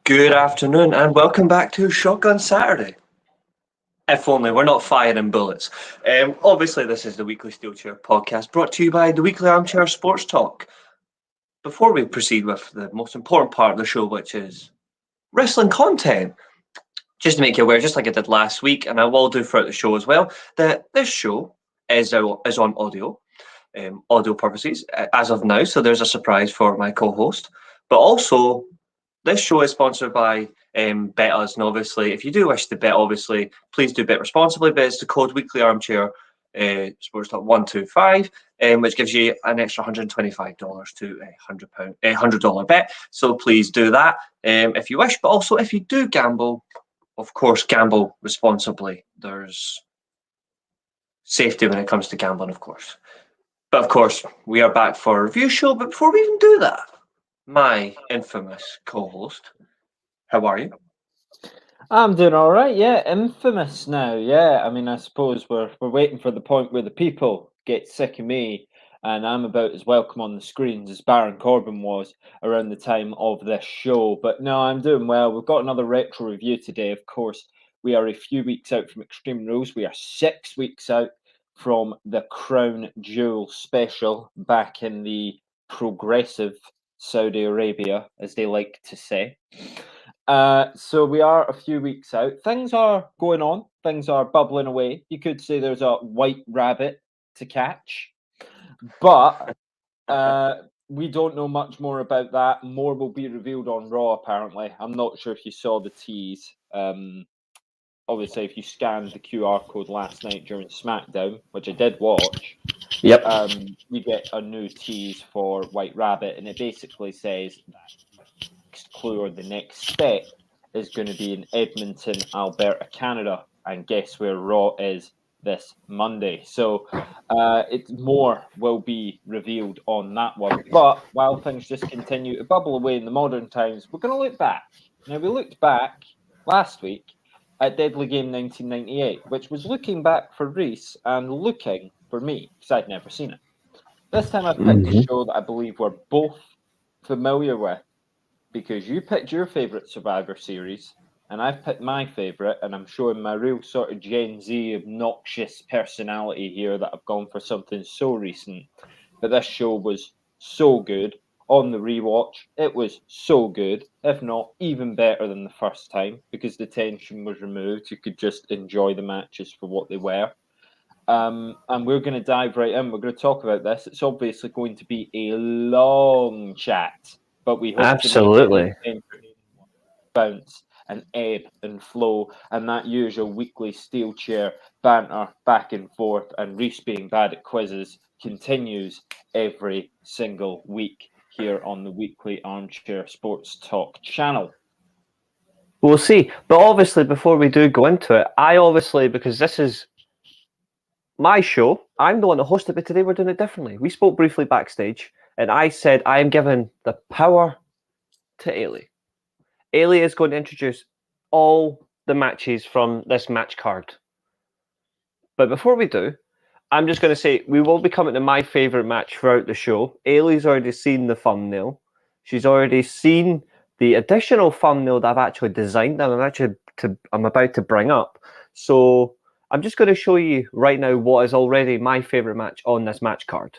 Good afternoon and welcome back to Shotgun Saturday. If only we're not firing bullets. Obviously, this is the weekly Steelchair podcast brought to you by the weekly Armchair Sports Talk. Before we proceed with the most important part of the show, which is wrestling content, just to make you aware, just like I did last week, and I will do throughout the show as well, that this show is on audio purposes as of now. So there's a surprise for my co-host, but also this show is sponsored by Bet and obviously, if you do wish to bet, obviously, please do bet responsibly. But it's the code Weekly Armchair Sports Talk 125, which gives you an extra $125 to $100 bet. So please do that if you wish. But also, if you do gamble, of course, gamble responsibly. There's safety when it comes to gambling, of course. But of course, we are back for a review show. But before we even do that, my infamous co-host, how are you? I'm doing all right, yeah. Infamous now, yeah. I mean, I suppose we're waiting for the point where the people get sick of me, and I'm about as welcome on the screens as Baron Corbin was around the time of this show. But no, I'm doing well. We've got another retro review today. Of course, we are a few weeks out from Extreme Rules. We are 6 weeks out from the Crown Jewel special back in the progressive Saudi Arabia, as they like to say. So we are a few weeks out. Things are going on. Things are bubbling away. You could say there's a white rabbit to catch, but we don't know much more about that. More will be revealed on Raw, apparently. I'm not sure if you saw the tease. Obviously, if you scanned the QR code last night during Smackdown, which I did watch, Yep. you get a new tease for White Rabbit, and it basically says that next clue or the next step is going to be in Edmonton, Alberta, Canada. And guess where Raw is this Monday? So it's more will be revealed on that one. But while things just continue to bubble away in the modern times, we're going to look back. Now, we looked back last week at Deadly Game 1998, which was looking back for Reece and looking for me, because I'd never seen it. This time I picked a show that I believe we're both familiar with, because you picked your favourite Survivor series, and I've picked my favourite, and I'm showing my real sort of Gen Z obnoxious personality here that I've gone for something so recent. But this show was so good. On the rewatch, it was so good, if not even better than the first time, because the tension was removed. You could just enjoy the matches for what they were. And we're going to dive right in. We're going to talk about this. It's obviously going to be a long chat, but we hope Absolutely. to make it bounce and ebb and flow, and that usual weekly Steelchair banter back and forth, and Reece being bad at quizzes continues every single week here on the weekly Armchair Sports Talk channel. We'll see. But obviously, before we do go into it, because this is my show, I'm the one that hosted it, but today we're doing it differently. We spoke briefly backstage, and I said I am giving the power to Eilidh. Eilidh is going to introduce all the matches from this match card. But before we do, I'm just going to say we will be coming to my favourite match throughout the show. Eilidh's already seen the thumbnail. She's already seen the additional thumbnail that I've actually designed and I'm about to bring up. So I'm just going to show you right now what is already my favourite match on this match card.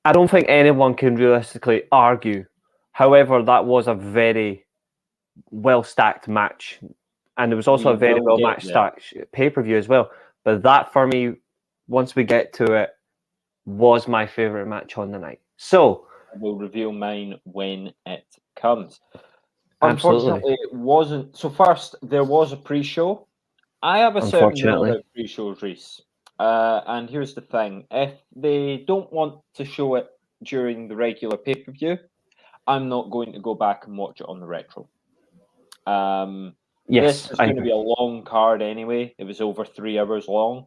I don't think anyone can realistically argue. However, that was a very well-stacked match. And it was also a very well-stacked pay-per-view as well. But that, for me, once we get to it, was my favourite match on the night. So I will reveal mine when it comes. Absolutely. Unfortunately, it wasn't. So first, there was a pre-show. I have a certain rule about pre-shows, Reece. And here's the thing. If they don't want to show it during the regular pay-per-view, I'm not going to go back and watch it on the retro. This is going to be a long card anyway. It was over 3 hours long.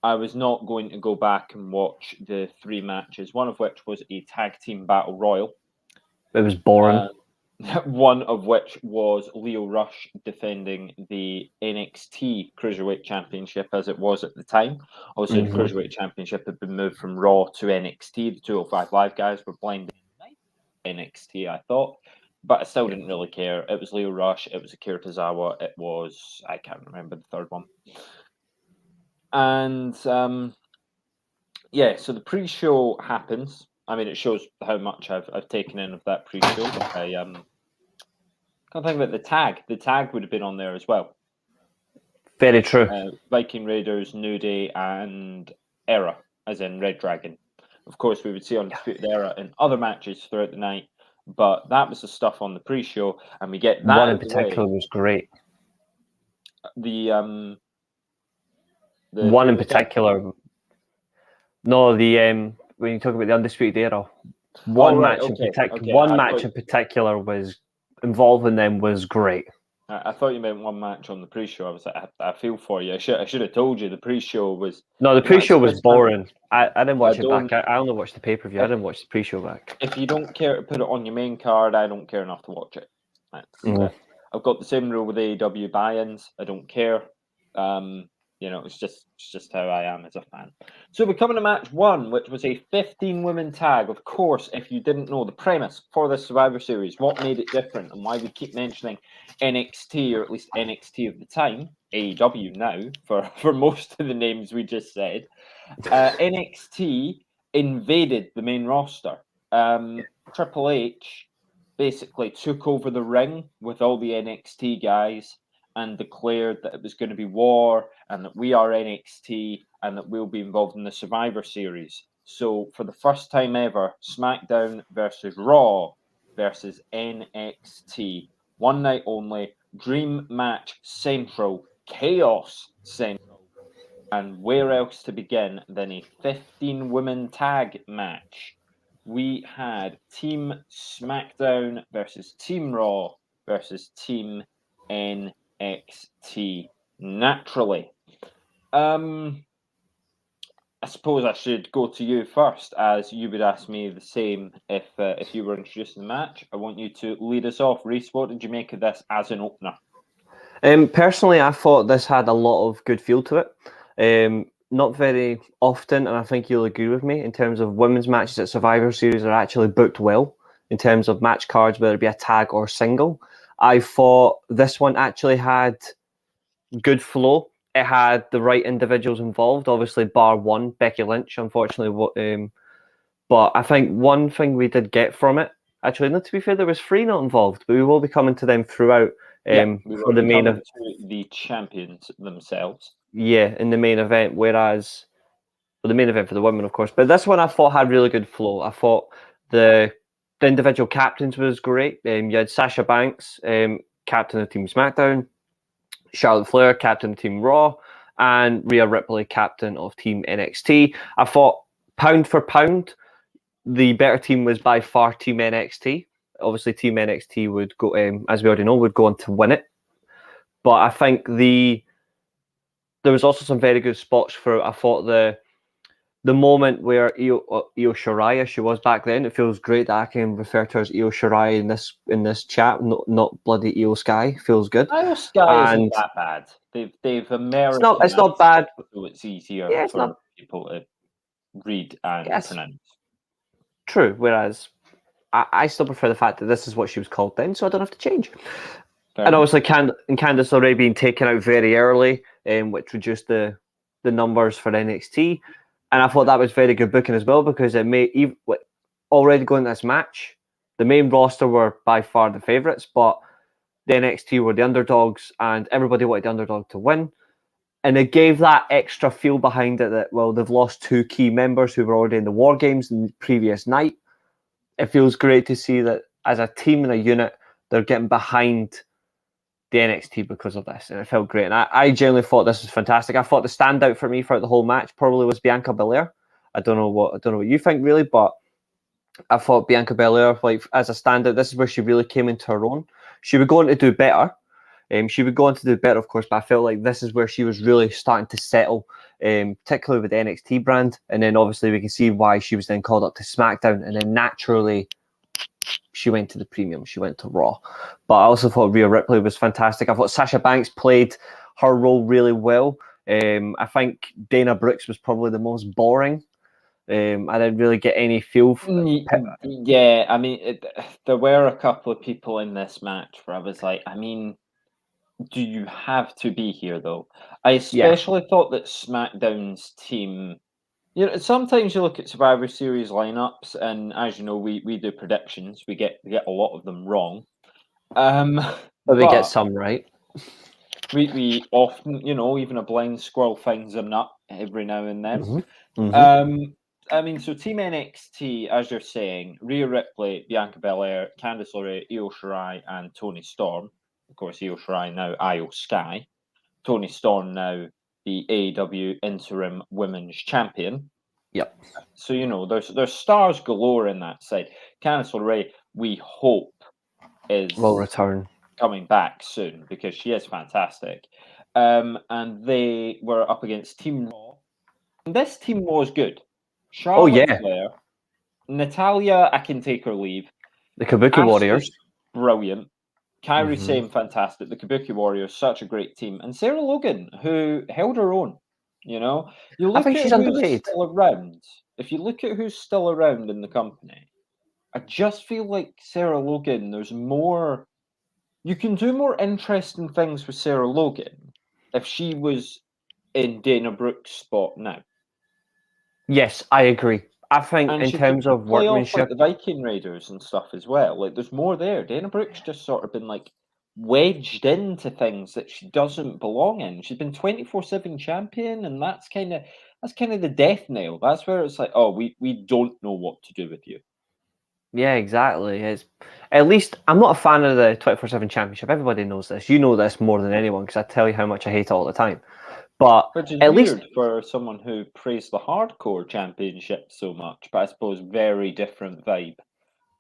I was not going to go back and watch the 3 matches, one of which was a tag team battle royal. It was boring. one of which was Lio Rush defending the NXT Cruiserweight Championship as it was at the time. Also, the Cruiserweight Championship had been moved from Raw to NXT. The 205 Live guys were blinding NXT, I thought. But I still didn't really care. It was Lio Rush. It was Akira Tozawa. It was... I can't remember the third one. And, so the pre-show happens. I mean, it shows how much I've taken in of that pre-show. I can't think about the tag. The tag would have been on there as well. Very true. Viking Raiders, New Day, and Era, as in Red Dragon. Of course, we would see Undisputed Era in other matches throughout the night, but that was the stuff on the pre-show, and we get that. One in particular was great. The one in particular. No, when you talk about the Undisputed Era, one match in particular was involving them was great. I thought you meant one match on the pre-show. I was like, I feel for you. I should have told you the pre-show was... No, the pre-show was boring. I didn't watch it back. I only watched the pay-per-view. I didn't watch the pre-show back. If you don't care to put it on your main card, I don't care enough to watch it. I've got the same rule with AEW buy-ins. I don't care. It's just how I am as a fan. So we're coming to match 1, which was a 15-woman tag. Of course, if you didn't know the premise for this Survivor Series, what made it different and why we keep mentioning NXT, or at least NXT of the time, AEW now, for most of the names we just said, NXT invaded the main roster. Triple H basically took over the ring with all the NXT guys and declared that it was going to be war and that we are NXT and that we'll be involved in the Survivor Series. So for the first time ever, Smackdown versus Raw versus NXT. One night only, Dream Match Central, Chaos Central. And where else to begin than a 15-woman tag match? We had Team Smackdown versus Team Raw versus Team NXT. Naturally. I suppose I should go to you first, as you would ask me the same if you were introducing the match. I want you to lead us off. Reece, what did you make of this as an opener? Personally, I thought this had a lot of good feel to it. Not very often, and I think you'll agree with me, in terms of women's matches at Survivor Series are actually booked well in terms of match cards, whether it be a tag or single. I thought this one actually had good flow. It had the right individuals involved, obviously bar one, Becky Lynch, unfortunately. But I think one thing we did get from it, actually, not to be fair, there was 3 not involved, but we will be coming to them throughout for the main event. The champions themselves. Yeah, in the main event, whereas the main event for the women, of course. But this one I thought had really good flow. I thought the individual captains was great. You had Sasha Banks, captain of Team SmackDown, Charlotte Flair, captain of Team Raw, and Rhea Ripley, captain of Team NXT. I thought, pound for pound, the better team was by far Team NXT. Obviously, Team NXT would go, as we already know, would go on to win it. But I think there was also some very good spots for it. I thought the moment where Io Shirai, she was back then, it feels great that I can refer to her as Io Shirai in this chat, not bloody Io Sky. Feels good. Io Sky isn't that bad. They've American. It's not bad. So it's easier it's for people to read and pronounce. True. Whereas I still prefer the fact that this is what she was called then, so I don't have to change. And obviously, Candice already being taken out very early, which reduced the numbers for NXT. And I thought that was very good booking as well, because it made already going to this match, the main roster were by far the favourites, but the NXT were the underdogs, and everybody wanted the underdog to win. And it gave that extra feel behind it that, well, they've lost 2 key members who were already in the War Games in the previous night. It feels great to see that as a team and a unit, they're getting behind the NXT because of this, and it felt great. And I genuinely thought this was fantastic. I thought the standout for me throughout the whole match probably was Bianca Belair. I don't know what you think really, but I thought Bianca Belair, like, as a standout, this is where she really came into her own. She would go on to do better. She would go on to do better, of course, but I felt like this is where she was really starting to settle, particularly with the NXT brand. And then obviously we can see why she was then called up to SmackDown, and then naturally she went to the premium. She went to Raw. But I also thought Rhea Ripley was fantastic. I thought Sasha Banks played her role really well. I think Dana Brooks was probably the most boring. I didn't really get any feel. Yeah, I mean, there were a couple of people in this match where I was like, I mean, do you have to be here, though? I especially thought that SmackDown's team... You know, sometimes you look at Survivor Series lineups, and as you know, we do predictions. We get a lot of them wrong. But we get some right. We often, you know, even a blind squirrel finds a nut every now and then. I mean, so Team NXT, as you're saying, Rhea Ripley, Bianca Belair, Candice LeRae, Io Shirai, and Toni Storm. Of course, Io Shirai now Io Sky. Toni Storm now the AEW Interim Women's Champion. Yep. So, you know, there's stars galore in that side. Candice LeRae, we hope, will return. Coming back soon because she is fantastic. And they were up against Team Raw. And this Team Raw is good. Charlotte Flair, Natalya, I can take her leave. The Kabuki Warriors. Brilliant. Kairi Sane, fantastic. The Kabuki Warriors, such a great team. And Sarah Logan, who held her own. You know, you look I think at she's who's underrated. still around. If you look at who's still around in the company, I just feel like Sarah Logan, there's more. You can do more interesting things with Sarah Logan if she was in Dana Brooks' spot now. Yes, I agree. I think And in terms of play off workmanship, like the Viking Raiders and stuff as well. Like, there's more there. Dana Brooks just sort of been like wedged into things that she doesn't belong in. She's been 24/7 champion, and that's kind of the death nail. That's where it's like, oh, we don't know what to do with you. yeah, exactly. It's at least I'm not a fan of the 24/7 championship. Everybody knows this. You know this more than anyone because I tell you how much I hate it all the time. But Which is at weird least for someone who praised the hardcore championship so much, but I suppose very different vibe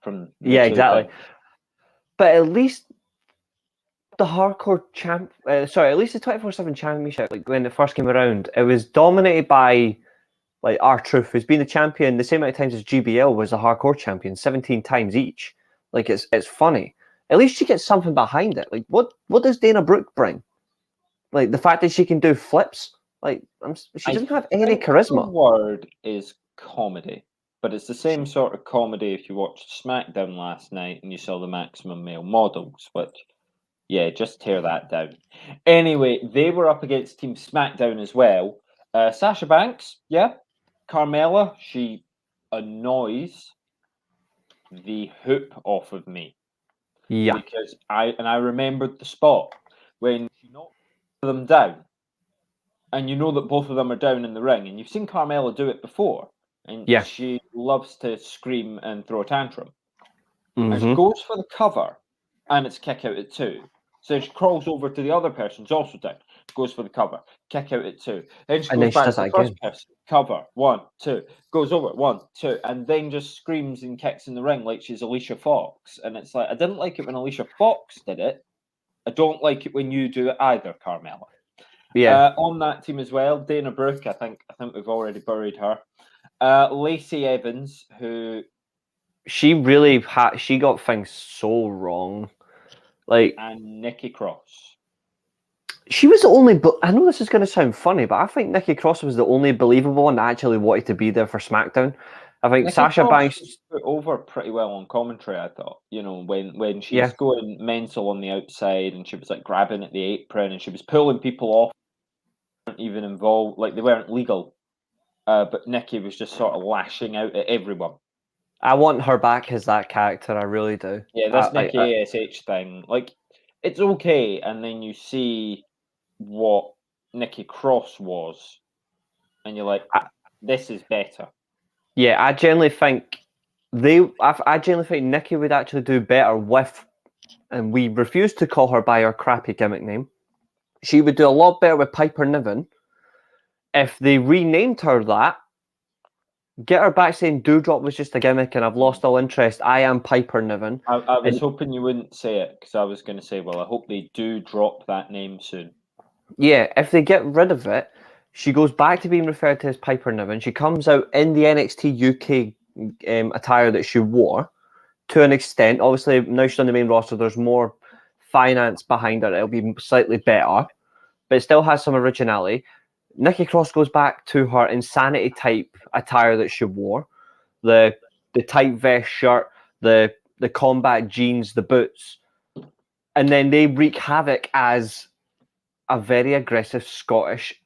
from the two exactly. things. But at least the hardcore at least the 24/7 championship, like when it first came around, it was dominated by like R-Truth, who's been the champion the same amount of times as GBL was a hardcore champion, 17 times each. Like it's funny. At least she gets something behind it. Like what does Dana Brooke bring? Like the fact that she can do flips. Like she doesn't have any charisma. The word is comedy, but it's the same sort of comedy if you watched Smackdown last night and you saw the Maximum Male Models, which, yeah, just tear that down. Anyway, they were up against Team Smackdown as well. Sasha Banks, yeah. Carmella, she annoys the hoop off of me. Yeah. Because I remembered the spot when she knocked them down. And you know that both of them are down in the ring. And you've seen Carmella do it before. And she loves to scream and throw a tantrum. And she goes for the cover. And it's kick out at 2. So she crawls over to the other person who's also down. Goes for the cover. Kick out at 2. Then she goes back to the first person. Cover. 1, 2. Goes over. 1, 2. And then just screams and kicks in the ring like she's Alicia Fox. And it's like, I didn't like it when Alicia Fox did it. I don't like it when you do it either, Carmella. Yeah. On that team as well, Dana Brooke, I think we've already buried her. Lacey Evans, who she really she got things so wrong. Like, and Nikki Cross. She was the only. I know this is going to sound funny, but I think Nikki Cross was the only believable one that actually wanted to be there for SmackDown. I think Nikki Sasha Cross Banks was put over pretty well on commentary. I thought, you know, when she's going mental on the outside and she was like grabbing at the apron and she was pulling people off, weren't even involved, like they weren't legal. But Nikki was just sort of lashing out at everyone. I want her back as that character. I really do. Yeah, this Nikki ASH thing, like, it's okay, and then you see what Nikki Cross was, and you're like, this is better. Yeah, I genuinely think I genuinely think Nikki would actually do better with, and we refuse to call her by her crappy gimmick name. She would do a lot better with Piper Niven if they renamed her that. Get her back saying Doudrop was just a gimmick and I've lost all interest. I am Piper Niven. I was hoping you wouldn't say it because I was going to say, well, I hope they do drop that name soon. Yeah, if they get rid of it, she goes back to being referred to as Piper Niven. She comes out in the NXT UK attire that she wore to an extent. Obviously, now she's on the main roster, there's more finance behind her. It'll be slightly better, but it still has some originality. Nikki Cross goes back to her insanity type attire that she wore, the tight vest shirt, the combat jeans, the boots, and then they wreak havoc as a very aggressive Scottish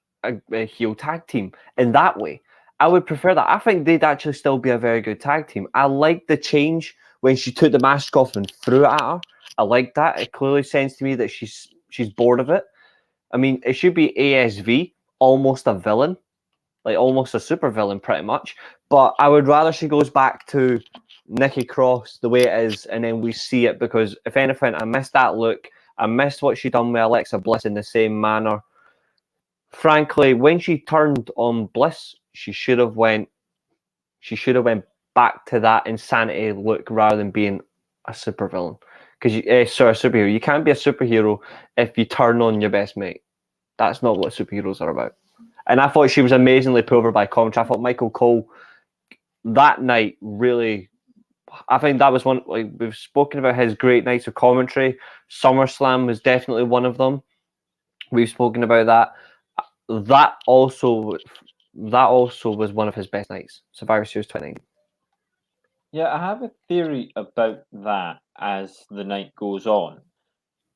heel tag team in that way. I would prefer that. I think they'd actually still be a very good tag team. I like the change when she took the mask off and threw it at her. I like that. It clearly sends to me that she's bored of it. I mean, it should be ASV, almost a villain, like almost a super villain pretty much. But I would rather she goes back to Nikki Cross the way it is, and then we see it, because if anything, I missed that look. I missed what she done with Alexa Bliss in the same manner. Frankly, when she turned on Bliss, she should have went back to that insanity look rather than being a supervillain. Because a superhero. You can't be a superhero if you turn on your best mate. That's not what superheroes are about. And I thought she was amazingly put over by commentary. I thought Michael Cole that night really. I think that was one. Like, we've spoken about his great nights of commentary. SummerSlam was definitely one of them. We've spoken about that. That also was one of his best nights. Survivor Series 29. Yeah, I have a theory about that as the night goes on.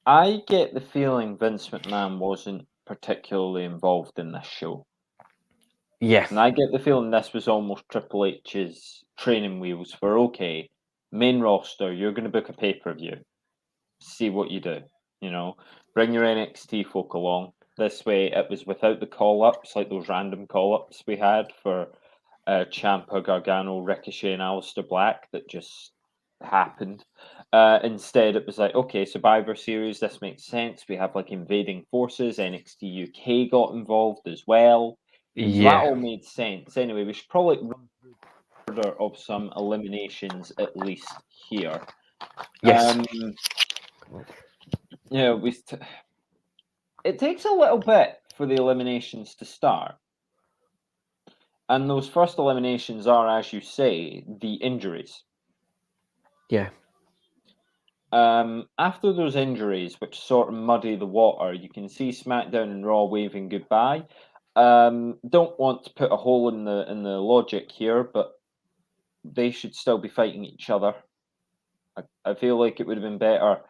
I get the feeling Vince McMahon wasn't particularly involved in this show. Yeah. And I get the feeling this was almost Triple H's training wheels for, okay, main roster, you're going to book a pay-per-view. See what you do. You know, bring your NXT folk along. This way, it was without the call-ups, like those random call-ups we had for Ciampa, Gargano, Ricochet, and Aleister Black that just happened. Instead, it was like, okay, Survivor Series, this makes sense. We have like invading forces. NXT UK got involved as well. Yeah. That all made sense. Anyway, we should probably run through the order of some eliminations at least here. Yes. Yeah, it takes a little bit for the eliminations to start. And those first eliminations are, as you say, the injuries. Yeah. After those injuries, which sort of muddy the water, you can see SmackDown and Raw waving goodbye. Don't want to put a hole in the logic here, but they should still be fighting each other. I feel like it would have been better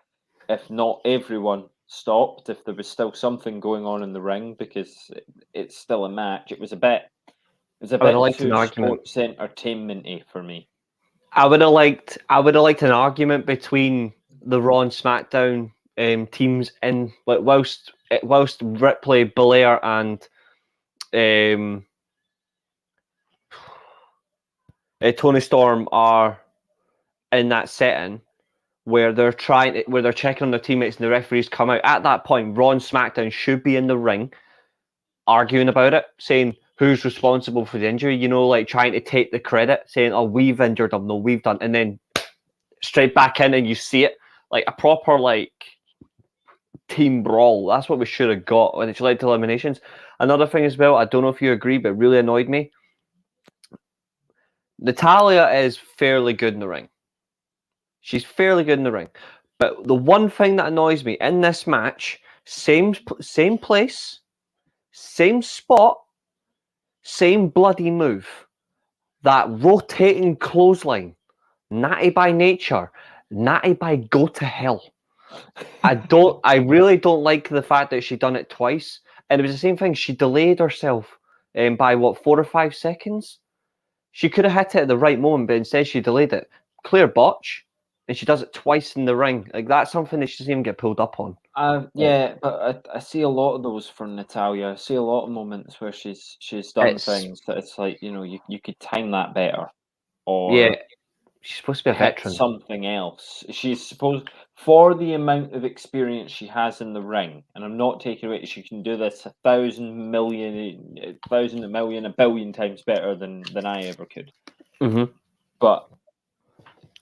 if not everyone stopped, if there was still something going on in the ring, because it's still a match. It was a bit too sports entertainment-y for me. I would have liked an argument between the Raw and SmackDown teams in, like, whilst Ripley, Belair, and Tony Storm are in that setting where they're checking on their teammates and the referees come out. At that point, Raw and SmackDown should be in the ring arguing about it, saying who's responsible for the injury, like trying to take the credit, saying, oh, we've injured them, no, we've done, and then straight back in and you see it, like a proper team brawl. That's what we should have got when it's led to eliminations. Another thing as well, I don't know if you agree, but it really annoyed me. Natalya is fairly good in the ring. She's fairly good in the ring. But the one thing that annoys me in this match, same place, same spot, same bloody move, that rotating clothesline, Natty by nature, Natty by go to hell. I really don't like the fact that she done it twice. And it was the same thing. She delayed herself by 4 or 5 seconds. She could have hit it at the right moment, but instead she delayed it. Clear botch. And she does it twice in the ring. Like, that's something that she doesn't even get pulled up on. Yeah, but I see a lot of those from Natalya. I see a lot of moments where she's done things that it's like, you could time that better. Or yeah, she's supposed to be a veteran. Something else. She's supposed, for the amount of experience she has in the ring, and I'm not taking away, she can do this 1,000 million, a billion times better than I ever could. Mm-hmm. But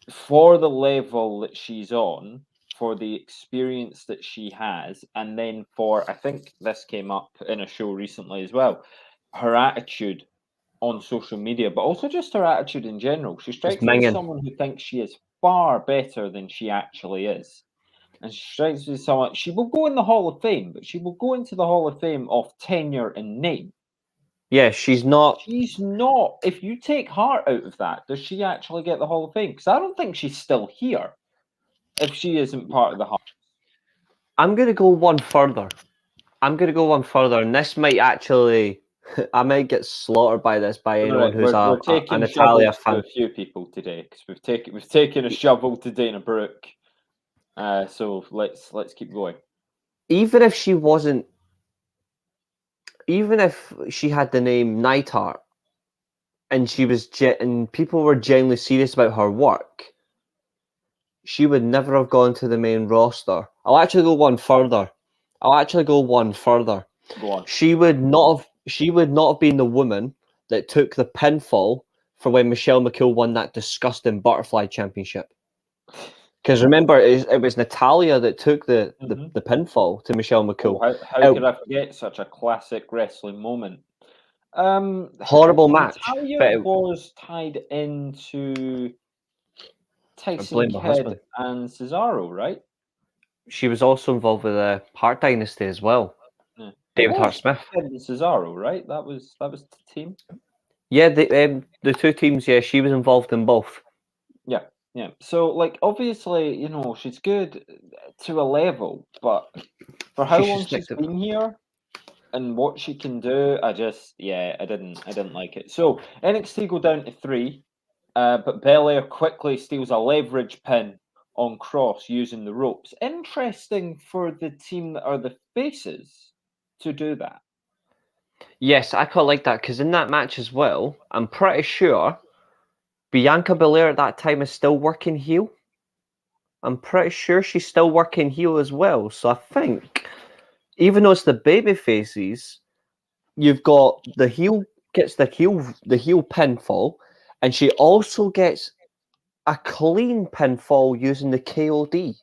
for the level that she's on, for the experience that she has, and then I think this came up in a show recently as well, her attitude on social media, but also just her attitude in general. She strikes me as someone who thinks she is far better than she actually is. And she strikes me as someone, she will go in the Hall of Fame, but she will go into the Hall of Fame off tenure and name. Yeah, she's not. She's not. If you take Hart out of that, does she actually get the Hall of Fame? Because I don't think she's still here if she isn't part of the Hart. I'm going to go one further. And this might actually, I might get slaughtered by this by anyone who's we're taking an Italia shovels fan. to a few people today because we've taken a shovel to Dana Brooke. So let's keep going. Even if she had the name Neidhart, and and people were genuinely serious about her work, she would never have gone to the main roster. I'll actually go one further. Go on. She would not have been the woman that took the pinfall for when Michelle McCool won that disgusting butterfly championship. Because remember, it was Natalia that took the pinfall to Michelle McCool. Oh, how could I forget such a classic wrestling moment? Horrible match. Natalia was tied into Tyson Kidd and Cesaro, right? She was also involved with the Hart Dynasty as well. Yeah. David Hart Smith. Kidd and Cesaro, right? That was the team. Yeah, the two teams. Yeah, she was involved in both. Yeah. So, like, obviously, you know, she's good to a level, but for how long she's been here and what she can do, I didn't like it. So NXT go down to 3, but Belair quickly steals a leverage pin on Cross using the ropes. Interesting for the team that are the faces to do that. Yes, I quite like that because in that match as well, I'm pretty sure Bianca Belair at that time is still working heel. I'm pretty sure she's still working heel as well. So I think, even though it's the baby faces, you've got the heel gets the heel pinfall, and she also gets a clean pinfall using the KOD.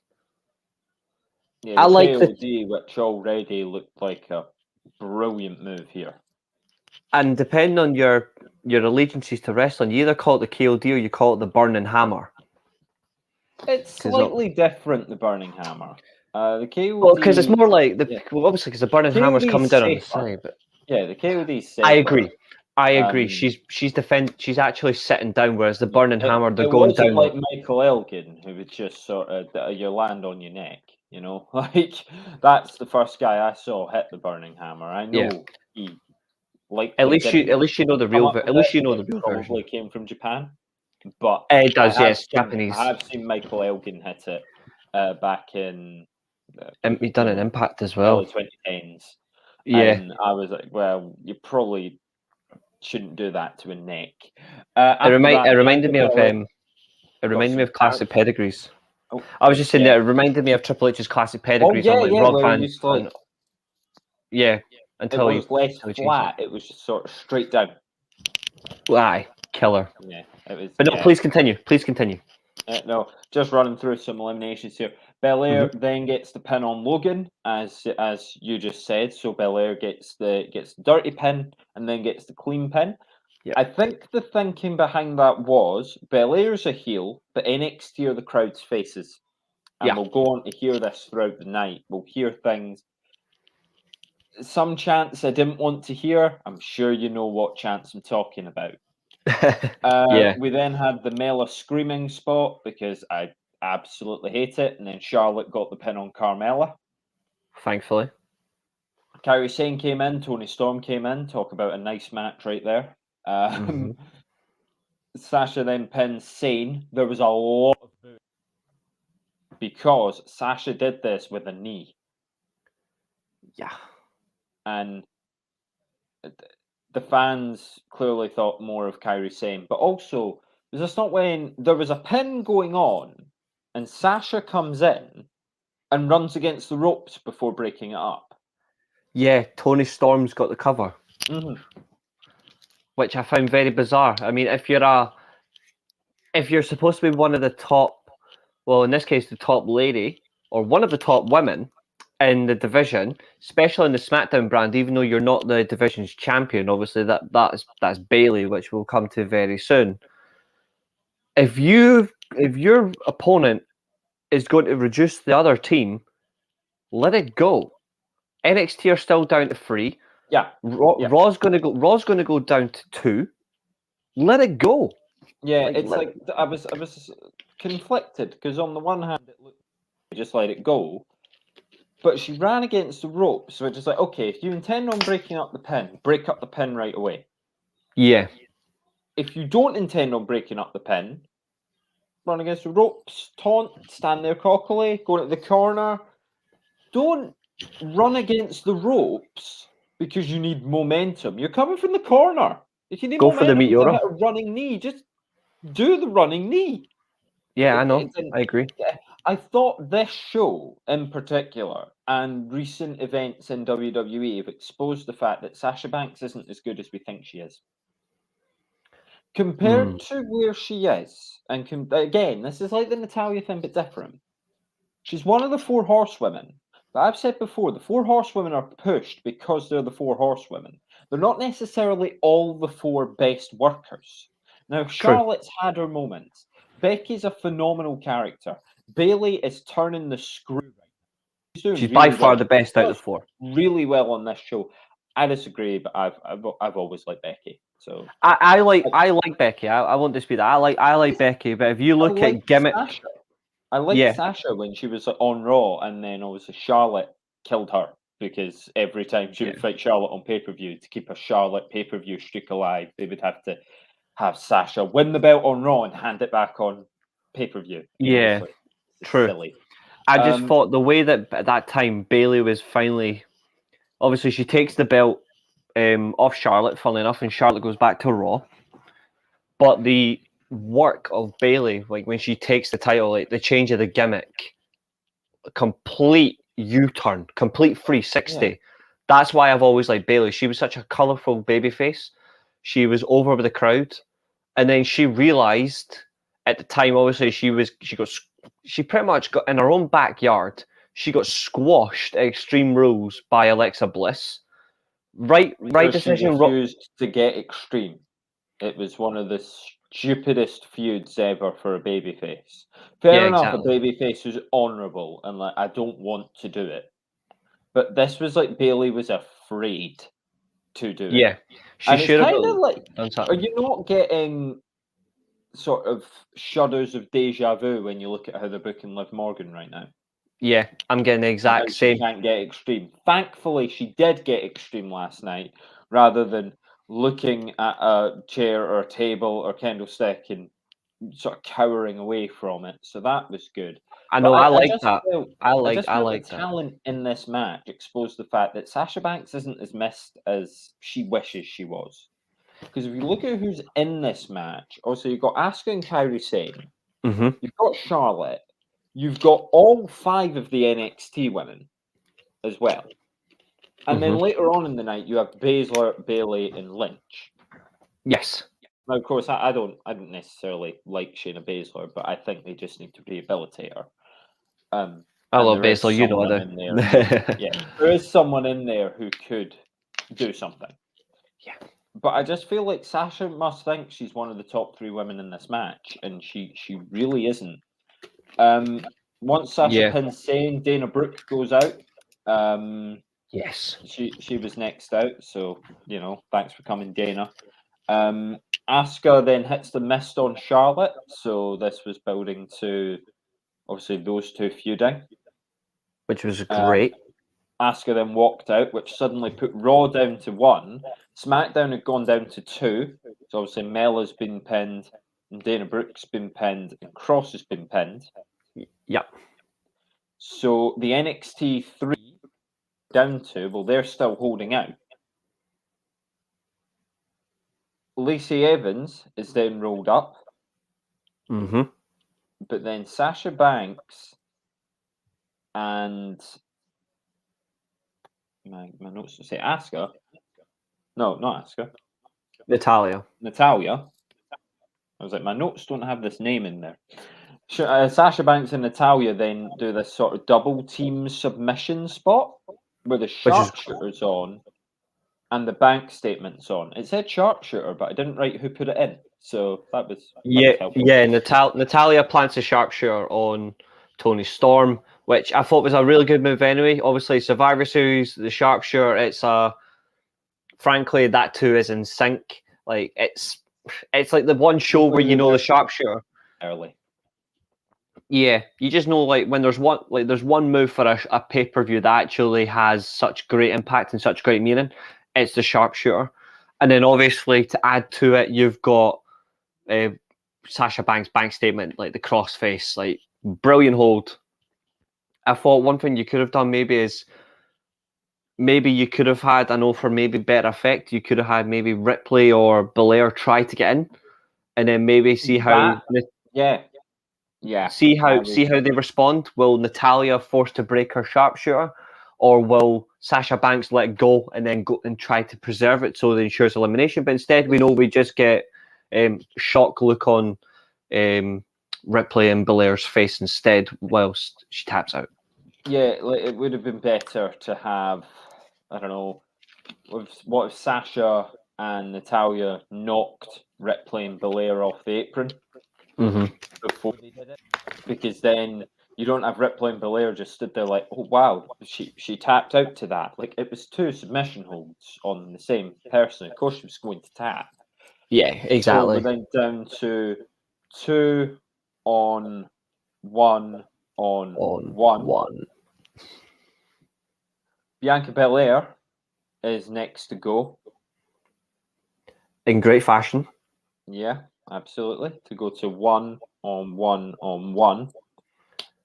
Yeah, I like KOD, which already looked like a brilliant move here. And depending on your allegiances to wrestling, you either call it the KOD or you call it the Burning Hammer. It's slightly different, the Burning Hammer. The KOD... Well, because it's more like obviously because the Burning Hammer's coming down on the side. But yeah, the KOD's safer. I agree. She's actually sitting down, whereas the Burning Hammer, they're going down. It wasn't like Michael Elgin, who would just sort of you land on your neck. You know, like that's the first guy I saw hit the Burning Hammer. I know he like. At least you know the real. At least you know the real version. Probably came from Japan, but it does. Yes, Japanese. I have seen Michael Elgin hit it back in. He's done an Impact as well. Early 2010s. Yeah, and I was like, well, you probably shouldn't do that to a neck. It reminded me of classic pedigrees. Oh, I was just saying that it reminded me of Triple H's classic pedigrees on like Rob Van. Until it was less flat. It was just sort of straight down. Aye, killer. Yeah, it was. But no, please continue. No, just running through some eliminations here. Belair then gets the pin on Logan, as you just said. So Belair gets the dirty pin and then gets the clean pin. Yep. I think the thinking behind that was Belair's a heel, but NXT are the crowd's faces. And we'll go on to hear this throughout the night. We'll hear things. Some chants I didn't want to hear. I'm sure you know what chants I'm talking about. We then had the Mela screaming spot because I absolutely hate it. And then Charlotte got the pin on Carmella. Thankfully. Kairi Sane came in. Toni Storm came in. Talk about a nice match right there. Sasha then pins Sane. There was a lot of booing because Sasha did this with a knee. Yeah. And the fans clearly thought more of Kairi Sane. But also, was this not when there was a pin going on and Sasha comes in and runs against the ropes before breaking it up? Yeah, Toni Storm's got the cover. Which I found very bizarre. I mean, if you're supposed to be one of the top, well, in this case, the top lady, or one of the top women in the division, especially in the Smackdown brand, even though you're not the division's champion, obviously that's Bayley, which we'll come to very soon. If you if your opponent is going to reduce the other team, let it go. NXT are still down to 3. Yeah. Raw's going to go down to 2. Let it go. Yeah, I was conflicted because on the one hand it looked like just let it go, but she ran against the ropes, which is like, okay, if you intend on breaking up the pin, break up the pin right away. Yeah. If you don't intend on breaking up the pin, run against the ropes, taunt, stand there cockily, go to the corner. Don't run against the ropes because you need momentum. You're coming from the corner. If you need Go for the momentum to meteora. hit a running knee, just do the running knee. Yeah, I know. I agree. I thought this show in particular and recent events in WWE have exposed the fact that Sasha Banks isn't as good as we think she is. Compared to where she is, and again, this is like the Natalya thing, but different. She's one of the 4 horsewomen. But I've said before, the 4 horsewomen are pushed because they're the 4 horsewomen. They're not necessarily all the 4 best workers. Now, Charlotte's had her moments. Becky's a phenomenal character. Bailey is turning the screw right now. She's really by far the best out of the 4. Really well on this show. I disagree, but I've always liked Becky. So I like Becky. I won't dispute that. I like Becky, but if you look at gimmick, Sasha. I liked Sasha when she was on Raw, and then obviously Charlotte killed her because every time she would fight Charlotte on pay-per-view, to keep a Charlotte pay-per-view streak alive, they would have to have Sasha win the belt on Raw and hand it back on pay-per-view. Yeah, true. Silly. I just thought the way that at that time Bailey was finally, obviously she takes the belt off Charlotte, funnily enough, and Charlotte goes back to Raw. But the work of Bailey, like when she takes the title, like the change of the gimmick, complete U-turn, complete 360. Yeah. That's why I've always liked Bailey. She was such a colourful babyface. She was over with the crowd, and then she realised at the time, obviously, she pretty much got in her own backyard. She got squashed at Extreme Rules by Alexa Bliss. Right decision. She refused to get extreme. It was one of the stupidest feuds ever for a babyface. Fair enough, exactly. A babyface who's honourable and like I don't want to do it, but this was like Bailey was afraid to do it. Yeah, she should have. Kind of like, are you not getting sort of shudders of deja vu when you look at how they're booking Liv Morgan right now? Yeah, I'm getting the exact same. She can't get extreme. Thankfully, she did get extreme last night, rather than looking at a chair or a table or candlestick and sort of cowering away from it. So that was good. I know, I like that. I like the talent in this match exposed the fact that Sasha Banks isn't as missed as she wishes she was. Because if you look at who's in this match, also you've got Asuka and Kairi Sane, you've got Charlotte, you've got all 5 of the NXT women as well. And then later on in the night, you have Baszler, Bailey, and Lynch. Yes. Now, of course, I don't necessarily like Shayna Baszler, but I think they just need to rehabilitate her. I love Baszler, you know that. Yeah, there is someone in there who could do something. Yeah. But I just feel like Sasha must think she's one of the top 3 women in this match, and she really isn't. Once Sasha pins Sane, Dana Brooke goes out. Yes. She was next out, so, thanks for coming, Dana. Asuka then hits the mist on Charlotte, so this was building to, obviously, those 2 feuding. Which was great. Asuka then walked out, which suddenly put Raw down to 1. SmackDown had gone down to 2, so obviously Mela's been pinned, and Dana Brooke's been pinned, and Cross has been pinned. Yep. So the NXT 3 down to, well, they're still holding out. Lacey Evans is then rolled up. But then Sasha Banks and my notes say Asuka. No, not Asuka. Natalya. I was like, my notes don't have this name in there. Sasha Banks and Natalya then do this sort of double team submission spot where the sharpshooter's on and the bank statement's on. It said sharpshooter, but I didn't write who put it in. So that was Yeah, helpful. yeah. Natalia plants a sharpshooter on Tony Storm, which I thought was a really good move anyway. Obviously, Survivor Series, the sharpshooter, frankly, that two is in sync. Like it's like the one show where you know the sharpshooter. Early. Yeah, you just know like when there's one move for a pay-per-view that actually has such great impact and such great meaning. It's the sharpshooter. And then obviously to add to it, you've got Sasha Banks' bank statement, like the crossface, like brilliant hold. I thought one thing you could have done maybe you could have had, I know for maybe better effect, you could have had maybe Ripley or Belair try to get in, and then maybe see how see how they respond. Will Natalia force to break her sharpshooter, or will Sasha Banks let go and then go and try to preserve it so that ensures elimination? But instead, we know we just get shock look on Ripley and Belair's face instead whilst she taps out. Yeah, like it would have been better to have, I don't know, what if Sasha and Natalia knocked Ripley and Belair off the apron before they did it? Because then you don't have Ripley and Belair just stood there like, oh wow, she tapped out to that. Like it was two submission holds on the same person. Of course she was going to tap. Yeah, exactly. So we're then down to 2 on 1 on 1. Bianca Belair is next to go. In great fashion. Yeah, absolutely. To go to 1 on 1 on 1.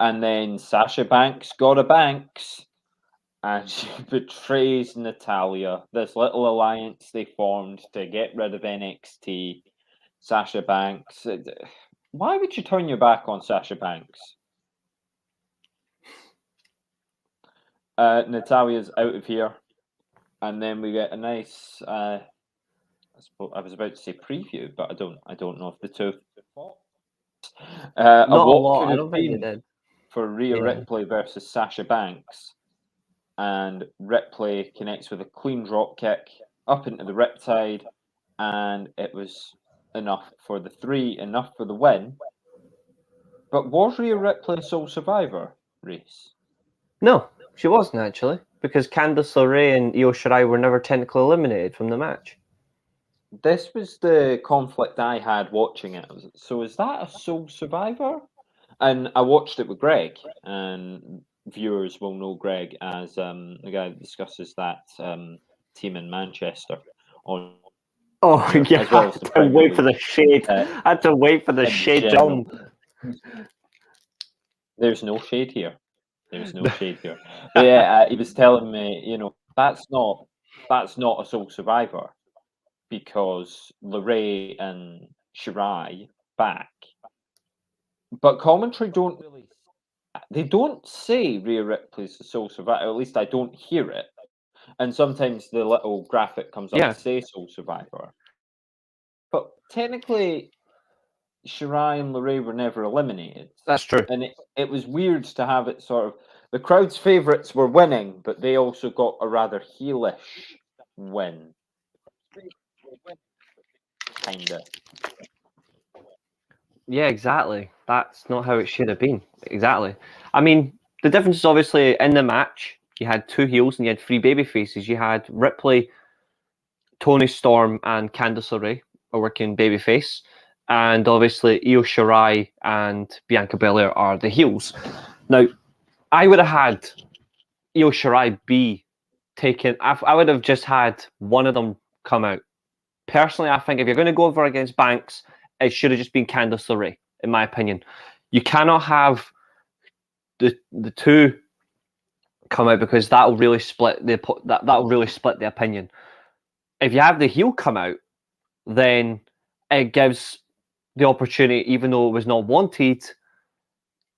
And then Sasha Banks got a Banks. And she betrays Natalia. This little alliance they formed to get rid of NXT. Sasha Banks. Why would you turn your back on Sasha Banks? Natalia's out of here. And then we get a nice I was about to say preview, but I don't know if the two Not a lot. I don't think they did. For Rhea Ripley versus Sasha Banks. And Ripley connects with a clean drop kick up into the riptide, and it was enough for the 3, enough for the win. But was Rhea Ripley a sole survivor, Reece? No, she wasn't actually, because Candice LeRae and Io Shirai were never technically eliminated from the match. This was the conflict I had watching it. So is that a sole survivor? And I watched it with Greg, and viewers will know Greg as the guy that discusses that team in Manchester on. Oh yeah, I had to wait for the shade. I had to wait for the shade jump. There's no shade here. There's no shade here. But yeah, he was telling me, that's not a sole survivor because LeRae and Shirai back. But commentary don't say Rhea Ripley's the sole survivor. At least I don't hear it. And sometimes the little graphic comes up to say sole survivor. But technically, Shirai and LeRae were never eliminated. That's true. And it was weird to have it sort of... The crowd's favourites were winning, but they also got a rather heelish win. Kinda. Yeah, exactly. That's not how it should have been. Exactly. I mean, the difference is obviously in the match, you had 2 heels and you had 3 baby faces. You had Ripley, Tony Storm, and Candice LeRae are working babyface. And obviously, Io Shirai and Bianca Belair are the heels. Now, I would have had Io Shirai be taken. I would have just had one of them come out. Personally, I think if you're going to go over against Banks, it should have just been Candice LeRae, in my opinion. You cannot have the 2 come out because that'll really split the opinion. If you have the heel come out, then it gives the opportunity, even though it was not wanted.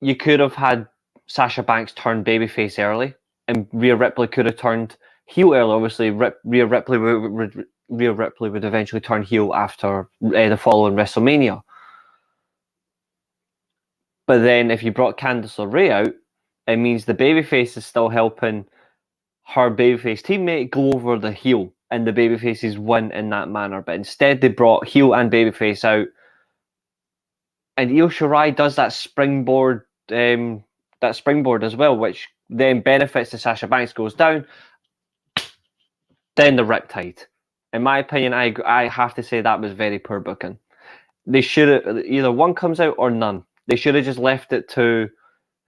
You could have had Sasha Banks turn babyface early, and Rhea Ripley could have turned heel early. Obviously, Rhea Ripley would eventually turn heel after the following WrestleMania. But then if you brought Candice LeRae out, it means the babyface is still helping her babyface teammate go over the heel. and the babyfaces win in that manner. But instead, they brought heel and babyface out, and Io Shirai does that springboard as well, which then benefits the Sasha Banks, goes down. Then the Riptide. In my opinion, I have to say that was very poor booking. They should have either one comes out or none. They should have just left it to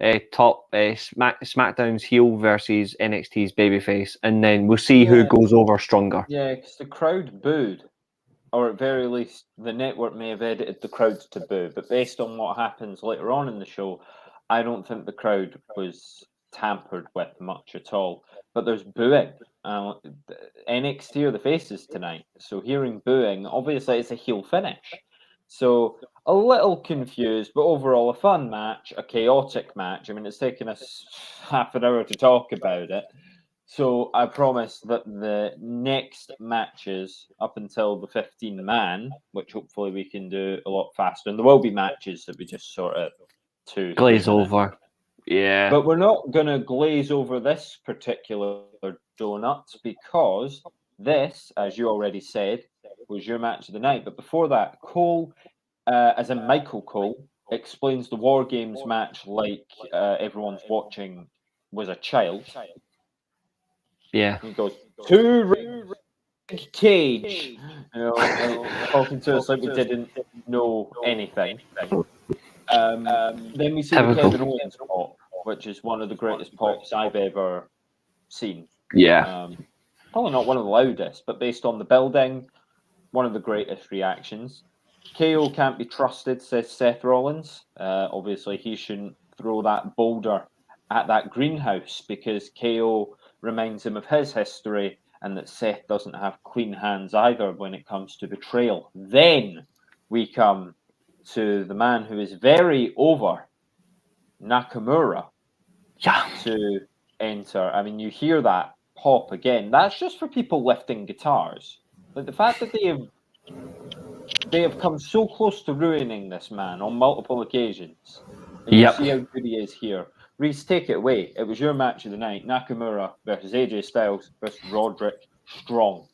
SmackDown's heel versus NXT's babyface, and then we'll see who goes over stronger. Yeah, because the crowd booed, or at very least, the network may have edited the crowd to boo. But based on what happens later on in the show, I don't think the crowd was tampered with much at all. But there's booing. NXT are the faces tonight, so hearing booing, obviously it's a heel finish. So a little confused, but overall a fun match, a chaotic match. I mean, it's taken us half an hour to talk about it. So I promise that the next matches up until the 15-man, which hopefully we can do a lot faster, and there will be matches that we just sort of glaze over. Yeah. But we're not going to glaze over this particular donut because this, as you already said, was your match of the night. But before that, Cole, as in Michael Cole, explains the War Games match like everyone's watching was a child. Yeah. He goes, to cage. Talking to us like we didn't know anything. Then we see the Kevin Owens pop, which is one of the greatest pops I've ever seen. Yeah. Probably not one of the loudest, but based on the building, one of the greatest reactions. KO can't be trusted, says Seth Rollins. Obviously, he shouldn't throw that boulder at that greenhouse because KO reminds him of his history and that Seth doesn't have clean hands either when it comes to betrayal. Then we come to the man who is very over, Nakamura, to enter. I mean, you hear that pop again. That's just for people lifting guitars. Like the fact that they have come so close to ruining this man on multiple occasions. And you see how good he is here. Reece, take it away. It was your match of the night. Nakamura versus AJ Styles versus Roderick Strong.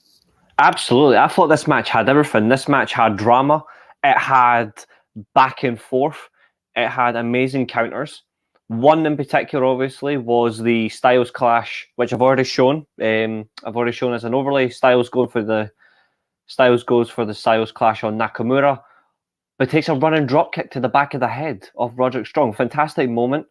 Absolutely. I thought this match had everything. This match had drama. It had back and forth. It had amazing counters. One in particular, obviously, was the Styles clash, which I've already shown. I've already shown as an overlay. Styles goes for the Styles clash on Nakamura, but takes a running drop kick to the back of the head of Roderick Strong. Fantastic moment.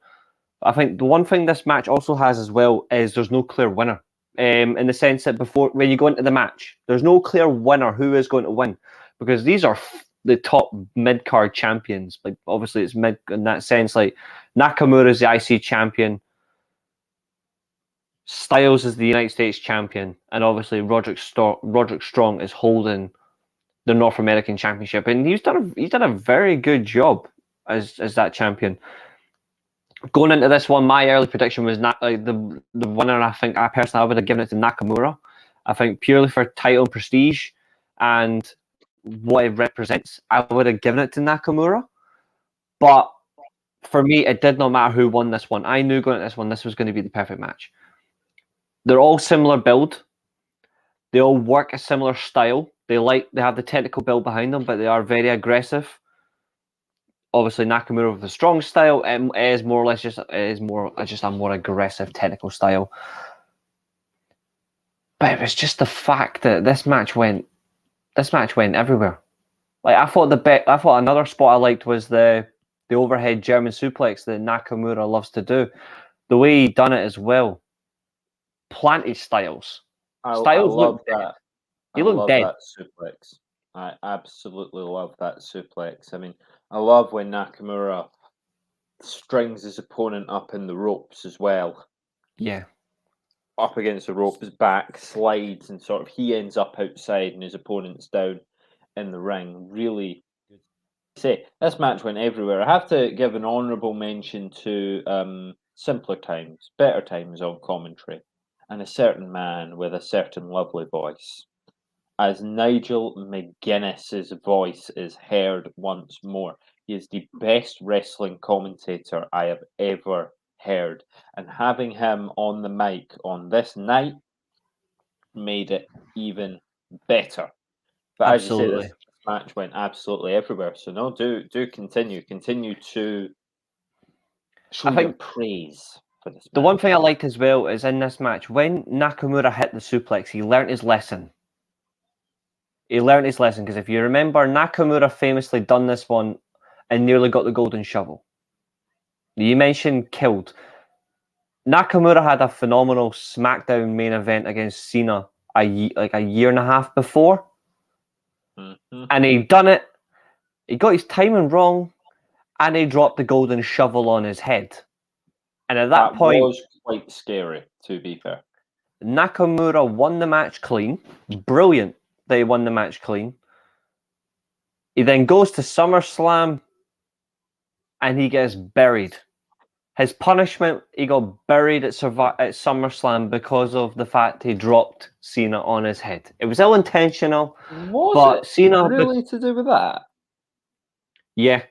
I think the one thing this match also has as well is there's no clear winner. In the sense that when you go into the match, there's no clear winner who is going to win, because these are the top mid-card champions. Like obviously it's mid in that sense. Like Nakamura is the IC champion, Styles is the United States champion, and obviously Roderick Strong is holding the North American Championship, and he's done a very good job as that champion. Going into this one, my early prediction was the winner. I personally would have given it to Nakamura. I think purely for title and prestige and what it represents, I would have given it to Nakamura. But for me, it did not matter who won this one. I knew going into this one, this was going to be the perfect match. They're all similar build. They all work a similar style. They have the technical build behind them, but they are very aggressive. Obviously, Nakamura with a strong style is more or less just a more aggressive technical style. But it was just the fact that this match went everywhere. Like I thought another spot I liked was the overhead German suplex that Nakamura loves to do. The way he done it as well. Planted Styles. Styles looked that. He looked dead. That suplex. I absolutely love that suplex. I mean, I love when Nakamura strings his opponent up in the ropes as well. Yeah. Up against the rope, his back slides and sort of he ends up outside and his opponent's down in the ring. Really good. Say, this match went everywhere. I have to give an honourable mention to Simpler Times, Better Times on commentary, and a certain man with a certain lovely voice. As Nigel McGuinness's voice is heard once more. He is the best wrestling commentator I have ever heard. And having him on the mic on this night made it even better. But as you say, this match went absolutely everywhere. So no, do continue to show your praise for this match. The one thing I liked as well is in this match, when Nakamura hit the suplex, he learnt his lesson. Because if you remember, Nakamura famously done this one and nearly got the golden shovel. You mentioned killed. Nakamura had a phenomenal Smackdown main event against Cena a year and a half before. Mm-hmm. And he done it. He got his timing wrong and he dropped the golden shovel on his head. And at that point, was quite scary, to be fair. Nakamura won the match clean. Brilliant that he won the match clean. He then goes to SummerSlam and he gets buried. His punishment, he got buried at SummerSlam because of the fact he dropped Cena on his head. It was ill-intentional. Was it Cena really to do with that? Yeah.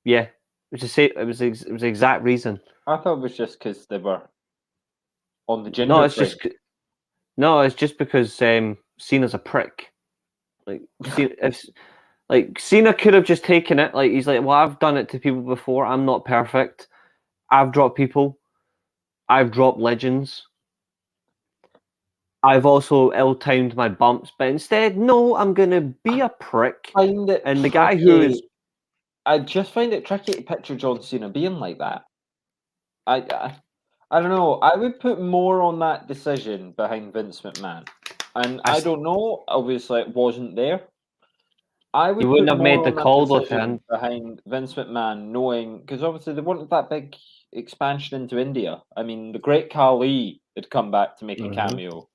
It was the exact reason. I thought it was just because they were on the ginger train. It's just because Cena's a prick. Cena could have just taken it. Like, he's like, well, I've done it to people before. I'm not perfect. I've dropped people. I've dropped legends. I've also ill-timed my bumps. But instead, no, I'm going to be a prick. And the guy who is... I just find it tricky to picture John Cena being like that. I don't know. I would put more on that decision behind Vince McMahon. And I don't know. Obviously, it wasn't there. I would wouldn't put have more made the on call that with him behind Vince McMahon, knowing, because obviously they wanted that big expansion into India. I mean, the Great Khali had come back to make a cameo.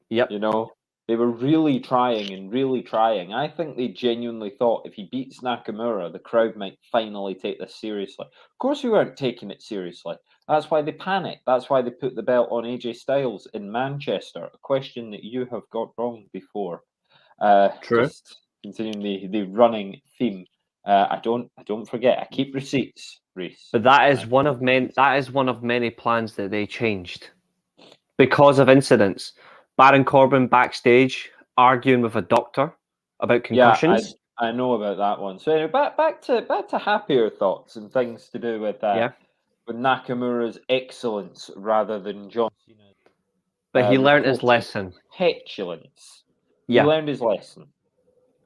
Yep. You know, they were really trying. I think they genuinely thought if he beats Nakamura, the crowd might finally take this seriously. Of course, we weren't taking it seriously. That's why they panicked. That's why they put the belt on AJ Styles in Manchester. A question that you have got wrong before. True. Just continuing the running theme. I don't forget. I keep receipts, Reece. But that is one of many plans that they changed because of incidents. Baron Corbin backstage arguing with a doctor about concussions. Yeah, I know about that one. So anyway, back to happier thoughts and things to do with with Nakamura's excellence rather than John Cena's. But he learned his lesson. Petulance. Yeah. He learned his lesson.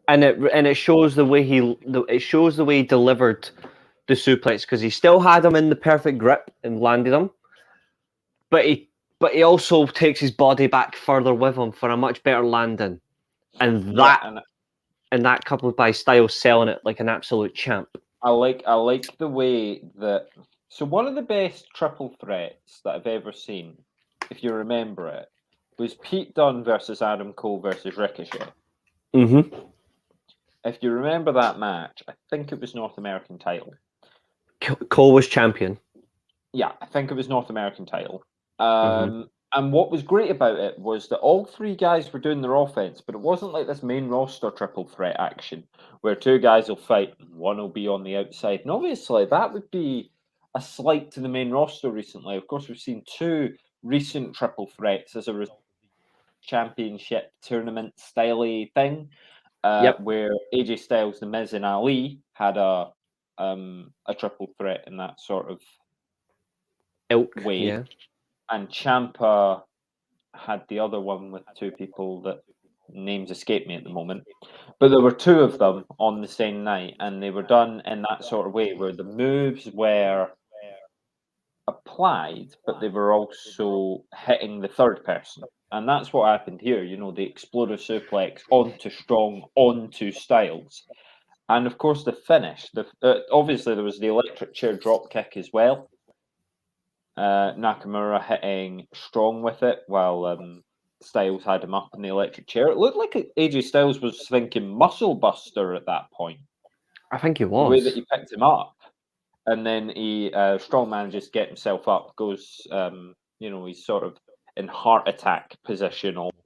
And it shows the way he delivered the suplex, because he still had him in the perfect grip and landed him, but he also takes his body back further with him for a much better landing, and that coupled by Styles selling it like an absolute champ. I like the way that. So one of the best triple threats that I've ever seen, if you remember it, was Pete Dunne versus Adam Cole versus Ricochet. Mm-hmm. If you remember that match, I think it was North American title. Cole was champion. Yeah, I think it was North American title. And what was great about it was that all three guys were doing their offense, but it wasn't like this main roster triple threat action where two guys will fight and one will be on the outside. And obviously, that would be a slight to the main roster recently. Of course, we've seen two recent triple threats as a result of the championship tournament style thing. Where AJ Styles, The Miz, and Ali had a triple threat in that sort of way. Yeah. And Ciampa had the other one with two people that names escape me at the moment. But there were two of them on the same night, and they were done in that sort of way where the moves were applied, but they were also hitting the third person. And that's what happened here. You know, the exploder suplex onto Styles. And of course, the finish. Obviously, there was the electric chair drop kick as well. Nakamura hitting strong with it while Styles had him up in the electric chair. It looked like AJ Styles was thinking muscle buster at that point. I think he was. The way that he picked him up. And then he strong manages to get himself up, goes, he's sort of in heart attack position almost.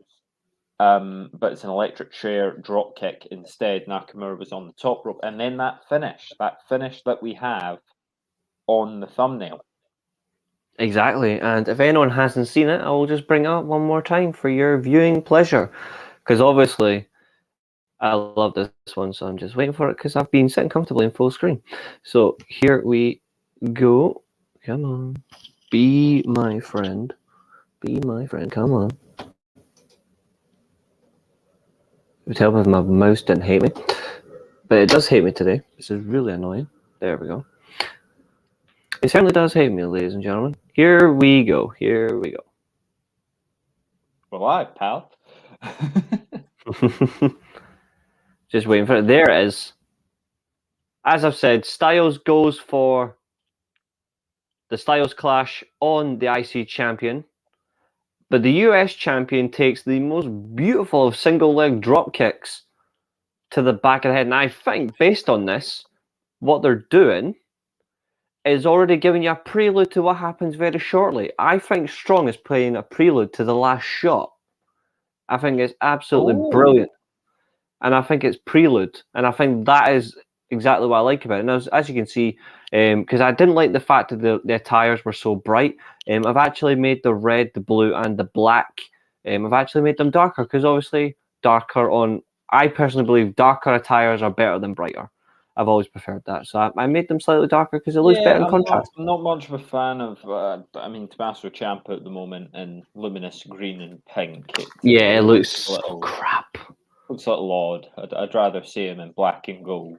But it's an electric chair drop kick instead. Nakamura was on the top rope. And then that finish that we have on the thumbnail. Exactly. And if anyone hasn't seen it, I will just bring it up one more time for your viewing pleasure. Because obviously, I love this one, so I'm just waiting for it because I've been sitting comfortably in full screen. So here we go. Come on. Be my friend. Be my friend. Come on. It would help if my mouse didn't hate me. But it does hate me today. This is really annoying. There we go. It certainly does hate me, ladies and gentlemen. Here we go. Here we go. We're live, pal. Just waiting for it. There it is. As I've said, Styles goes for the Styles Clash on the IC champion. But the US champion takes the most beautiful of single leg drop kicks to the back of the head. And I think, based on this, what they're doing is already giving you a prelude to what happens very shortly. I think Strong is playing a prelude to the last shot. I think it's absolutely brilliant. And I think it's prelude. And I think that is exactly what I like about it. And as you can see, because I didn't like the fact that the attires were so bright, I've actually made the red, the blue, and the black. I've actually made them darker because obviously darker on. I personally believe darker attires are better than brighter. I've always preferred that, so I made them slightly darker because it looks better in contrast. I'm not much of a fan of. Tommaso Ciampa at the moment in luminous green and pink. It looks crap. Looks a little odd. I'd rather see him in black and gold.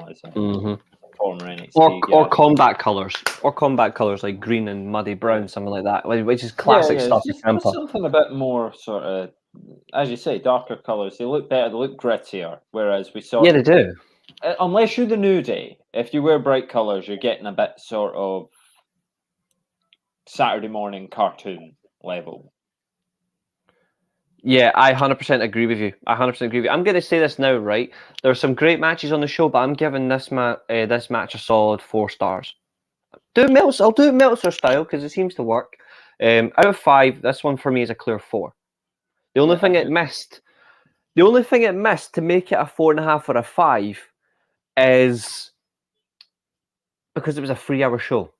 As a former NXT or combat colors like green and muddy brown, something like that, which is classic stuff. Something a bit more sort of, as you say, darker colors. They look better. They look grittier. Whereas we saw. Yeah, they do. Unless you're the New Day, if you wear bright colors, you're getting a bit sort of Saturday morning cartoon level. Yeah, I 100% agree with you. I'm going to say this now, right? There are some great matches on the show, but I'm giving this match a solid 4 stars. I'll do it Meltzer style because it seems to work. Out of 5, this one for me is a clear 4. The only thing it missed to make it a 4.5 or a 5 is because it was a 3-hour show.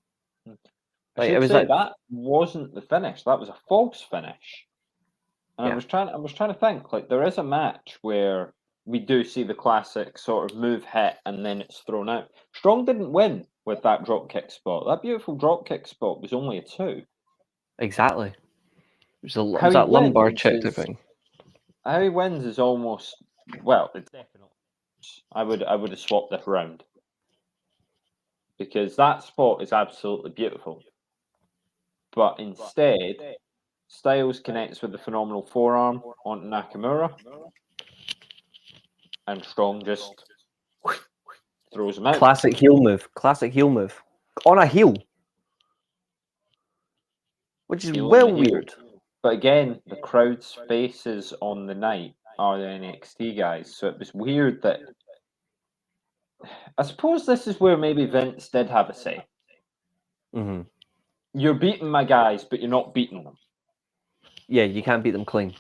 That wasn't the finish. That was a false finish. And I was trying to think, like, there is a match where we do see the classic sort of move hit and then it's thrown out. Strong didn't win with that dropkick spot. That beautiful dropkick spot was only a 2. Exactly. It was that lumbar check thing. How he wins is almost, well, it's definitely. I would have swapped it around. Because that spot is absolutely beautiful. But instead, Styles connects with the phenomenal forearm onto Nakamura. And Strong just throws him out. Classic heel move. On a heel. Which is weird. But again, the crowd's faces on the night are the NXT guys. So it was weird that... I suppose this is where maybe Vince did have a say. Mm-hmm. You're beating my guys, but you're not beating them. Yeah, you can't beat them clean.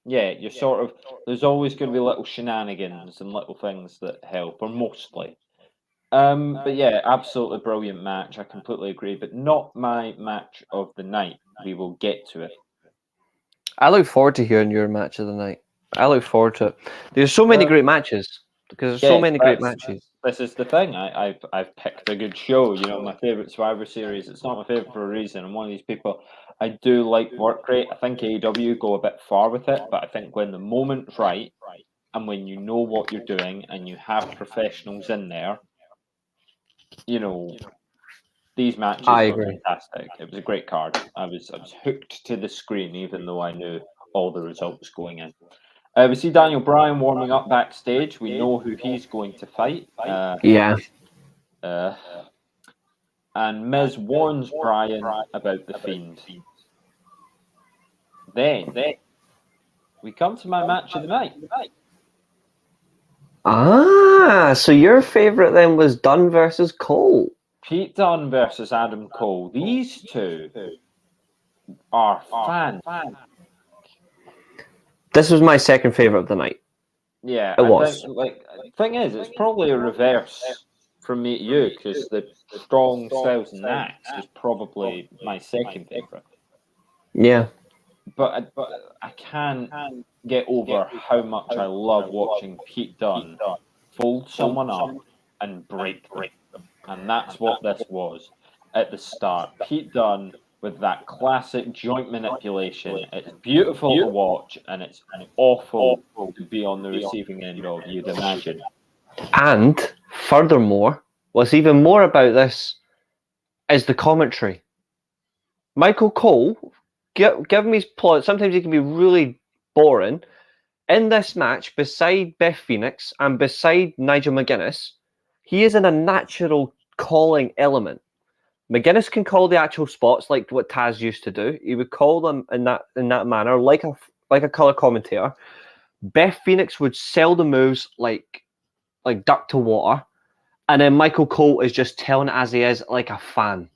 Yeah, you're sort of... There's always going to be little shenanigans and little things that help, or mostly. But yeah, absolutely brilliant match. I completely agree, but not my match of the night. We will get to it. I look forward to hearing your match of the night. I look forward to it. There's so many great matches. Because there's so many great matches. This is the thing. I've picked a good show. My favourite Survivor Series. It's not my favourite for a reason. I'm one of these people. I do like work rate. I think AEW go a bit far with it, but I think when the moment's right and when you know what you're doing and you have professionals in there, these matches were fantastic. It was a great card. I was hooked to the screen, even though I knew all the results going in. We see Daniel Bryan warming up backstage. We know who he's going to fight. And Miz warns Bryan about the Fiend. Then we come to my match of the night. So your favourite then was Dunne versus Cole. Pete Dunne versus Adam Cole. These two are fantastic. This was my second favourite of the night. Yeah, it was. Thing is, it's probably a reverse from me to you, because the strong styles and Nax is probably my second favourite. Yeah. But I can't get over how much I love watching Pete Dunne fold someone up and break them. And that's what this was at the start. Pete Dunne with that classic joint manipulation. It's beautiful to watch, and it's awful to be on the receiving end of, you'd imagine. And furthermore, what's even more about this is the commentary. Michael Cole, give me his plot. Sometimes he can be really boring. In this match, beside Beth Phoenix and beside Nigel McGuinness, he is in a natural calling element. McGuinness can call the actual spots like what Taz used to do. He would call them in that manner, like a color commentator. Beth Phoenix would sell the moves like duck to water, and then Michael Cole is just telling it as he is, like a fan.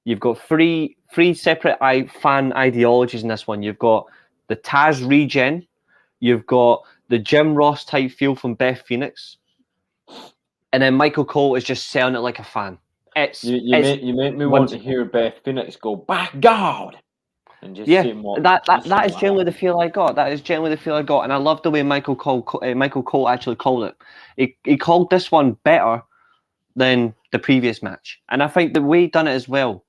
You've got three separate fan ideologies in this one. You've got the Taz regen, you've got the Jim Ross type feel from Beth Phoenix, and then Michael Cole is just selling it like a fan. You make me want to hear Beth Phoenix go, "By God!" and just yeah, saying what that is generally the feel I got. That is generally the feel I got, and I love the way Michael Cole actually called it. He called this one better than the previous match, and I think the way he done it as well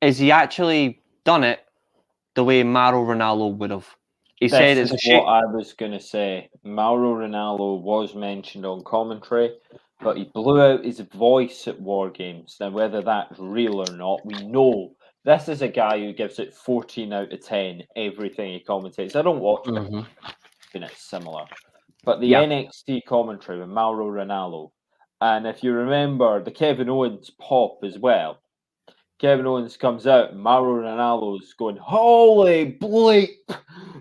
is he actually done it the way Mauro Ranallo would have. He said it's a shame. What I was going to say. Mauro Ranallo was mentioned on commentary, but he blew out his voice at War Games. Now, whether that's real or not, we know this is a guy who gives it 14 out of 10 everything he commentates. I don't watch it, and it's similar. But the NXT commentary with Mauro Ranallo, and if you remember the Kevin Owens pop as well, Kevin Owens comes out and Mauro Ranallo's going, "Holy bleep!"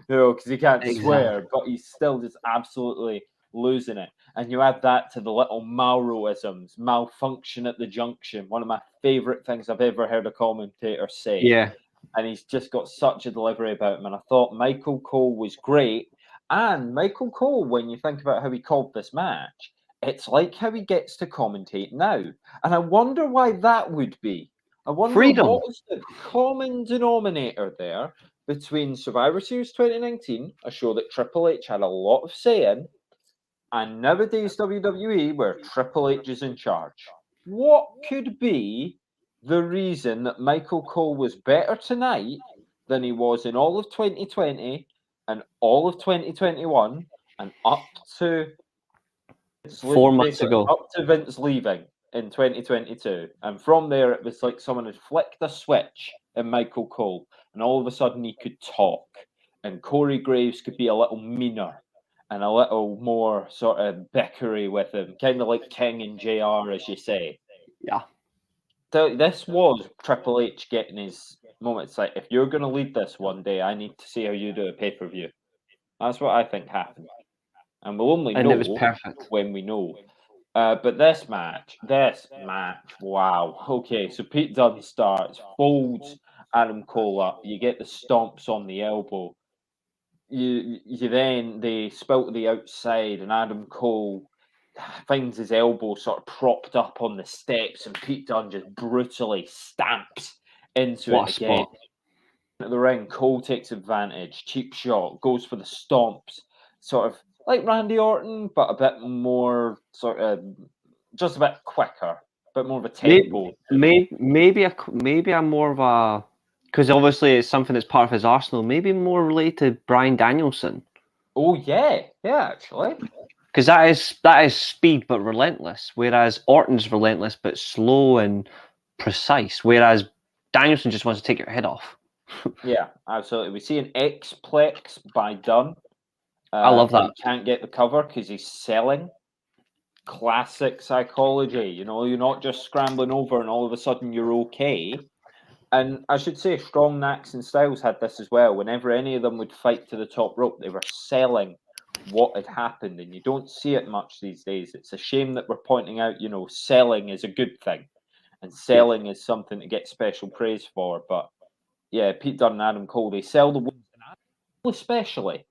Because he can't swear, but he's still just absolutely losing it. And you add that to the little Mauroisms, malfunction at the junction, one of my favourite things I've ever heard a commentator say. Yeah. And he's just got such a delivery about him. And I thought Michael Cole was great. And Michael Cole, when you think about how he called this match, it's like how he gets to commentate now. And I wonder why that would be. I wonder what is the common denominator there between Survivor Series 2019, a show that Triple H had a lot of say in, and nowadays WWE, where Triple H is in charge. What could be the reason that Michael Cole was better tonight than he was in all of 2020 and all of 2021 and up to 4 months ago, up to Vince leaving in 2022, and from there it was like someone had flicked a switch in Michael Cole, and all of a sudden he could talk, and Corey Graves could be a little meaner and a little more sort of bickery with him, kind of like King and JR, as you say. Yeah. So this was Triple H getting his moment. It's like, if you're going to lead this one day, I need to see how you do a pay-per-view. That's what I think happened. And we'll only know it was perfect when we know. But this match, wow. Okay, so Pete Dunne starts, folds Adam Cole up. You get the stomps on the elbow. You then they spilt to the outside, and Adam Cole finds his elbow sort of propped up on the steps, and Pete Dunne just brutally stamps into it again. At the ring, Cole takes advantage, cheap shot, goes for the stomps, sort of like Randy Orton, but a bit more sort of just a bit quicker, a bit more of a tempo. Maybe I'm more of a, because obviously it's something that's part of his arsenal. Maybe more related to Bryan Danielson. Oh yeah, actually. Because that is speed but relentless, whereas Orton's relentless but slow and precise, whereas Danielson just wants to take your head off. Yeah, absolutely. We see an X-Plex by Dunne. I love that. He can't get the cover because he's selling. Classic psychology. You know, you're not just scrambling over and all of a sudden you're okay. And I should say, Strong, Nax, and Styles had this as well. Whenever any of them would fight to the top rope, they were selling what had happened, and you don't see it much these days. It's a shame that we're pointing out, you know, selling is a good thing, and selling is something to get special praise for. But yeah, Pete Dunne and Adam Cole, they sell the wounds, especially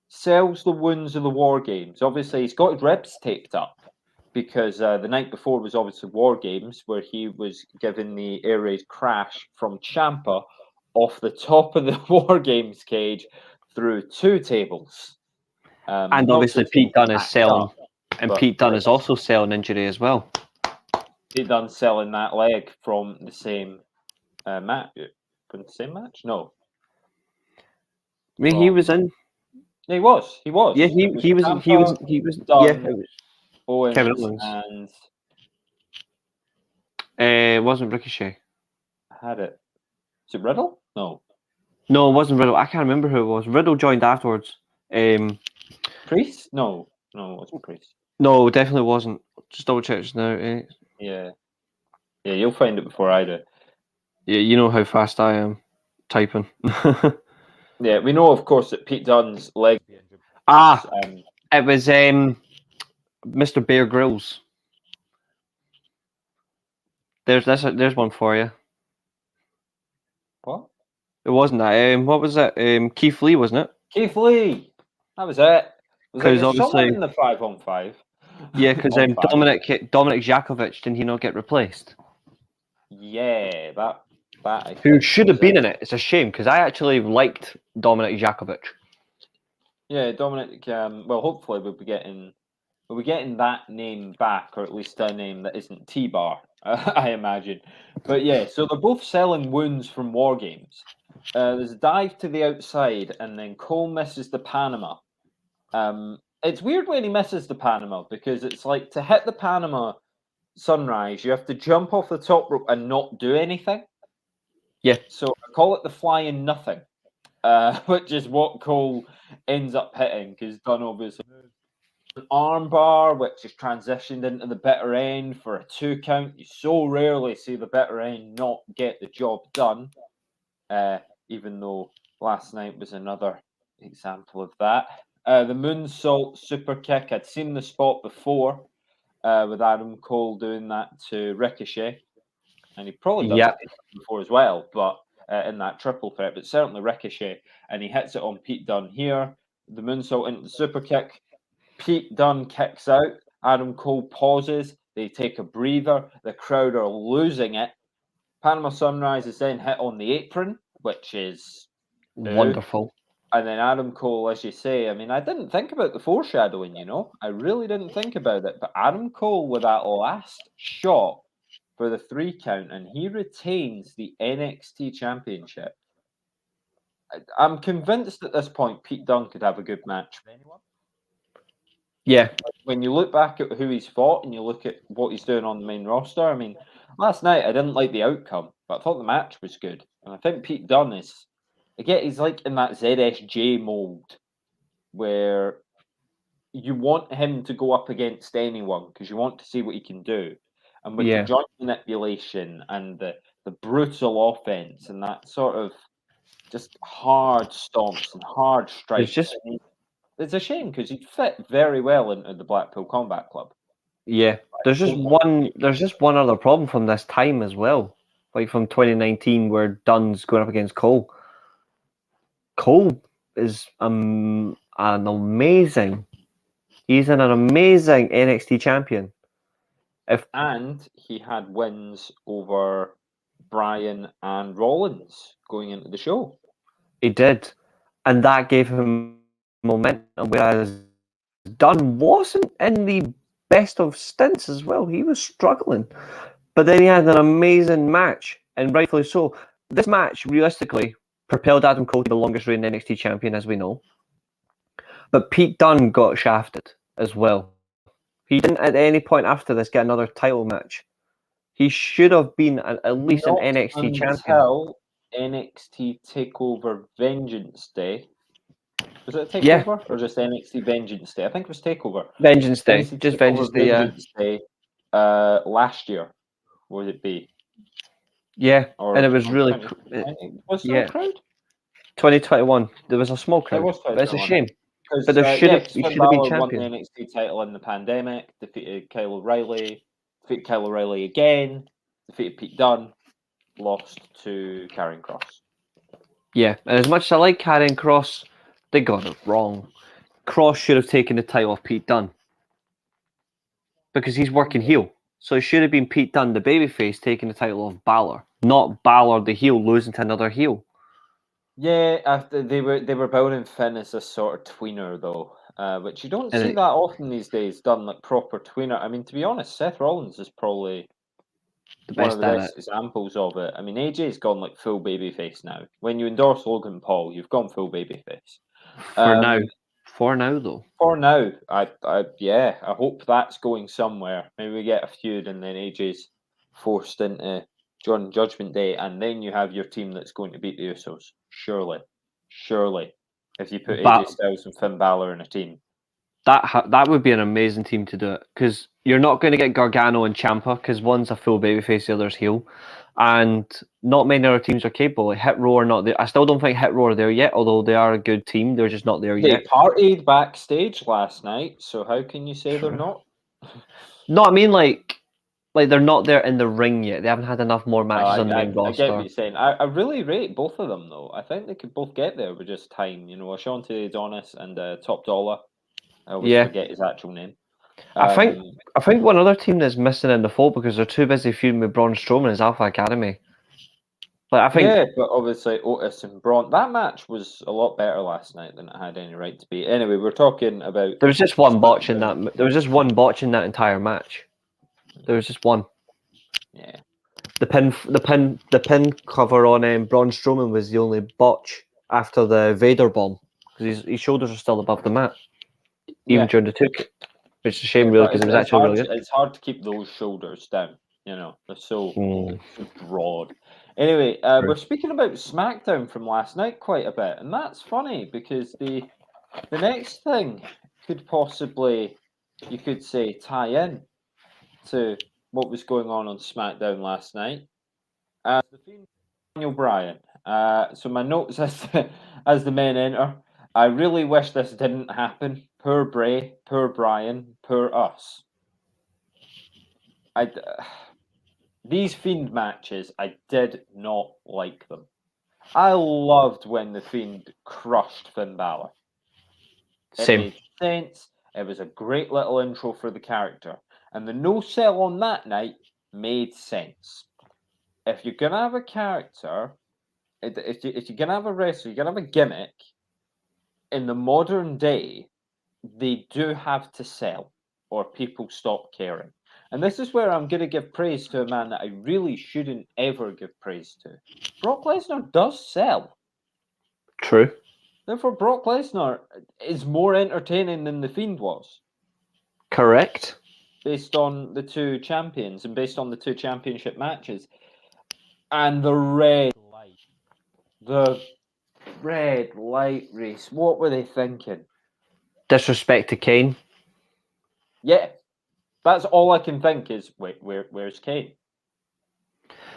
sells the wounds of the War Games. Obviously, he's got his ribs taped up, because the night before was obviously War Games, where he was given the air raid crash from Ciampa off the top of the War Games cage through 2 tables. And Not obviously 2 Pete tables Dunne is stacked selling, up, and but Pete Dunne is yes. also selling injury as well. Pete Dunne selling that leg from the same match. From the same match? No. I mean, he was in. Yeah, he was. He was. Yeah, It he was. Ciampa, Yeah, Dunne, it was Owens, Kevin Owens. and It wasn't Ricochet. I had it. Is it Riddle? No. No, it wasn't Riddle. I can't remember who it was. Riddle joined afterwards. Priest? No, it wasn't Priest. No, definitely wasn't. Just double check just now. Yeah, you'll find it before I do. Yeah, you know how fast I am typing. Yeah, we know, of course, that Pete Dunne's leg. It was Mr. Bear Grylls. There's one for you. What? It wasn't that. What was it? Keith Lee, wasn't it? Keith Lee. That was it. Was Because there obviously, someone in the 5-on-5? yeah, because On five. Dominic Jakovic, didn't he not get replaced? Yeah, that. Who should have been in it? It's a shame because I actually liked Dominic Jakovic. Yeah, Dominic. Well, hopefully we'll be getting that name back, or at least a name that isn't T-Bar, I imagine. But yeah, so they're both selling wounds from War Games. There's a dive to the outside, and then Cole misses the Panama. It's weird when he misses the Panama because it's like to hit the Panama Sunrise, you have to jump off the top rope and not do anything. Yeah. So I call it the flying nothing, which is what Cole ends up hitting because Dunne obviously an armbar, which is transitioned into the bitter end for a 2 count. You so rarely see the bitter end not get the job done, even though last night was another example of that. The moonsault super kick, I'd seen the spot before with Adam Cole doing that to Ricochet, and he probably done it before as well, but in that triple threat, but certainly Ricochet, and he hits it on Pete Dunne here. The moonsault into the super kick. Pete Dunne kicks out. Adam Cole pauses. They take a breather. The crowd are losing it. Panama Sunrise is then hit on the apron, which is wonderful. And then Adam Cole, as you say, I mean, I didn't think about the foreshadowing, I really didn't think about it. But Adam Cole with that last shot for the 3 count, and he retains the NXT Championship. I'm convinced at this point Pete Dunne could have a good match with anyone. Yeah. When you look back at who he's fought and you look at what he's doing on the main roster, I mean, last night I didn't like the outcome, but I thought the match was good. And I think Pete Dunne is, again, he's like in that ZSJ mold where you want him to go up against anyone because you want to see what he can do. And with the joint manipulation and the brutal offense and that sort of just hard stomps and hard strikes. It's a shame because he'd fit very well into the Blackpool Combat Club. Yeah, there's just one other problem from this time as well, like from 2019 where Dunne's going up against Cole. Cole is an amazing. He's an amazing NXT champion. And he had wins over Bryan and Rollins going into the show. He did, and that gave him momentum, whereas Dunne wasn't in the best of stints as well. He was struggling, but then he had an amazing match, and rightfully so. This match, realistically, propelled Adam Cole to the longest reigning NXT champion, as we know. But Pete Dunne got shafted as well. He didn't at any point after this get another title match. He should have been at least an NXT champion. Until NXT TakeOver Vengeance Day. Was it a TakeOver or just NXT Vengeance Day? I think it was TakeOver. Vengeance Day. NXT Just Vengeance Day, Vengeance Day last year. Would it be? Yeah, and it was really... Was there a crowd? 2021. There was a small crowd. But it's a shame. But there should have been champion. Won the NXT title in the pandemic, defeated Kyle O'Reilly, defeated Kyle O'Reilly again, defeated Pete Dunne, lost to Karrion Kross. Yeah, and as much as I like Karrion Kross, they got it wrong. Kross should have taken the title off Pete Dunne. because he's working heel. So it should have been Pete Dunne, the babyface, taking the title of Balor, not Balor, the heel, losing to another heel. Yeah, after they were bowing Finn as a sort of tweener though, which you don't And see it- that often these days. Done like proper tweener. I mean, to be honest, Seth Rollins is probably The one best of the at best it. examples of it. I mean, AJ's gone like full babyface now. When you endorse Logan Paul, you've gone full babyface. For now. For now, though. For now, I hope that's going somewhere. Maybe we get a feud, and then AJ's forced into Jordan Judgment Day, and then you have your team that's going to beat the Usos. Surely, if you put AJ Styles and Finn Balor in a team, that would be an amazing team to do it, because you're not going to get Gargano and Ciampa, because one's a full babyface, the other's heel, and not many other teams are capable. Like Hit Row are not there. I still don't think Hit Row are there yet, although they are a good team. They're just not there yet. They partied backstage last night, so how can you say they're not? No, I mean like they're not there in the ring yet. They haven't had enough more matches on the main roster. I get what you're saying. I really rate both of them though. I think they could both get there with just time. You know, Ashante Adonis and Top Dollar. I always forget his actual name. I think one other team that's missing in the fold because they're too busy feuding with Braun Strowman is Alpha Academy. But I think but obviously Otis and Braun. That match was a lot better last night than it had any right to be. Anyway, we're talking about. There was just one botch in that. There was just one botch in that entire match. There was just one. Yeah. The pin cover on Braun Strowman was the only botch after the Vader bomb because his shoulders are still above the mat, even during the two. Which is a shame, really, because it was actually really good. It's hard to keep those shoulders down. You know, they're so broad. Anyway, we're speaking about SmackDown from last night quite a bit, and that's funny because the next thing could possibly, you could say, tie in to what was going on SmackDown last night. The Fiend, Daniel Bryan. So my notes as the men enter. I really wish this didn't happen. Poor Bray, poor Bryan, poor us. These Fiend matches, I did not like them. I loved when the Fiend crushed Finn Balor. It made sense. It was a great little intro for the character. And the no-sell on that night made sense. If you're going to have a character, if you're going to have a wrestler, you're going to have a gimmick, in the modern day, they do have to sell or people stop caring. And this is where I'm going to give praise to a man that I really shouldn't ever give praise to. Brock Lesnar does sell. True. Therefore, Brock Lesnar is more entertaining than The Fiend was. Correct. Based on the two champions and based on the two championship matches. And the red light race. What were they thinking? Disrespect to Kane. Yeah. That's all I can think is, wait, where's Kane?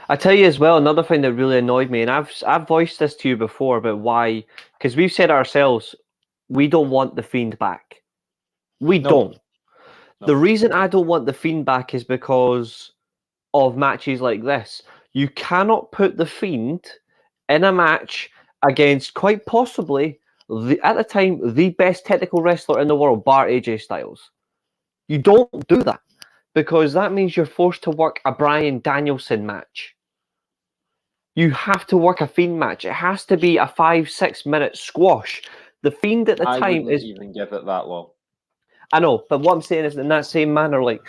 I tell you as well, another thing that really annoyed me, and I've voiced this to you before about why, because we've said ourselves, we don't want the Fiend back. We don't. No. The reason I don't want the Fiend back is because of matches like this. You cannot put the Fiend in a match against quite possibly, at the time, the best technical wrestler in the world, bar AJ Styles. You don't do that because that means you're forced to work a Bryan Danielson match. You have to work a Fiend match. It has to be a 5-6 minute squash. The Fiend at the time is even give it that long. I know, but what I'm saying is in that same manner, like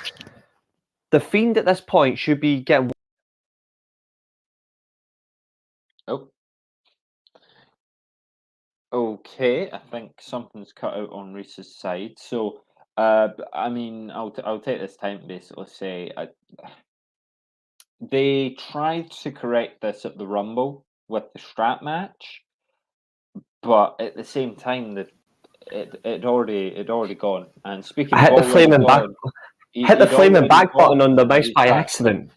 the Fiend at this point should be getting. Oh. Okay, I think something's cut out on Reece's side. So, I mean, I'll take this time to basically say they tried to correct this at the Rumble with the strap match, but at the same time, it already gone. And speaking, I hit the flaming back. Hit the flaming back button on the mouse by accident.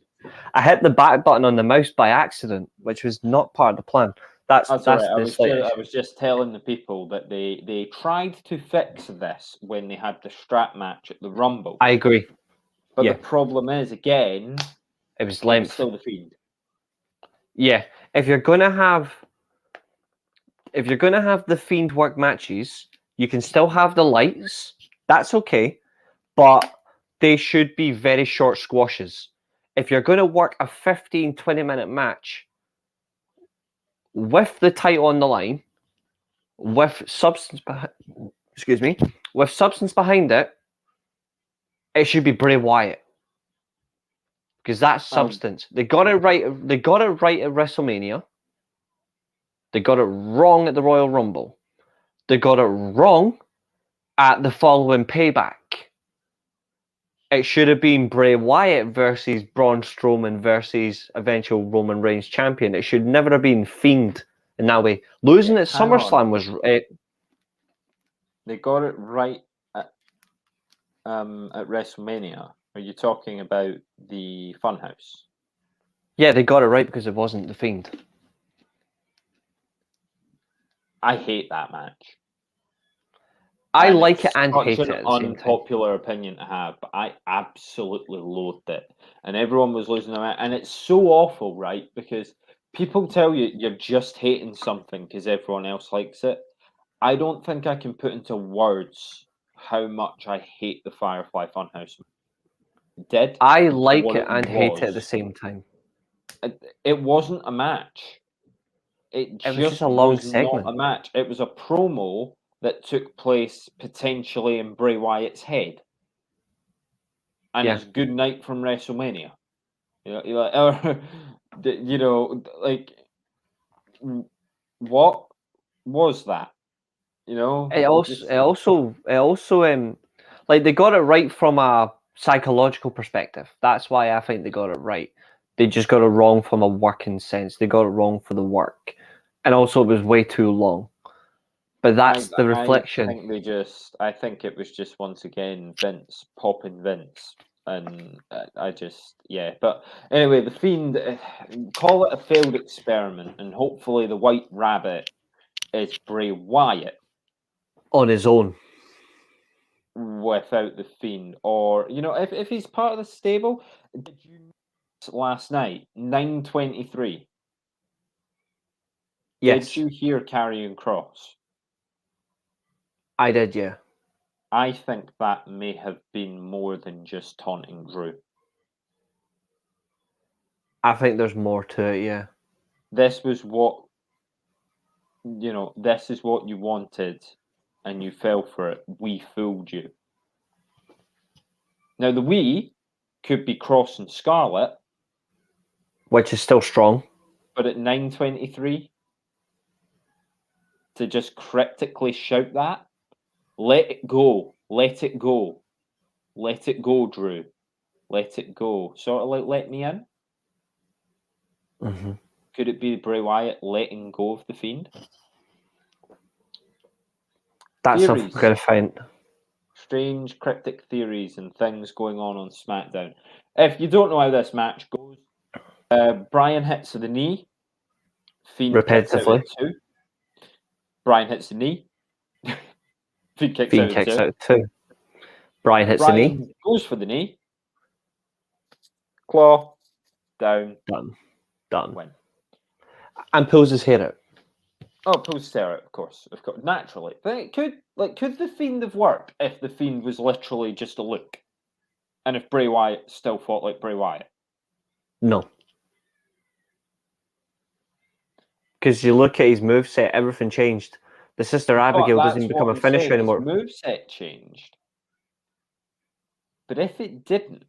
I hit the back button on the mouse by accident, which was not part of the plan. That's right. I was just telling the people that they tried to fix this when they had the strap match at the Rumble. I agree. But the problem is, again, it was length. Still the Fiend. Yeah. If you're gonna have the Fiend work matches, you can still have the lights. That's okay. But they should be very short squashes. If you're going to work a 15, 20-minute match with the title on the line, with substance with substance behind it, it should be Bray Wyatt. Because that's substance. They got it right. They got it right at WrestleMania. They got it wrong at the Royal Rumble. They got it wrong at the following Payback. It should have been Bray Wyatt versus Braun Strowman versus eventual Roman Reigns champion. It should never have been Fiend in that way. Losing at SummerSlam was... They got it right at WrestleMania. Are you talking about the Funhouse? Yeah, they got it right because it wasn't the Fiend. I hate that match. I like it and hate it. It's an unpopular opinion to have, but I absolutely loathed it. And everyone was losing their mind. And it's so awful, right? Because people tell you you're just hating something because everyone else likes it. I don't think I can put into words how much I hate the Firefly Funhouse. I like it and hate it at the same time. It wasn't a match. It was just a long segment. Not a match. It was a promo that took place potentially in Bray Wyatt's head. And it's good night from WrestleMania. What was that? It also like they got it right from a psychological perspective. That's why I think they got it right. They just got it wrong from a working sense. They got it wrong for the work. And also it was way too long. But that's the reflection. I think it was just once again Vince popping Vince. And But anyway, the Fiend, call it a failed experiment, and hopefully the White Rabbit is Bray Wyatt. On his own. Without the Fiend. Or, if he's part of the stable, did you last night, 9:23? Yes. Did you hear Karrion Kross? I did, yeah. I think that may have been more than just taunting Drew. I think there's more to it, yeah. This was what, this is what you wanted, and you fell for it. We fooled you. Now, the we could be Kross and Scarlett. Which is still strong. But at 9:23, to just cryptically shout that, let it go, let it go, let it go, Drew, let it go. Sort of like let me in. Mm-hmm. Could it be Bray Wyatt letting go of the Fiend? That's something we're going to find. Strange cryptic theories and things going on SmackDown. If you don't know how this match goes, Brian hits the knee. Fiend repetitively. Kicks out at 2. Brian hits the knee. Fiend kicks out at 2. Brian hits the knee. Goes for the knee. Claw. Down. Done. Win. And pulls his hair out. Oh, pulls his hair out, of course. Naturally. But could the Fiend have worked if the Fiend was literally just a look? And if Bray Wyatt still fought like Bray Wyatt? No. Because you look at his moveset, everything changed. The Sister Abigail doesn't become a finisher anymore. His moveset changed. But if it didn't,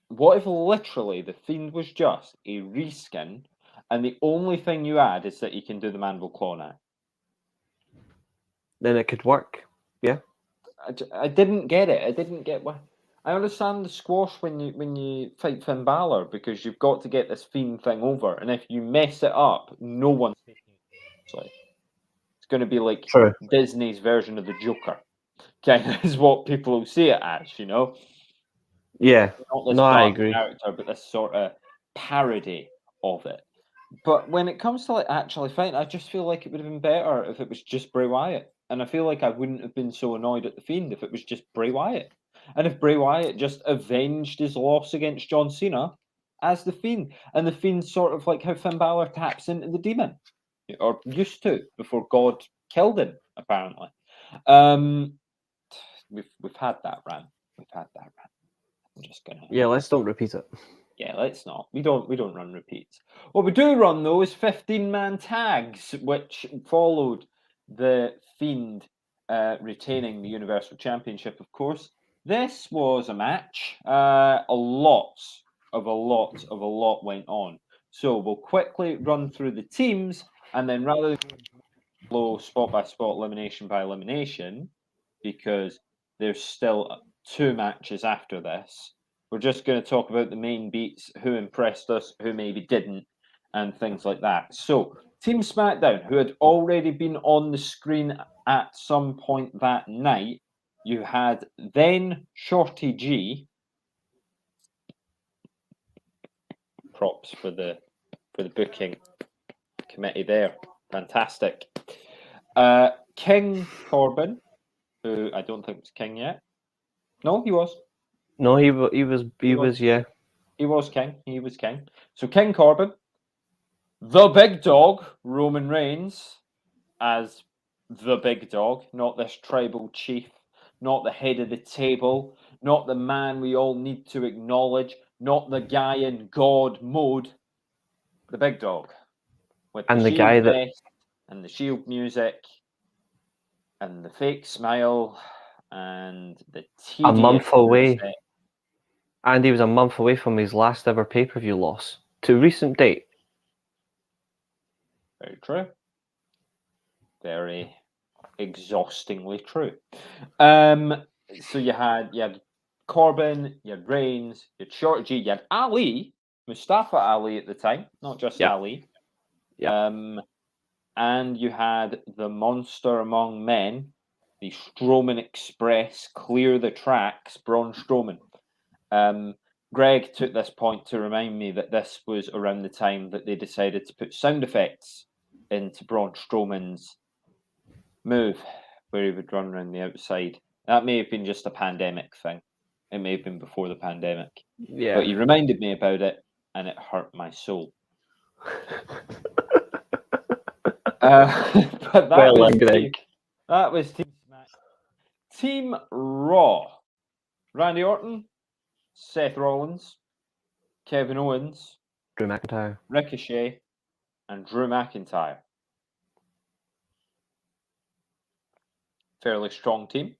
what if literally the Fiend was just a reskin, and the only thing you add is that he can do the mandible claw now? Then it could work. Yeah. I didn't get it. I didn't get why. I understand the squash when you fight Finn Balor, because you've got to get this Fiend thing over, and if you mess it up, no one's taking it seriously. It's going to be like Disney's version of the Joker. Kind of is what people will see it as, Yeah. Not this I agree. character, but this sort of parody of it. But when it comes to actually fighting, I just feel like it would have been better if it was just Bray Wyatt. And I feel like I wouldn't have been so annoyed at the Fiend if it was just Bray Wyatt. And if Bray Wyatt just avenged his loss against John Cena as the Fiend. And the Fiend's sort of like how Finn Balor taps into the demon. Or used to, before God killed him, apparently. We've had that rant. I'm just gonna. Yeah, let's don't repeat it. Yeah, let's not. We don't run repeats. What we do run though is 15-man tags, which followed the Fiend retaining the Universal Championship, of course. This was a match. A lot went on. So we'll quickly run through the teams, and then rather than go spot by spot, elimination by elimination, because there's still 2 matches after this. We're just going to talk about the main beats, who impressed us, who maybe didn't, and things like that. So, Team Smackdown, who had already been on the screen at some point that night, you had then Shorty G. Props for the booking committee there. Fantastic. King Corbin, who I don't think was king yet. No, he was. No, he was, yeah. He was king. So King Corbin, the big dog, Roman Reigns, as the big dog, not this tribal chief, not the head of the table, not the man we all need to acknowledge, not the guy in God mode, the big dog. With And the shield guy that... vest and the shield music and the fake smile and the tedious a month away. music. And he was a month away from his last ever pay-per-view loss to recent date. Very true. Very exhaustingly true. So you had Corbin, you had Reigns, you had Shorty G, you had Ali, Mustafa Ali at the time, not just Ali. Yeah. And you had the monster among men, the Strowman Express, clear the tracks, Braun Strowman. Greg took this point to remind me that this was around the time that they decided to put sound effects into Braun Strowman's move, where he would run around the outside. That may have been just a pandemic thing. It may have been before the pandemic. Yeah. But he reminded me about it, and it hurt my soul. But that was Team Smack. Team Raw. Randy Orton, Seth Rollins, Kevin Owens, Drew McIntyre, Ricochet, and Drew McIntyre. Fairly strong team.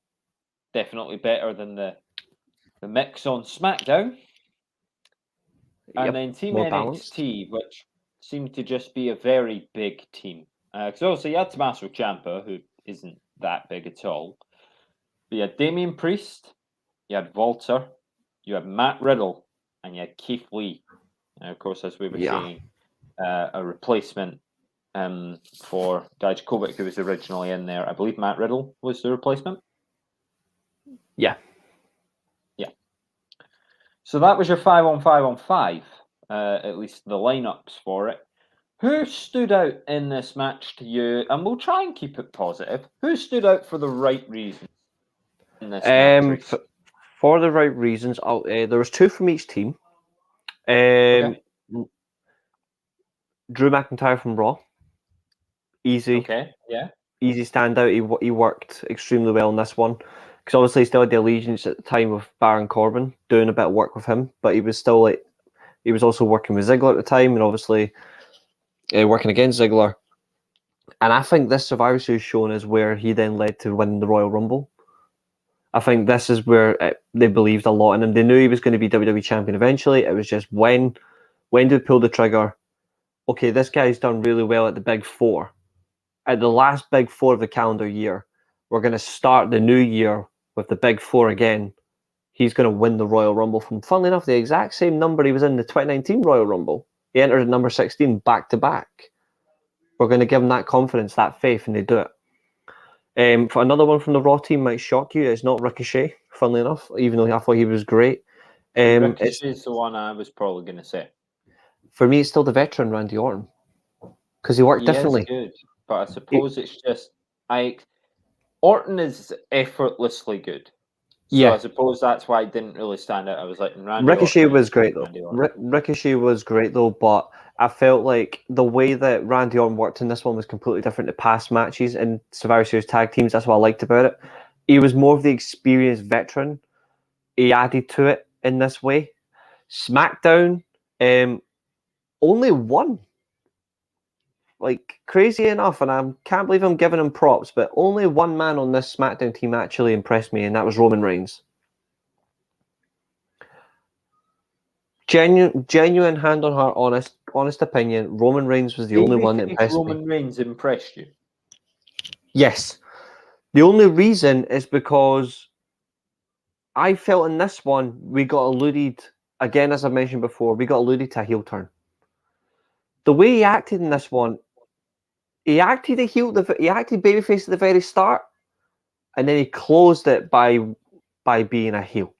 Definitely better than the mix on SmackDown. And then Team NXT, balanced. which seemed to just be a very big team. Because obviously you had Tommaso Ciampa, who isn't that big at all. But you had Damian Priest, you had Walter, you had Matt Riddle, and you had Keith Lee. And of course, as we were saying, a replacement for Dijakovic, who was originally in there. I believe Matt Riddle was the replacement. Yeah. So that was your 5-on-5-on-5, at least the lineups for it. Who stood out in this match to you? And we'll try and keep it positive. Who stood out for the right reasons in this match? For the right reasons, there was 2 from each team. Okay. Drew McIntyre from Raw. Easy. Okay, yeah. Easy standout. He worked extremely well in this one. Because obviously he still had the allegiance at the time of Baron Corbin, doing a bit of work with him, but he was still he was also working with Ziggler at the time, and obviously working against Ziggler. And I think this Survivor Series shown is where he then led to winning the Royal Rumble. I think this is where they believed a lot in him. They knew he was going to be WWE champion eventually. It was just when do we pull the trigger? Okay, this guy's done really well at the Big Four. At the last Big Four of the calendar year, we're going to start the new year with the Big Four again. He's going to win the Royal Rumble from, funnily enough, the exact same number he was in the 2019 Royal Rumble. He entered at number 16 back-to-back. We're going to give him that confidence, that faith, and they do it. For another one from the Raw team might shock you, it's not Ricochet, funnily enough, even though I thought he was great. Ricochet's the one I was probably going to say. For me, it's still the veteran Randy Orton. Because he worked differently. Is good, but I suppose it's just... Orton is effortlessly good. So I suppose that's why it didn't really stand out. I was like, Ricochet was great though. Ricochet was great though, but I felt like the way that Randy Orton worked in this one was completely different to past matches and Survivor Series tag teams. That's what I liked about it. He was more of the experienced veteran. He added to it. in this way. Smackdown only one. Like, crazy enough, and I can't believe I'm giving him props, but only one man on this SmackDown team actually impressed me, and that was Roman Reigns. Genuine hand on heart, honest opinion. Roman Reigns was the only one that impressed Roman me. Reigns impressed you? Yes. The only reason is because I felt in this one we got alluded, again as I mentioned before, we got alluded to a heel turn. The way he acted in this one, he acted babyface at the very start, and then he closed it by being a heel.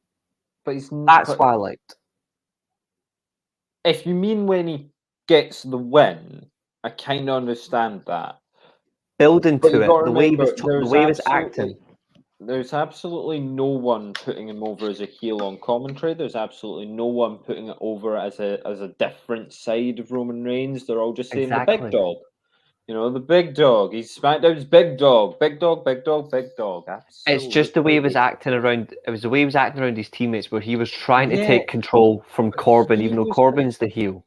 But That's what I liked. If you mean when he gets the win, I kind of understand that. Building But to you it, got to the way remember, he was acting. There's absolutely no one putting him over as a heel on commentary. There's absolutely no one putting it over as a different side of Roman Reigns. They're all just saying the big dog. You know, the big dog. He's SmackDown's big dog. Big dog, big dog, big dog. It's just the way he was acting around. It was the way he was acting around his teammates, where he was trying to take control from Corbin, even though Corbin's the heel.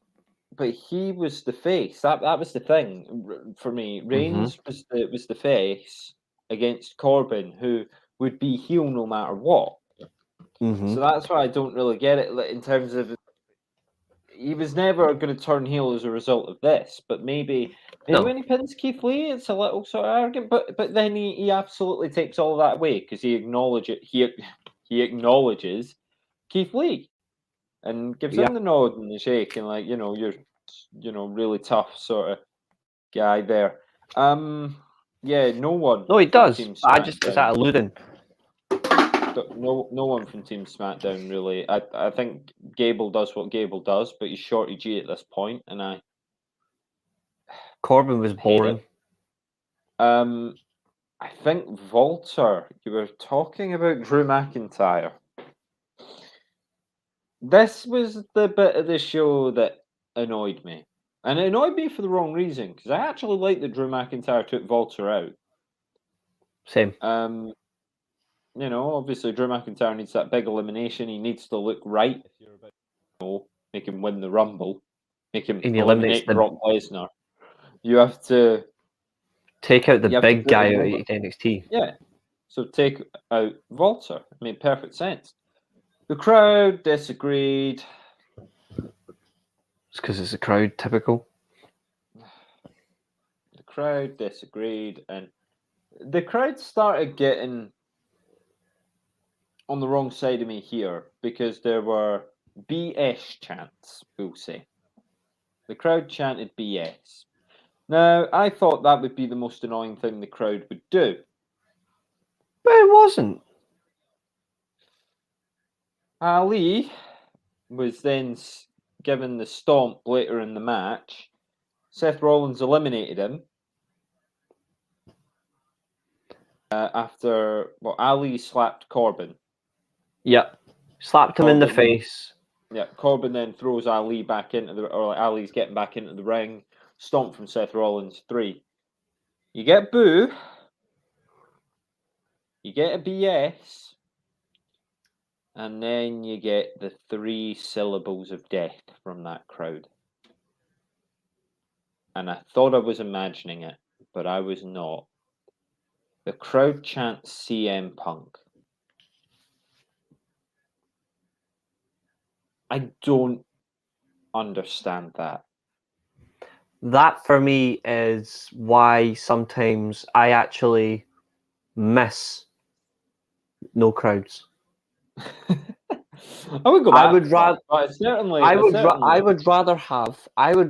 But he was the face. That was the thing for me. Reigns was the face against Corbin, who would be heel no matter what. So that's why I don't really get it in terms of he was never going to turn heel as a result of this. But maybe when he pins Keith Lee, it's a little sort of arrogant. But then he absolutely takes all that away because he acknowledges Keith Lee and gives him the nod and the shake and like you're really tough sort of guy there. No one. No, he does. I just is that alluding? No one from Team SmackDown really. I think Gable does what Gable does, but he's Shorty G at this point, and Corbin was boring. I think Walter. You were talking about Drew McIntyre. This was the bit of the show that annoyed me. And it annoyed me for the wrong reason, because I actually like that Drew McIntyre took Walter out. Same. Obviously Drew McIntyre needs that big elimination. He needs to look right. If you're about make him win the Rumble, make him eliminate Brock Lesnar. You have to take out the big guy out of NXT. Yeah. So take out Walter. It made perfect sense. The crowd disagreed. It's because it's a crowd, typical. The crowd disagreed, and the crowd started getting on the wrong side of me here because there were BS chants, we'll say. The crowd chanted BS. Now, I thought that would be the most annoying thing the crowd would do. But it wasn't. Ali was then given the stomp later in the match. Seth Rollins eliminated him. After Ali slapped Corbin. Yep. Slapped him in the face. Yeah, Corbin then throws Ali back Ali's getting back into the ring. Stomp from Seth Rollins. 3. You get boo. You get a BS. And then you get the 3 syllables of death from that crowd. And I thought I was imagining it, but I was not. The crowd chants CM Punk. I don't understand that. That for me is why sometimes I actually miss no crowds. I would go back. I would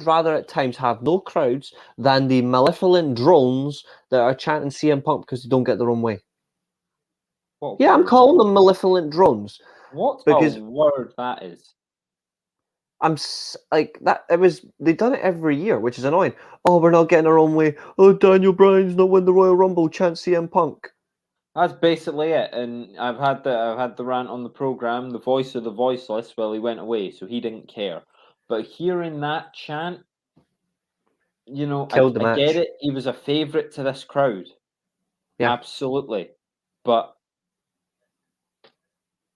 rather at times have no crowds than the malevolent drones that are chanting CM Punk because they don't get their own way. I'm calling them malevolent drones. What a word that is. I'm like that. They've done it every year, which is annoying. Oh, we're not getting our own way. Oh, Daniel Bryan's not win the Royal Rumble. Chant CM Punk. That's basically it. And I've had the rant on the program. The voice of the voiceless. Well, he went away, so he didn't care. But hearing that chant, I get it. He was a favorite to this crowd. Yeah, absolutely. But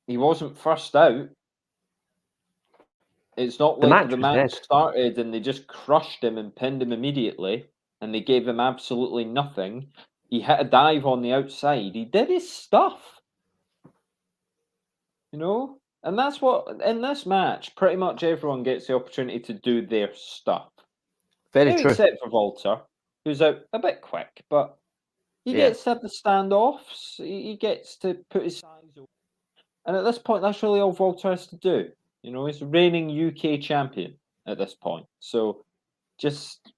he wasn't first out. It's not The like match the was match dead. started and they just crushed him and pinned him immediately, and they gave him absolutely nothing. He hit a dive on the outside. He did his stuff. And that's what, in this match, pretty much everyone gets the opportunity to do their stuff. Very Maybe true. except for Walter, who's out a bit quick, but he Yeah. gets to have the standoffs. He gets to put his size over. And at this point, that's really all Walter has to do. He's the reigning UK champion at this point. So just,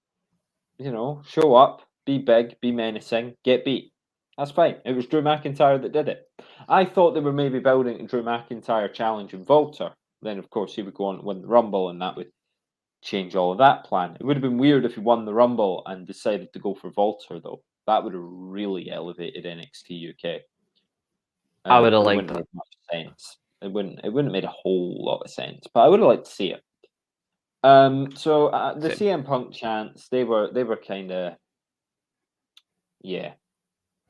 show up, be big, be menacing, get beat. That's fine. It was Drew McIntyre that did it. I thought they were maybe building a Drew McIntyre challenge in Walter. Then, of course, he would go on to win the Rumble, and that would change all of that plan. It would have been weird if he won the Rumble and decided to go for Walter, though. That would have really elevated NXT UK. I would have But it liked wouldn't that. make much sense. It wouldn't have made a whole lot of sense. But I would have liked to see it. So the Same. CM Punk chants, they were kind of,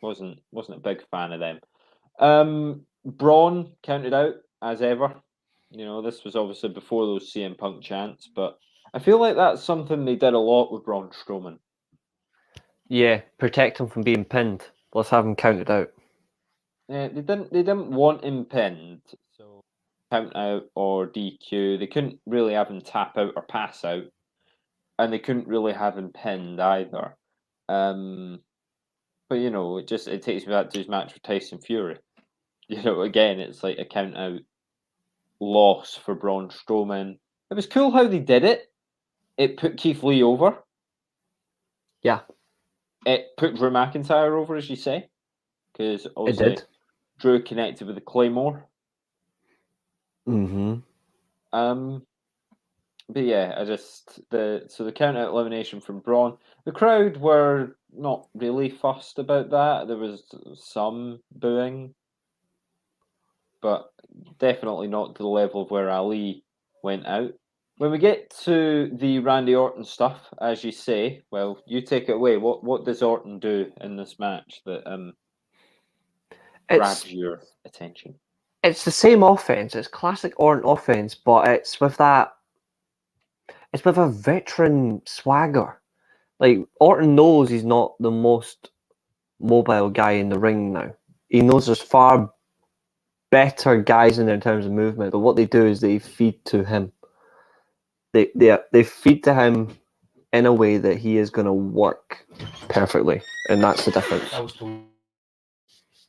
wasn't a big fan of them. Braun counted out as ever. This was obviously before those CM Punk chants, but I feel like that's something they did a lot with Braun Strowman. Yeah, protect him from being pinned. Let's have him counted out. They didn't want him pinned, so count out or DQ. They couldn't really have him tap out or pass out, and they couldn't really have him pinned either. But it takes me back to his match with Tyson Fury. Again, it's like a count out loss for Braun Strowman. It was cool how they did it. It put Keith Lee over. Yeah. It put Drew McIntyre over, as you say, because It did. Drew connected with the Claymore. Mm-hmm. But yeah, the count out elimination from Braun. The crowd were not really fussed about that. There was some booing, but definitely not to the level of where Ali went out. When we get to the Randy Orton stuff, as you say, well, you take it away. What does Orton do in this match that grabs your attention? It's the same offense. It's classic Orton offense, but it's with a veteran swagger. Like, Orton knows he's not the most mobile guy in the ring now. He knows there's far better guys in there in terms of movement, but what they do is they feed to him. They feed to him in a way that he is going to work perfectly, and that's the difference.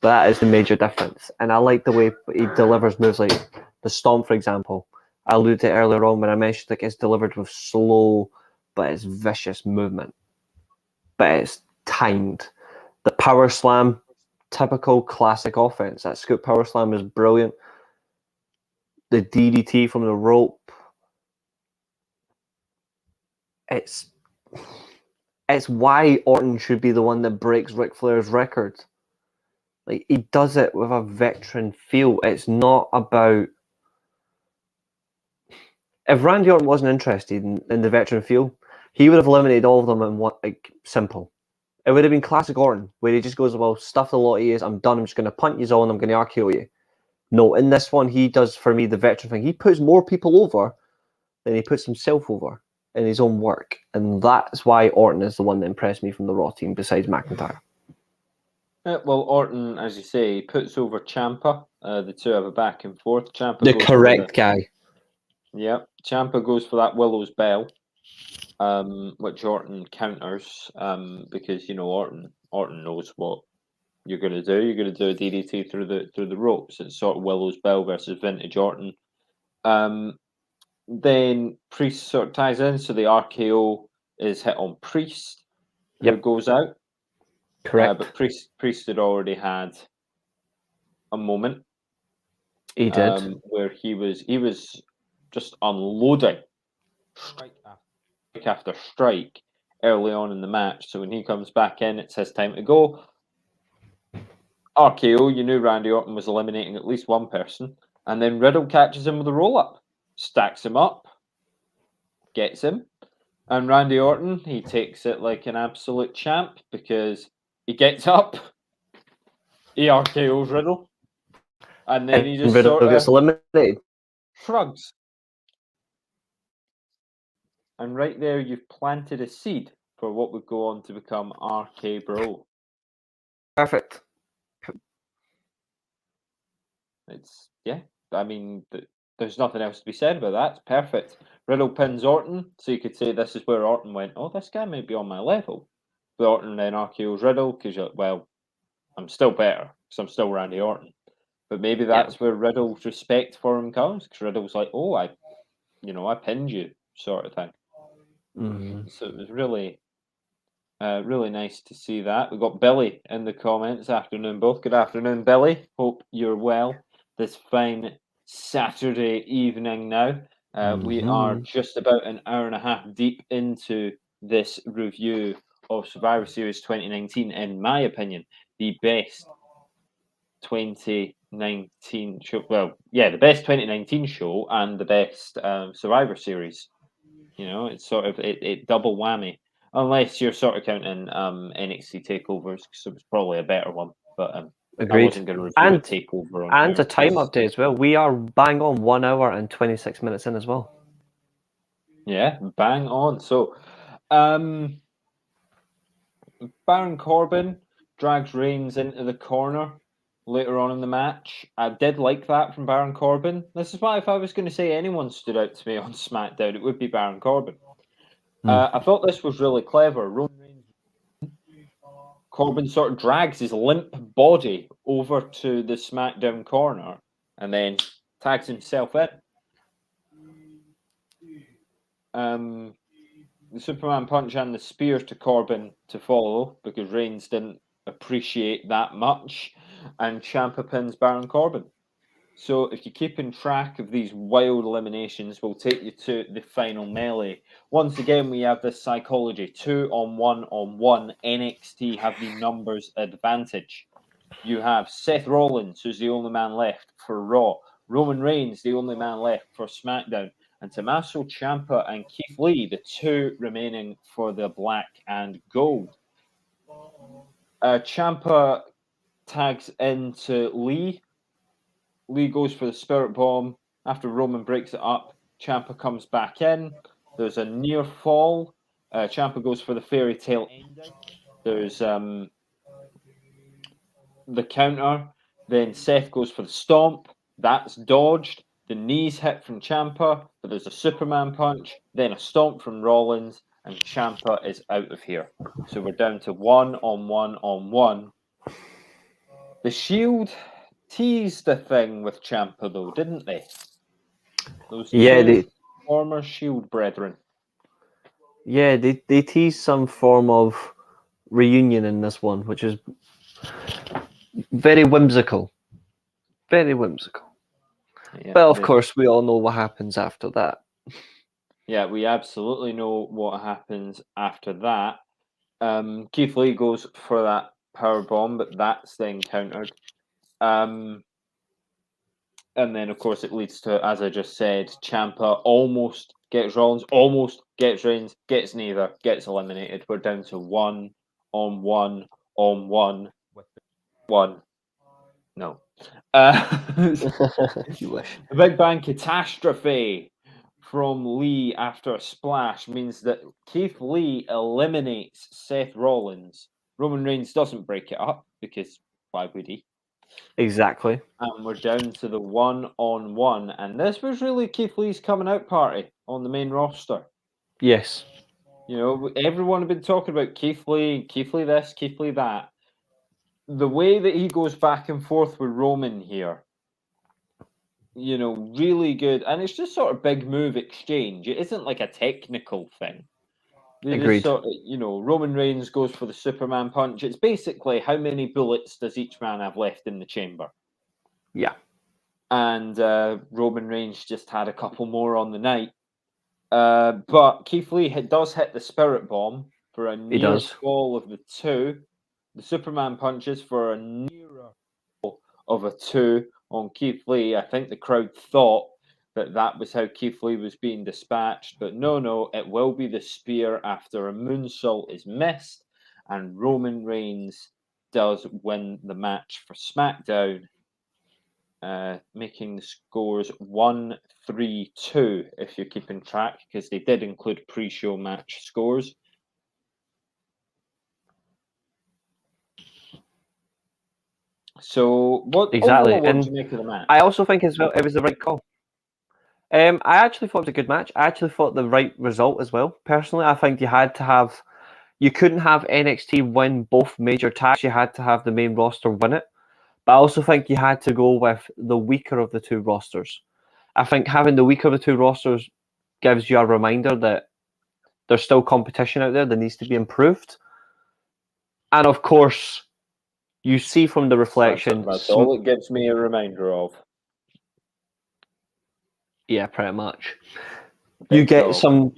That is the major difference, and I like the way he delivers moves like the Stomp, for example. I alluded to it earlier on when I mentioned like it's delivered with slow but it's vicious movement, but it's timed. The Power Slam, typical classic offense. That scoop Power Slam is brilliant. The DDT from the rope. It's why Orton should be the one that breaks Ric Flair's record. Like, he does it with a veteran feel. It's not about... If Randy Orton wasn't interested in the veteran feel, he would have eliminated all of them in one, like, simple. It would have been classic Orton, where he just goes, well, stuff the lot of ears, I'm done, I'm just going to punt you all and I'm going to RKO you. No, in this one, he does, for me, the veteran thing. He puts more people over than he puts himself over in his own work. And that's why Orton is the one that impressed me from the Raw team, besides McIntyre. Well, Orton, as you say, puts over Ciampa. The two have a back and forth. Ciampa The goes correct guy. Yeah, Ciampa goes for that Willow's Bell, which Orton counters because Orton knows what you're going to do. You're going to do a DDT through the ropes. It's sort of Willow's Bell versus vintage Orton. Then Priest sort of ties in, so the RKO is hit on Priest, who goes out. Correct. But Priest had already had a moment. He did. Where he was just unloading strike after strike early on in the match. So when he comes back in, it's his time to go. RKO, you knew Randy Orton was eliminating at least one person. And then Riddle catches him with a roll-up, stacks him up, gets him. And Randy Orton, he takes it like an absolute champ because he gets up, he RKO's Riddle, and then he just Riddle sort gets of eliminated. shrugs. And right there, you've planted a seed for what would go on to become RK Bro. Perfect. It's, yeah, I mean, there's nothing else to be said about that. It's perfect. Riddle pins Orton, so you could say this is where Orton went, oh, this guy might be on my level. But Orton then RKO's Riddle, because you're like, well, I'm still better, because I'm still Randy Orton. But maybe that's where Riddle's respect for him comes, because Riddle's like, oh, I pinned you, sort of thing. Mm-hmm. So it was really, really nice to see that. We've got Billy in the comments. Afternoon, both. Good afternoon, Billy. Hope you're well this fine Saturday evening now. We are just about an hour and a half deep into this review of Survivor Series 2019. In my opinion, the best 2019 show. Well, yeah, the best 2019 show and the best Survivor Series. You know, it's sort of it double whammy. Unless you're sort of counting NXT takeovers, because it was probably a better one. But I wasn't going to review a takeover on and here, a time update as well. We are bang on 1 hour and 26 minutes in as well. Yeah, bang on. So, Baron Corbin drags Reigns into the corner later on in the match. I did like that from Baron Corbin. This is why if I was going to say anyone stood out to me on SmackDown, it would be Baron Corbin. I thought this was really clever. Corbin sort of drags his limp body over to the SmackDown corner and then tags himself in. The Superman punch and the spear to Corbin to follow because Reigns didn't appreciate that much, and Ciampa pins Baron Corbin. So if you're keeping track of these wild eliminations, we'll take you to the final melee. Once again, we have this psychology. 2-on-1-on-1. NXT have the numbers advantage. You have Seth Rollins, who's the only man left for Raw. Roman Reigns, the only man left for SmackDown. And Tommaso Ciampa and Keith Lee, the two remaining for the black and gold. Ciampa tags into Lee. Lee goes for the Spirit Bomb. After Roman breaks it up, Ciampa comes back in. There's a near fall. Ciampa goes for the fairy tale ending. There's the counter. Then Seth goes for the stomp. That's dodged. The knees hit from Ciampa, but there's a Superman punch. Then a stomp from Rollins, and Ciampa is out of here. So we're down to 1-on-1-on-1. The Shield teased the thing with Ciampa, though, didn't they? Those two former Shield brethren. Yeah, they teased some form of reunion in this one, which is very whimsical. Very whimsical. Yeah, but of course, we all know what happens after that. Yeah, we absolutely know what happens after that. Keith Lee goes for that power bomb, but that's then countered. And then, of course, it leads to, as I just said, Ciampa almost gets Rollins, almost gets Reigns, gets neither, gets eliminated. We're down to 1-on-1-on-1 with 1. No. You wish. The Big Bang Catastrophe from Lee after a splash means that Keith Lee eliminates Seth Rollins. Roman Reigns doesn't break it up because why would he? Exactly. And we're down to the 1-on-1. And this was really Keith Lee's coming out party on the main roster. Yes. You know, everyone had been talking about Keith Lee this, Keith Lee that. The way that he goes back and forth with Roman here, you know, really good. And it's just sort of big move exchange. It isn't like a technical thing. Agreed. Sort of, you know, Roman Reigns goes for the Superman punch. It's basically how many bullets does each man have left in the chamber? Yeah. And Roman Reigns just had a couple more on the night. But Keith Lee does hit the Spirit Bomb for a near fall of the 2. The Superman punches for a nearer fall of a 2 on Keith Lee. I think the crowd thought that was how Keith Lee was being dispatched. But no, it will be the spear after a moonsault is missed. And Roman Reigns does win the match for SmackDown. making the scores 1-3-2 if you're keeping track, because they did include pre-show match scores. So, what Exactly. overall, what And did you make of the match? I also think as well it was the right call. I actually thought it was a good match. I actually thought the right result as well. Personally, I think you couldn't have NXT win both major tags. You had to have the main roster win it. But I also think you had to go with the weaker of the two rosters. I think having the weaker of the two rosters gives you a reminder that there's still competition out there that needs to be improved. And of course, you see from the reflection. That's all it gives me a reminder of. Yeah, pretty much. You get some.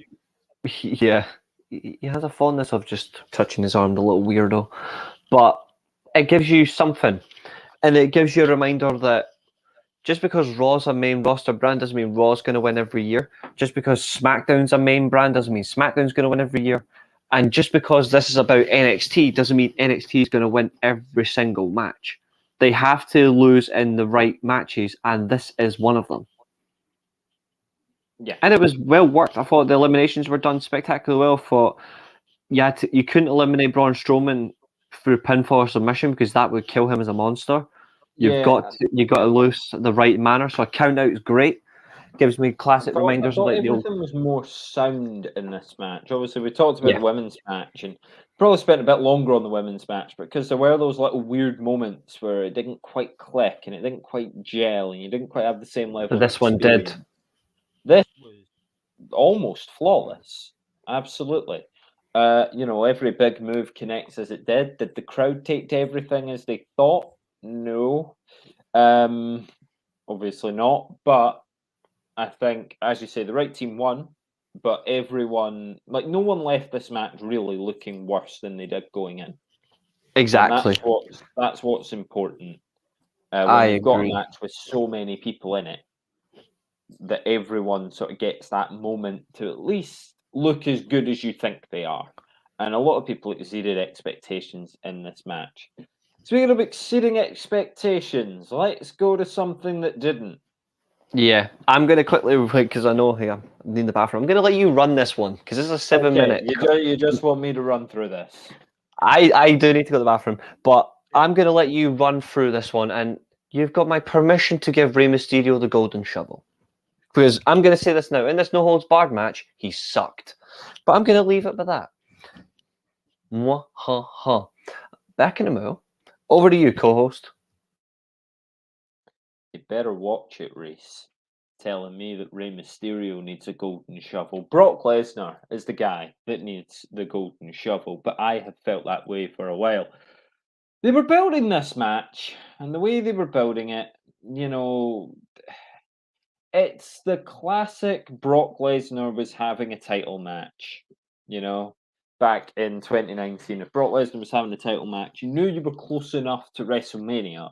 Yeah, he has a fondness of just touching his arm, the little weirdo. But it gives you something. And it gives you a reminder that just because Raw's a main roster brand doesn't mean Raw's going to win every year. Just because SmackDown's a main brand doesn't mean SmackDown's going to win every year. And just because this is about NXT doesn't mean NXT is going to win every single match. They have to lose in the right matches, and this is one of them. Yeah. And it was well worked. I thought the eliminations were done spectacularly well. I thought you couldn't eliminate Braun Strowman through pinfall or submission because that would kill him as a monster. You've got to lose the right manner. So a count out is great. Gives me classic reminders I thought of everything was more sound in this match. Obviously, we talked about the women's match and probably spent a bit longer on the women's match because there were those little weird moments where it didn't quite click and it didn't quite gel and you didn't quite have the same level. But this one did. This was almost flawless. Absolutely. Every big move connects as it did. Did the crowd take to everything as they thought? No. Obviously not. But I think, as you say, the right team won. But everyone, no one left this match really looking worse than they did going in. Exactly. And that's what's important. I When you've got a agree. match with so many people in it, that everyone sort of gets that moment to at least look as good as you think they are. And a lot of people exceeded expectations in this match. Speaking of exceeding expectations, let's go to something that didn't. Yeah, I'm going to quickly, because I know I'm in the bathroom. I'm going to let you run this one because this is a 7-minute. You just want me to run through this. I do need to go to the bathroom, but I'm going to let you run through this one, and you've got my permission to give Rey Mysterio the golden shovel. Because I'm going to say this now, in this no-holds-barred match, he sucked. But I'm going to leave it with that. Mwah-ha-ha. Back in a mo. Over to you, co-host. You better watch it, Reece. Telling me that Rey Mysterio needs a golden shovel. Brock Lesnar is the guy that needs the golden shovel, but I have felt that way for a while. They were building this match, and the way they were building it, it's the classic Brock Lesnar was having a title match, back in 2019. If Brock Lesnar was having a title match, you knew you were close enough to WrestleMania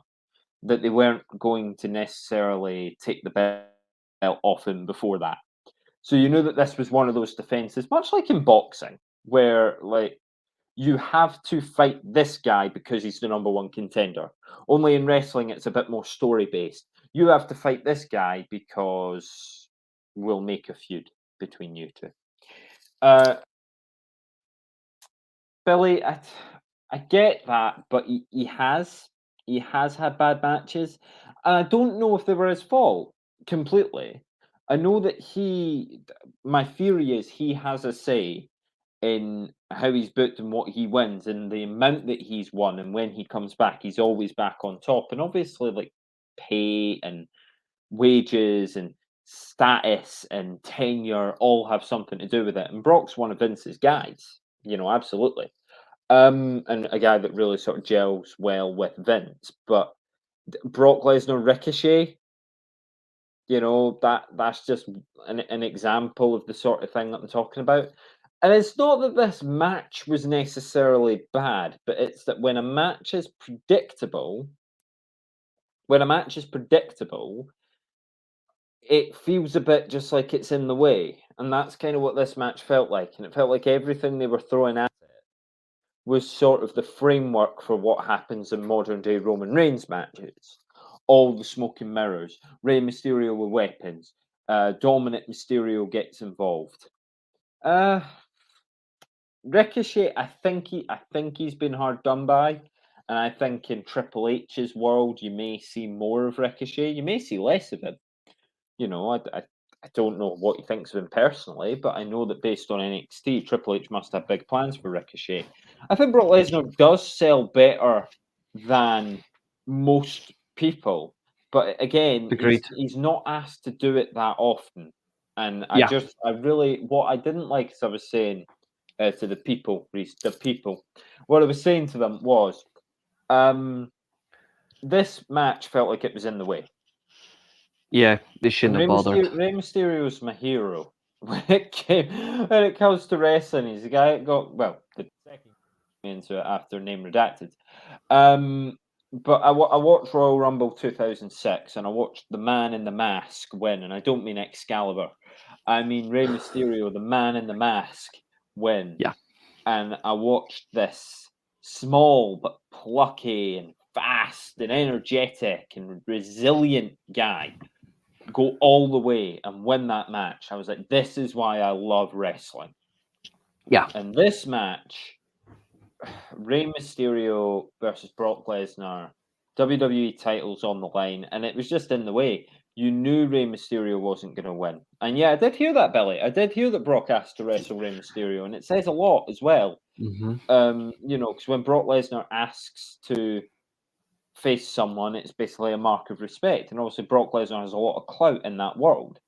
that they weren't going to necessarily take the belt off him before that. So you knew that this was one of those defenses, much like in boxing, where you have to fight this guy because he's the number one contender. Only in wrestling, it's a bit more story-based. You have to fight this guy because we'll make a feud between you two. Billy, I get that, but he has had bad matches. And I don't know if they were his fault completely. I know that my theory is he has a say in how he's booked and what he wins and the amount that he's won, and when he comes back, he's always back on top. And obviously, pay and wages and status and tenure all have something to do with it. And Brock's one of Vince's guys, absolutely. And a guy that really sort of gels well with Vince. But Brock Lesnar Ricochet, that's just an example of the sort of thing that I'm talking about. And it's not that this match was necessarily bad, but it's that when a match is predictable, it feels a bit just like it's in the way. And that's kind of what this match felt like. And it felt like everything they were throwing at it was sort of the framework for what happens in modern day Roman Reigns matches. all the smoke and mirrors. Rey Mysterio with weapons. Dominic Mysterio gets involved. Ricochet, I think he's been hard done by, and I think in Triple H's world you may see more of Ricochet. You may see less of him. I don't know what he thinks of him personally, but I know that based on NXT, Triple H must have big plans for Ricochet. I think Brock Lesnar does sell better than most people, but again, he's not asked to do it that often. And what I didn't like, as I was saying to the people, Reece, what I was saying to them was, this match felt like it was in the way. Yeah, they shouldn't have bothered. Rey Mysterio's my hero. When it comes to wrestling, he's the guy that got the second into it after name redacted. But I watched Royal Rumble 2006, and I watched the Man in the Mask win, and I don't mean Excalibur. I mean Rey Mysterio, the Man in the Mask, win. Yeah. And I watched this small but plucky and fast and energetic and resilient guy go all the way and win that match. I was like, this is why I love wrestling. Yeah. And this match, Rey Mysterio versus Brock Lesnar, WWE titles on the line, and it was just in the way. You knew Rey Mysterio wasn't going to win. And yeah, I did hear that, Billy. I did hear that Brock asked to wrestle Rey Mysterio, and it says a lot as well. Mm-hmm. Because when Brock Lesnar asks to face someone, it's basically a mark of respect. And obviously Brock Lesnar has a lot of clout in that world.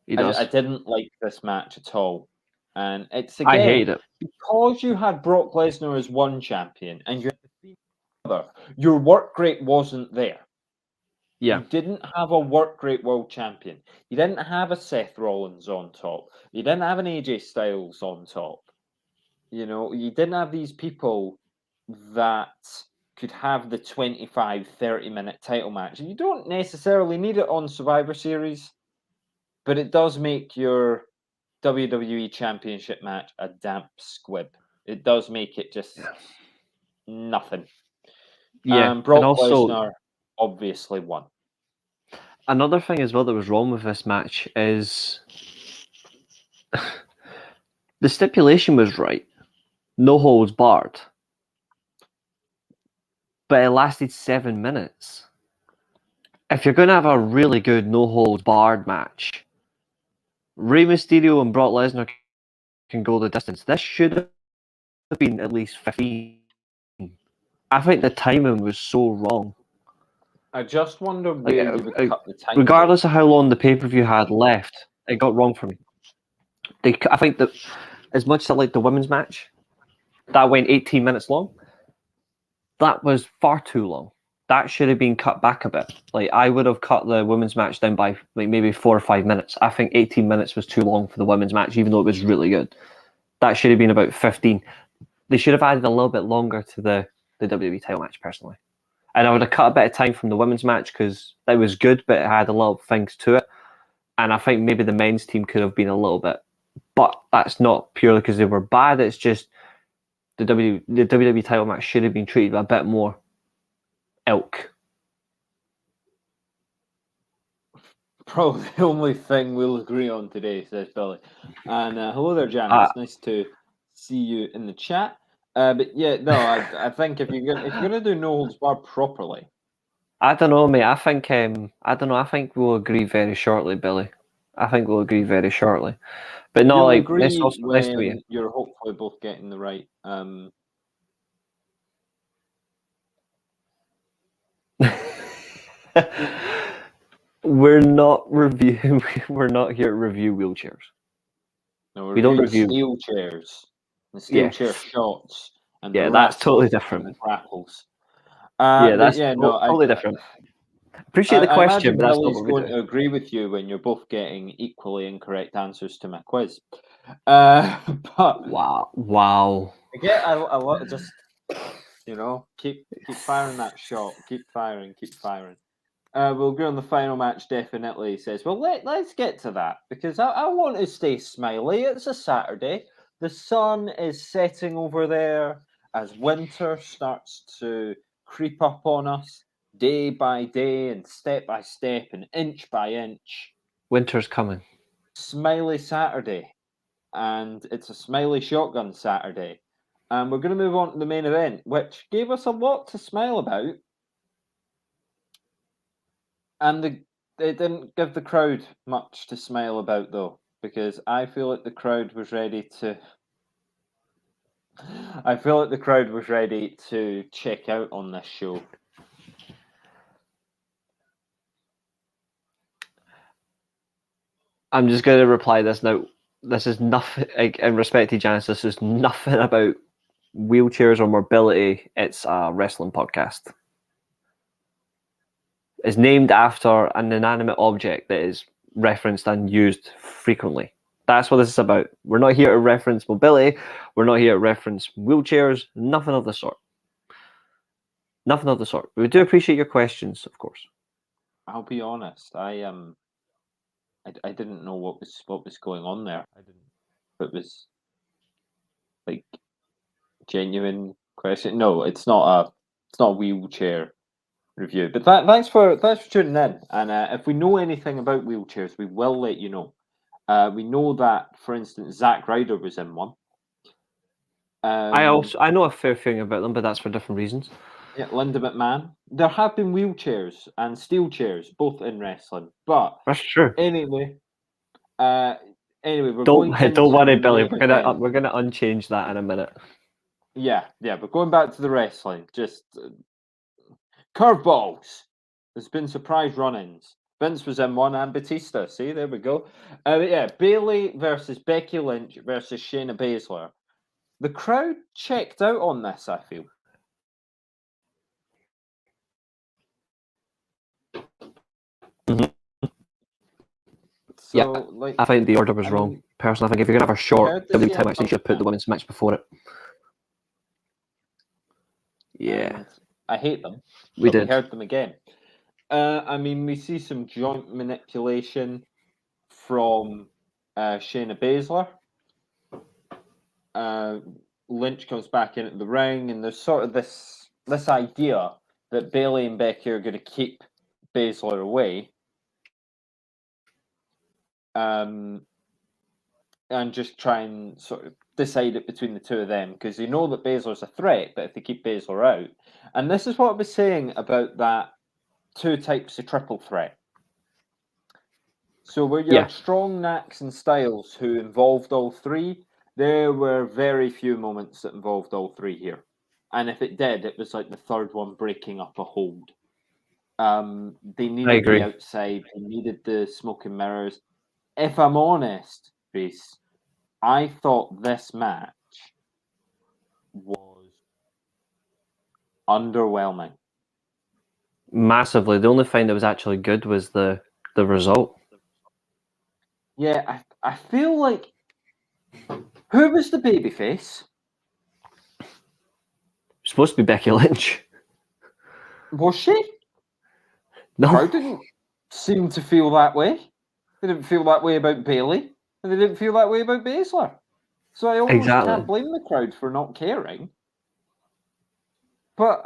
He does. I didn't like this match at all. And it's again, I hate it. Because you had Brock Lesnar as one champion and you had the other, your work rate wasn't there. Yeah. You didn't have a work rate world champion. You didn't have a Seth Rollins on top. You didn't have an AJ Styles on top. You didn't have these people that could have the 25, 30-minute title match. And you don't necessarily need it on Survivor Series, but it does make your WWE Championship match a damp squib. It does make it just nothing. Yeah. Brock Lesnar obviously won. Another thing as well that was wrong with this match is the stipulation was right. No holds barred. But it lasted 7 minutes. If you're going to have a really good no holds barred match, Rey Mysterio and Brock Lesnar can go the distance. This should have been at least 15. I think the timing was so wrong. I just wonder where you would cut the time. Regardless of how long the pay-per-view had left, it got wrong for me. I think that as much as I like the women's match, that went 18 minutes long. That was far too long. That should have been cut back a bit. Like, I would have cut the women's match down by like maybe 4 or 5 minutes. I think 18 minutes was too long for the women's match, even though it was really good. That should have been about 15. They should have added a little bit longer to the WWE title match, personally. And I would have cut a bit of time from the women's match because it was good, but it had a lot of things to it. And I think maybe the men's team could have been a little bit. But that's not purely because they were bad. It's just the WWE title match should have been treated a bit more ilk. Probably the only thing we'll agree on today, says Billy. And hello there, Jan. It's nice to see you in the chat. But yeah, no, I think if you're gonna do no holds barred properly, I don't know, mate. I think I think we'll agree very shortly, Billy. I think we'll agree very shortly. But no, like it's also nice to meet you. You're hopefully both getting the right. We're not reviewing. We're not here to review wheelchairs. No, we don't review steel chairs. The steel chair shots and that's totally different. And the grapples. Totally different. Appreciate the question, but that's not what we're going to agree with you when you're both getting equally incorrect answers to my quiz. But wow. I want to just keep firing that shot. Keep firing. We'll agree on the final match. Definitely says. Well, let's get to that because I want to stay smiley. It's a Saturday. The sun is setting over there as winter starts to creep up on us. day by day and step by step and inch by inch. Winter's coming. Smiley Saturday, and it's a Smiley Shotgun Saturday. And we're going to move on to the main event, which gave us a lot to smile about. And it didn't give the crowd much to smile about, though, because I feel like the crowd was ready to... I feel like the crowd was ready to check out on this show. I'm just going to reply this now. This is nothing, like, in respect to Janice, this is nothing about wheelchairs or mobility. It's a wrestling podcast. It's named after an inanimate object that is referenced and used frequently. That's what this is about. We're not here to reference mobility. We're not here to reference wheelchairs. Nothing of the sort. Nothing of the sort. We do appreciate your questions, of course. I'll be honest. I didn't know what was going on there. I didn't. It was like genuine question. No, it's not a wheelchair review. But thanks for tuning in. And if we know anything about wheelchairs, we will let you know. We know that, for instance, Zack Ryder was in one. I know a fair thing about them, but that's for different reasons. Yeah, Linda McMahon. There have been wheelchairs and steel chairs, both in wrestling. But that's true. Anyway, we're don't worry, Billy. We're gonna unchange that in a minute. Yeah. But going back to the wrestling, just curveballs. There's been surprise run-ins. Vince was in one, and Batista. See, there we go. Bayley versus Becky Lynch versus Shayna Baszler. The crowd checked out on this, I feel. Mm-hmm. So, yeah, I think the order was wrong. Personally, I think if you're going to have a short WWE match, you should put the women's match before it. Yeah. And I hate them. We heard them again. We see some joint manipulation from Shayna Baszler. Lynch comes back into the ring, and there's sort of this idea that Bayley and Becky are going to keep Baszler away. And just try and sort of decide it between the two of them, because they know that Baszler's a threat, but if they keep Baszler out. And this is what I was saying about that two types of triple threat. So where you had Strong, Nax, and Styles who involved all three, there were very few moments that involved all three here. And if it did, it was like the third one breaking up a hold. They needed the outside, they needed the smoke and mirrors. If I'm honest, Reece, I thought this match was underwhelming. Massively. The only thing that was actually good was the result. Yeah, I feel like... Who was the babyface? Supposed to be Becky Lynch. Was she? No. I didn't seem to feel that way. They didn't feel that way about Bayley, and they didn't feel that way about Baszler. So I almost can't blame the crowd for not caring. But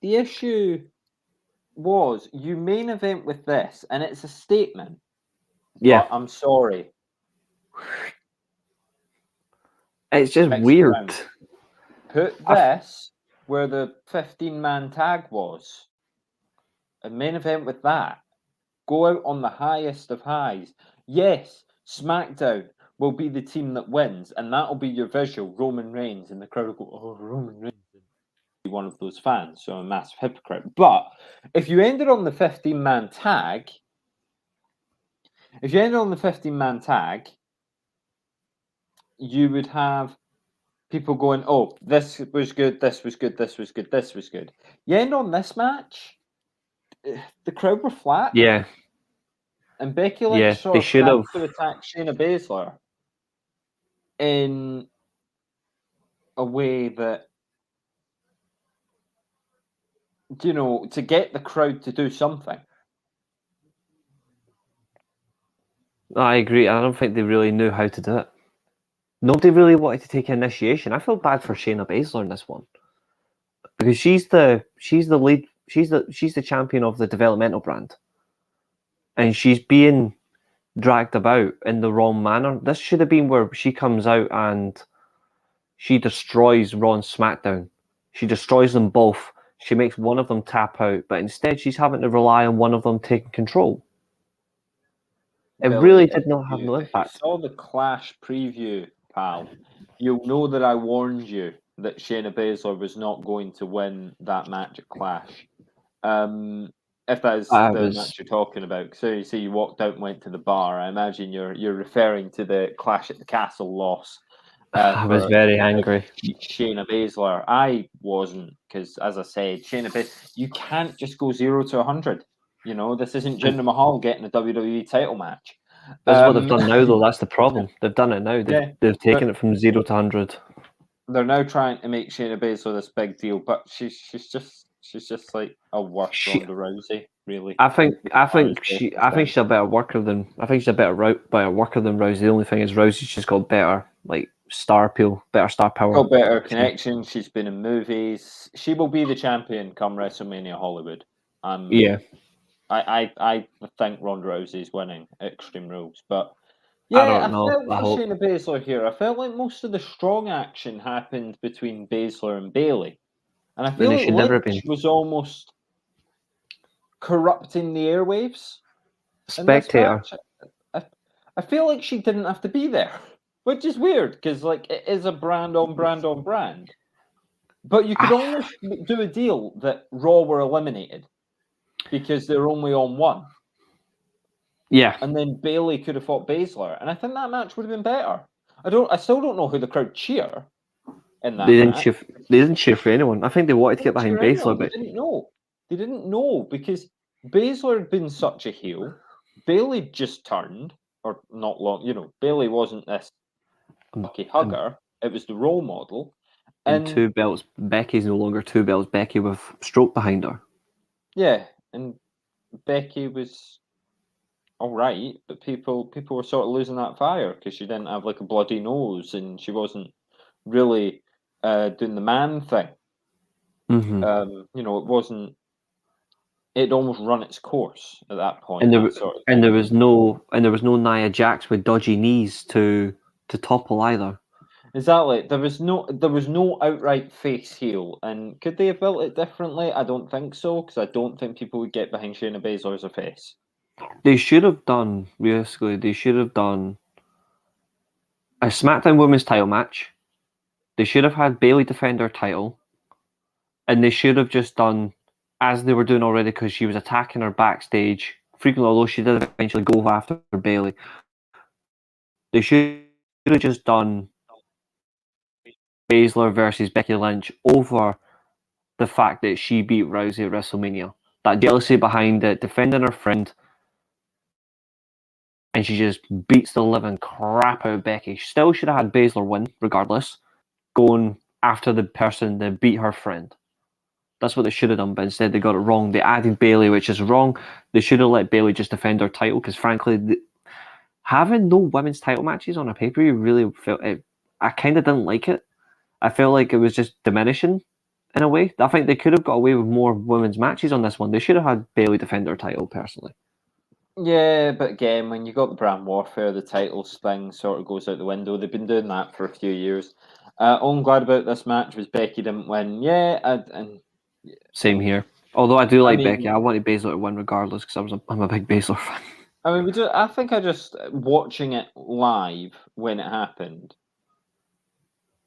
the issue was, you main event with this, and it's a statement. Yeah. I'm sorry. It's just weird. Put this where the 15-man tag was. A main event with that. Go out on the highest of highs. Yes, Smackdown will be the team that wins, and that'll be your visual, Roman Reigns, and the crowd will go, oh, Roman Reigns. Be one of those fans, so I'm a massive hypocrite. But if you ended on the 15-man tag, you would have people going, oh, this was good, this was good, this was good, this was good. You end on this match, the crowd were flat. Yeah. And Becky Lynch sort of had to attack Shayna Baszler in a way that, you know, to get the crowd to do something. I agree. I don't think they really knew how to do it. Nobody really wanted to take initiation. I feel bad for Shayna Baszler in this one. because she's the lead. She's the champion of the developmental brand, and she's being dragged about in the wrong manner. This should have been where she comes out and she destroys Raw and SmackDown. She destroys them both. She makes one of them tap out, but instead she's having to rely on one of them taking control. It Billy, really did not have no if you impact. saw the Clash preview, pal, you'll know that I warned you that Shayna Baszler was not going to win that match at Clash. If that is the match you're talking about. So you see, you walked out and went to the bar. I imagine you're referring to the Clash at the Castle loss. I was very angry. Shayna Baszler. I wasn't, because as I said, Shayna Baszler, you can't just go 0 to 100. You know, this isn't Jinder Mahal getting a WWE title match. That's what they've done now, though. That's the problem. They've done it now. They've taken it from 0 to 100. They're now trying to make Shayna Baszler this big deal, but she's just like a worse Ronda Rousey, really. I think she's a better worker than worker than Rousey. The only thing is Rousey's just got better star appeal, better star power. Got better connection. She's been in movies. She will be the champion come WrestleMania Hollywood. Yeah. I think Ronda Rousey is winning at Extreme Rules, but yeah, I felt for Shayna Baszler here. I felt like most of the strong action happened between Baszler and Bayley, and I feel like Lynch was almost corrupting the airwaves. Spectator. I feel like she didn't have to be there, which is weird because it is a brand on brand. But you could almost do a deal that Raw were eliminated because they're only on one. Yeah. And then Bayley could have fought Baszler, and I think that match would have been better. I still don't know who the crowd cheer in that match. They didn't cheer for anyone. I think they wanted to get behind Baszler, but they didn't know because Baszler had been such a heel. Bayley just turned, or not long. You know, Bayley wasn't this lucky hugger. It was the role model. And 2 belts. Becky's no longer 2 belts. Becky with stroke behind her. Yeah, and Becky was all right, but people were sort of losing that fire because she didn't have a bloody nose and she wasn't really doing the man thing. Mm-hmm. It wasn't. It almost run its course at that point. And there was no Nia Jax with dodgy knees to topple either. Exactly. There was no outright face heel, and could they have built it differently? I don't think so, because I don't think people would get behind Shayna Baszler as a face. They should have done a SmackDown Women's title match. They should have had Bayley defend her title, and they should have just done as they were doing already because she was attacking her backstage frequently. Although she did eventually go after Bayley, they should have just done Baszler versus Becky Lynch over the fact that she beat Rousey at WrestleMania. That jealousy behind it, defending her friend, and she just beats the living crap out of Becky. She still should have had Baszler win, regardless, going after the person that beat her friend. That's what they should have done, but instead they got it wrong. They added Bayley, which is wrong. They should have let Bayley just defend her title, because frankly, having no women's title matches on a pay-per-view really felt it. I kind of didn't like it. I felt like it was just diminishing in a way. I think they could have got away with more women's matches on this one. They should have had Bayley defend her title, personally. Yeah, but again, when you got the brand warfare, the titles thing sort of goes out the window. They've been doing that for a few years. All I'm glad about this match was Becky didn't win. Same here. Although I do like Becky, I wanted Baszler to win regardless because I'm a big Baszler fan. I mean, I think I just watching it live when it happened.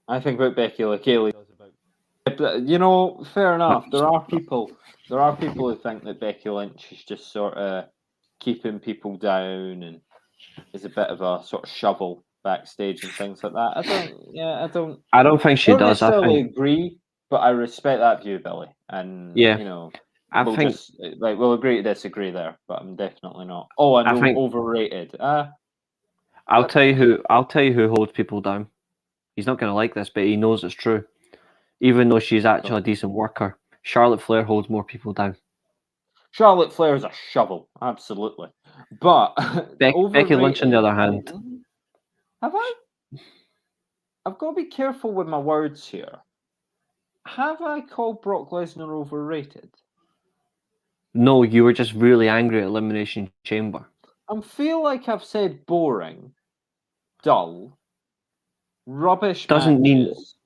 I think about Becky like Eilidh does about. Fair enough. There are people who think that Becky Lynch is just sort of keeping people down and is a bit of a sort of shovel backstage and things like that. I don't think she does. I don't necessarily agree, but I respect that view, Billy. And we'll agree to disagree there, but I'm definitely not. Oh, I think overrated. I'll tell you who holds people down. He's not going to like this, but he knows it's true. Even though she's actually a decent worker, Charlotte Flair holds more people down. Charlotte Flair is a shovel, absolutely. But Becky Lynch, on the other hand, I've got to be careful with my words here. have I called Brock Lesnar overrated? No, you were just really angry at Elimination Chamber. I feel like I've said boring, dull, rubbish Doesn't mean- matches.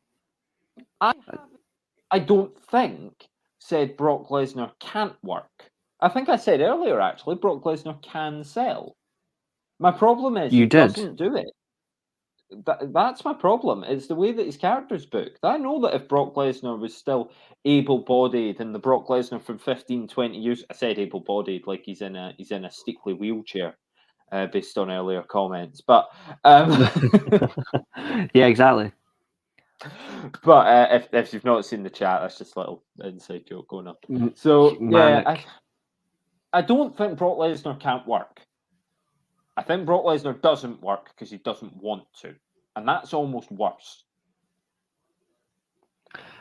I don't think said Brock Lesnar can't work. I think I said earlier, actually, Brock Lesnar can sell. My problem is You he did. doesn't do it. That's my problem. It's the way that his character's booked. I know that if Brock Lesnar was still able-bodied and the Brock Lesnar from 15, 20 years... I said able-bodied like he's in a Steelchair wheelchair, based on earlier comments. But yeah, exactly. But if you've not seen the chat, that's just a little inside joke going on. So Manic. I don't think Brock Lesnar can't work. I think Brock Lesnar doesn't work because he doesn't want to, and that's almost worse.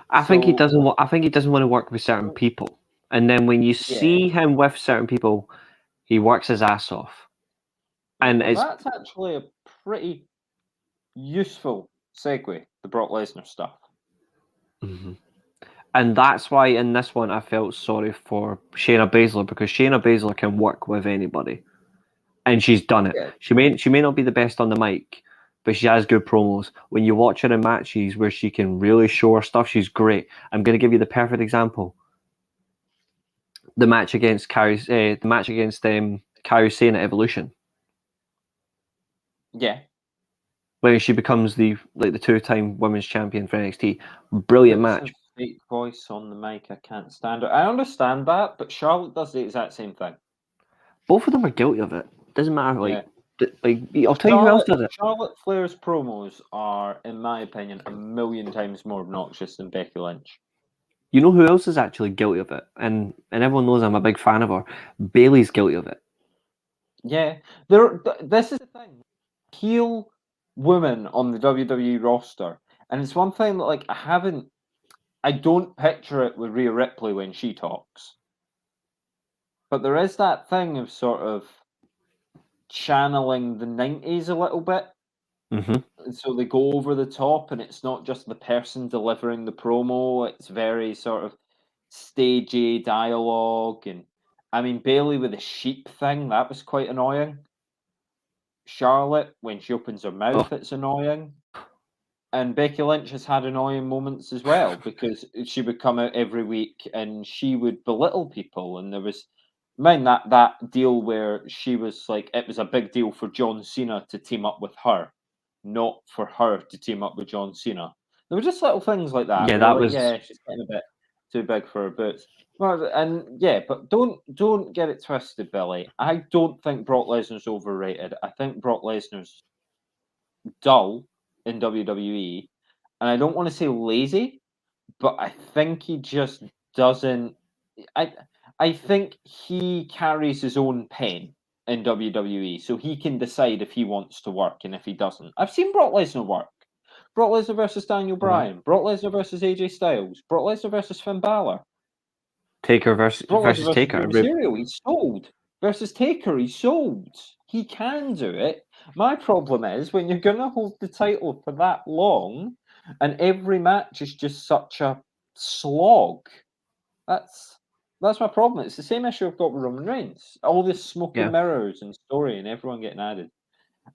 I think he doesn't want. I think he doesn't want to work with certain people, and then when you see him with certain people, he works his ass off. And that's actually a pretty useful segue, the Brock Lesnar stuff. Mm-hmm. And that's why in this one I felt sorry for Shayna Baszler, because Shayna Baszler can work with anybody, and she's done it. Yeah. She may not be the best on the mic, but she has good promos. When you watch her in matches where she can really show her stuff, she's great. I'm going to give you the perfect example. The match against Kairi Sane at Evolution. Yeah. When she becomes the 2-time women's champion for NXT. Brilliant match. Fake voice on the mic, I can't stand it. I understand that, but Charlotte does the exact same thing. Both of them are guilty of it. Doesn't matter. I'll tell you who else does it. Charlotte Flair's promos are, in my opinion, a million times more obnoxious than Becky Lynch. You know who else is actually guilty of it? And everyone knows I'm a big fan of her. Bayley's guilty of it. Yeah. This is the thing. Heel women on the WWE roster. And it's one thing that I don't picture it with Rhea Ripley when she talks. But there is that thing of sort of channeling the 90s a little bit. Mm-hmm. So they go over the top, and it's not just the person delivering the promo. It's very sort of stagey dialogue. And I mean, Bayley with the sheep thing, that was quite annoying. Charlotte, when she opens her mouth, it's annoying. And Becky Lynch has had annoying moments as well, because she would come out every week and she would belittle people. And there was, that deal where she was like, it was a big deal for John Cena to team up with her, not for her to team up with John Cena. There were just little things like that. Yeah, that was. Yeah, she's getting a bit too big for her boots. Well, and yeah, but don't get it twisted, Billy. I don't think Brock Lesnar's overrated. I think Brock Lesnar's dull in WWE, and I don't want to say lazy, but I think he just doesn't. I think he carries his own pen in WWE, so he can decide if he wants to work and if he doesn't. I've seen Brock Lesnar work. Brock Lesnar versus Daniel Bryan. Brock Lesnar versus AJ Styles. Brock Lesnar versus Finn Balor. Taker versus Taker. Mysterio, he's sold. Versus Taker, he's sold. He can do it. My problem is when you're going to hold the title for that long and every match is just such a slog. That's my problem. It's the same issue I've got with Roman Reigns. All this smoke and mirrors and story and everyone getting added.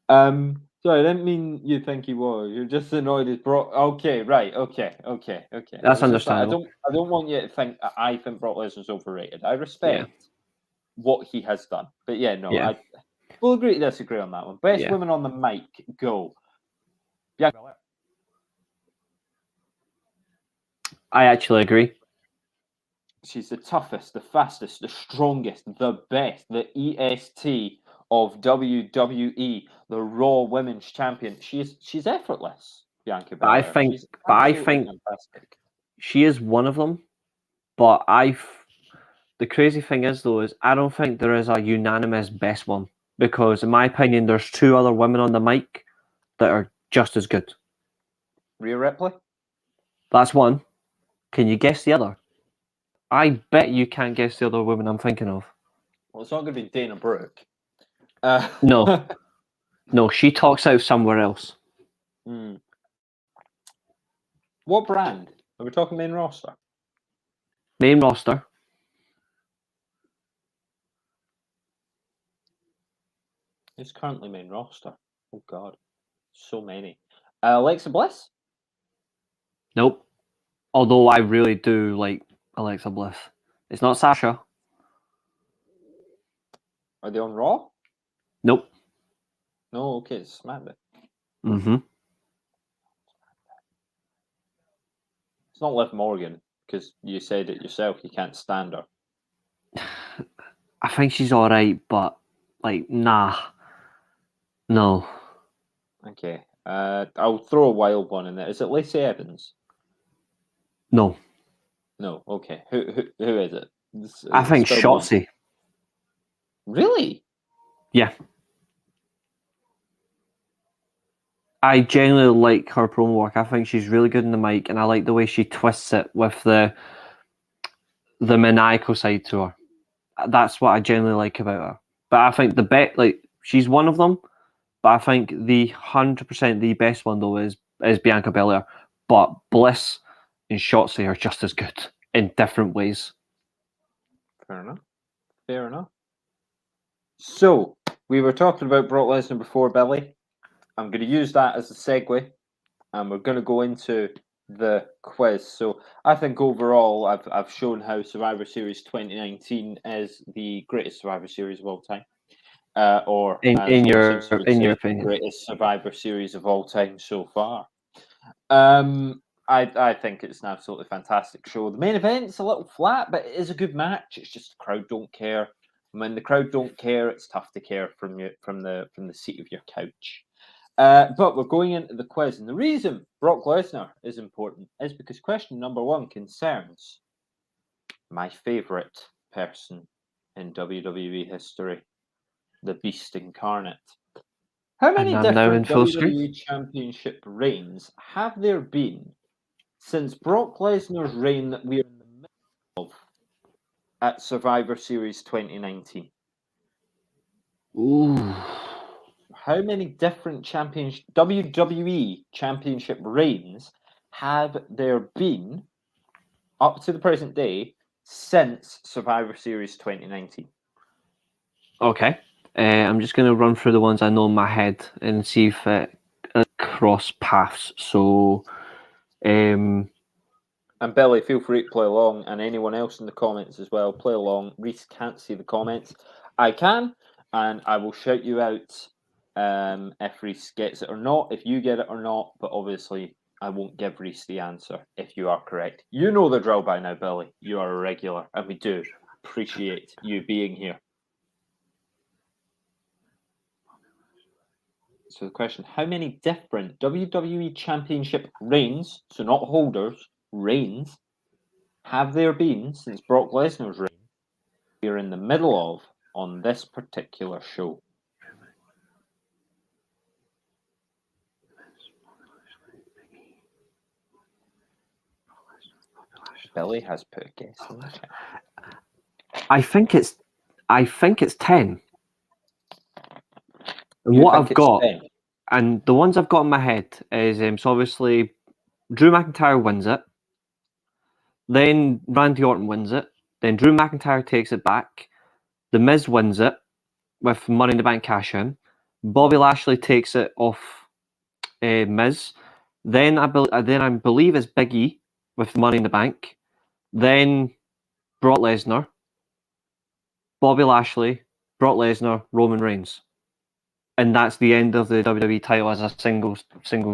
Sorry, I didn't mean you think he was. You're just annoyed as Brock. Okay, right. Okay. That's understandable. I don't want you to think I think Brock Lesnar's overrated. I respect what he has done. But I will agree to disagree on that one. Best women on the mic, go. I actually agree. She's the toughest, the fastest, the strongest, the best, the EST of WWE, the Raw Women's Champion. She's effortless, Bianca Belair. I think fantastic. She is one of them. But the crazy thing is I don't think there is a unanimous best one, because in my opinion there's two other women on the mic that are just as good. Rhea Ripley? That's one. Can you guess the other? I bet you can't guess the other woman I'm thinking of. Well, it's not going to be Dana Brooke. No. No, she talks out somewhere else. What brand Are we talking main roster? Main roster. Who's currently main roster? Oh God, so many. Alexa Bliss? Nope. Although I really do like Alexa Bliss. It's not Sasha. Are they on Raw? Nope. No, okay, it's SmackDown. Mm-hmm. It's not Liv Morgan, because you said it yourself, you can't stand her. I think she's alright, but like, nah. No. Okay. I'll throw a wild one in there. Is it Lacey Evans? No. No. Okay. Who is it? I think Spill one. Shotzi. Really? Yeah. I genuinely like her promo work. I think she's really good in the mic, and I like the way she twists it with the maniacal side to her. That's what I genuinely like about her. But I think the bet, like, she's one of them. But I think the 100% the best one though is Bianca Belair. But Bliss and Shotzi are just as good in different ways. Fair enough. Fair enough. So we were talking about Brock Lesnar before, Billy. I'm going to use that as a segue, and we're going to go into the quiz. So I think overall, I've shown how Survivor Series 2019 is the greatest Survivor Series of all time, or In your opinion, greatest Survivor Series of all time so far. I think it's an absolutely fantastic show. The main event's a little flat, but it is a good match. It's just the crowd don't care. When the crowd don't care, it's tough to care from the seat of your couch. But we're going into the quiz, and the reason Brock Lesnar is important is because question number 1 concerns my favourite person in WWE history, the Beast Incarnate. How many different WWE Championship reigns have there been since Brock Lesnar's reign that we are in the middle of at Survivor Series 2019? Ooh. How many different WWE Championship reigns have there been up to the present day since Survivor Series 2019? Okay. I'm just going to run through the ones I know in my head and see if it cross paths. So, and Billy, feel free to play along, and anyone else in the comments as well, play along. Reece can't see the comments. I can, and I will shout you out if Reece gets it or not, if you get it or not, but obviously I won't give Reece the answer if you are correct. You know the drill by now, Billy. You are a regular, and we do appreciate you being here. So the question, how many different WWE Championship reigns, so not holders, reigns, have there been since Brock Lesnar's reign we're in the middle of on this particular show? Billy has put a guess in the chat. I think it's 10. And what I've got, 10? And the ones I've got in my head is so obviously Drew McIntyre wins it, then Randy Orton wins it, then Drew McIntyre takes it back, The Miz wins it with Money in the Bank cash in, Bobby Lashley takes it off Miz, then I believe it's Big E with Money in the Bank, then Brock Lesnar, Bobby Lashley, Brock Lesnar, Roman Reigns. And that's the end of the WWE title as a singles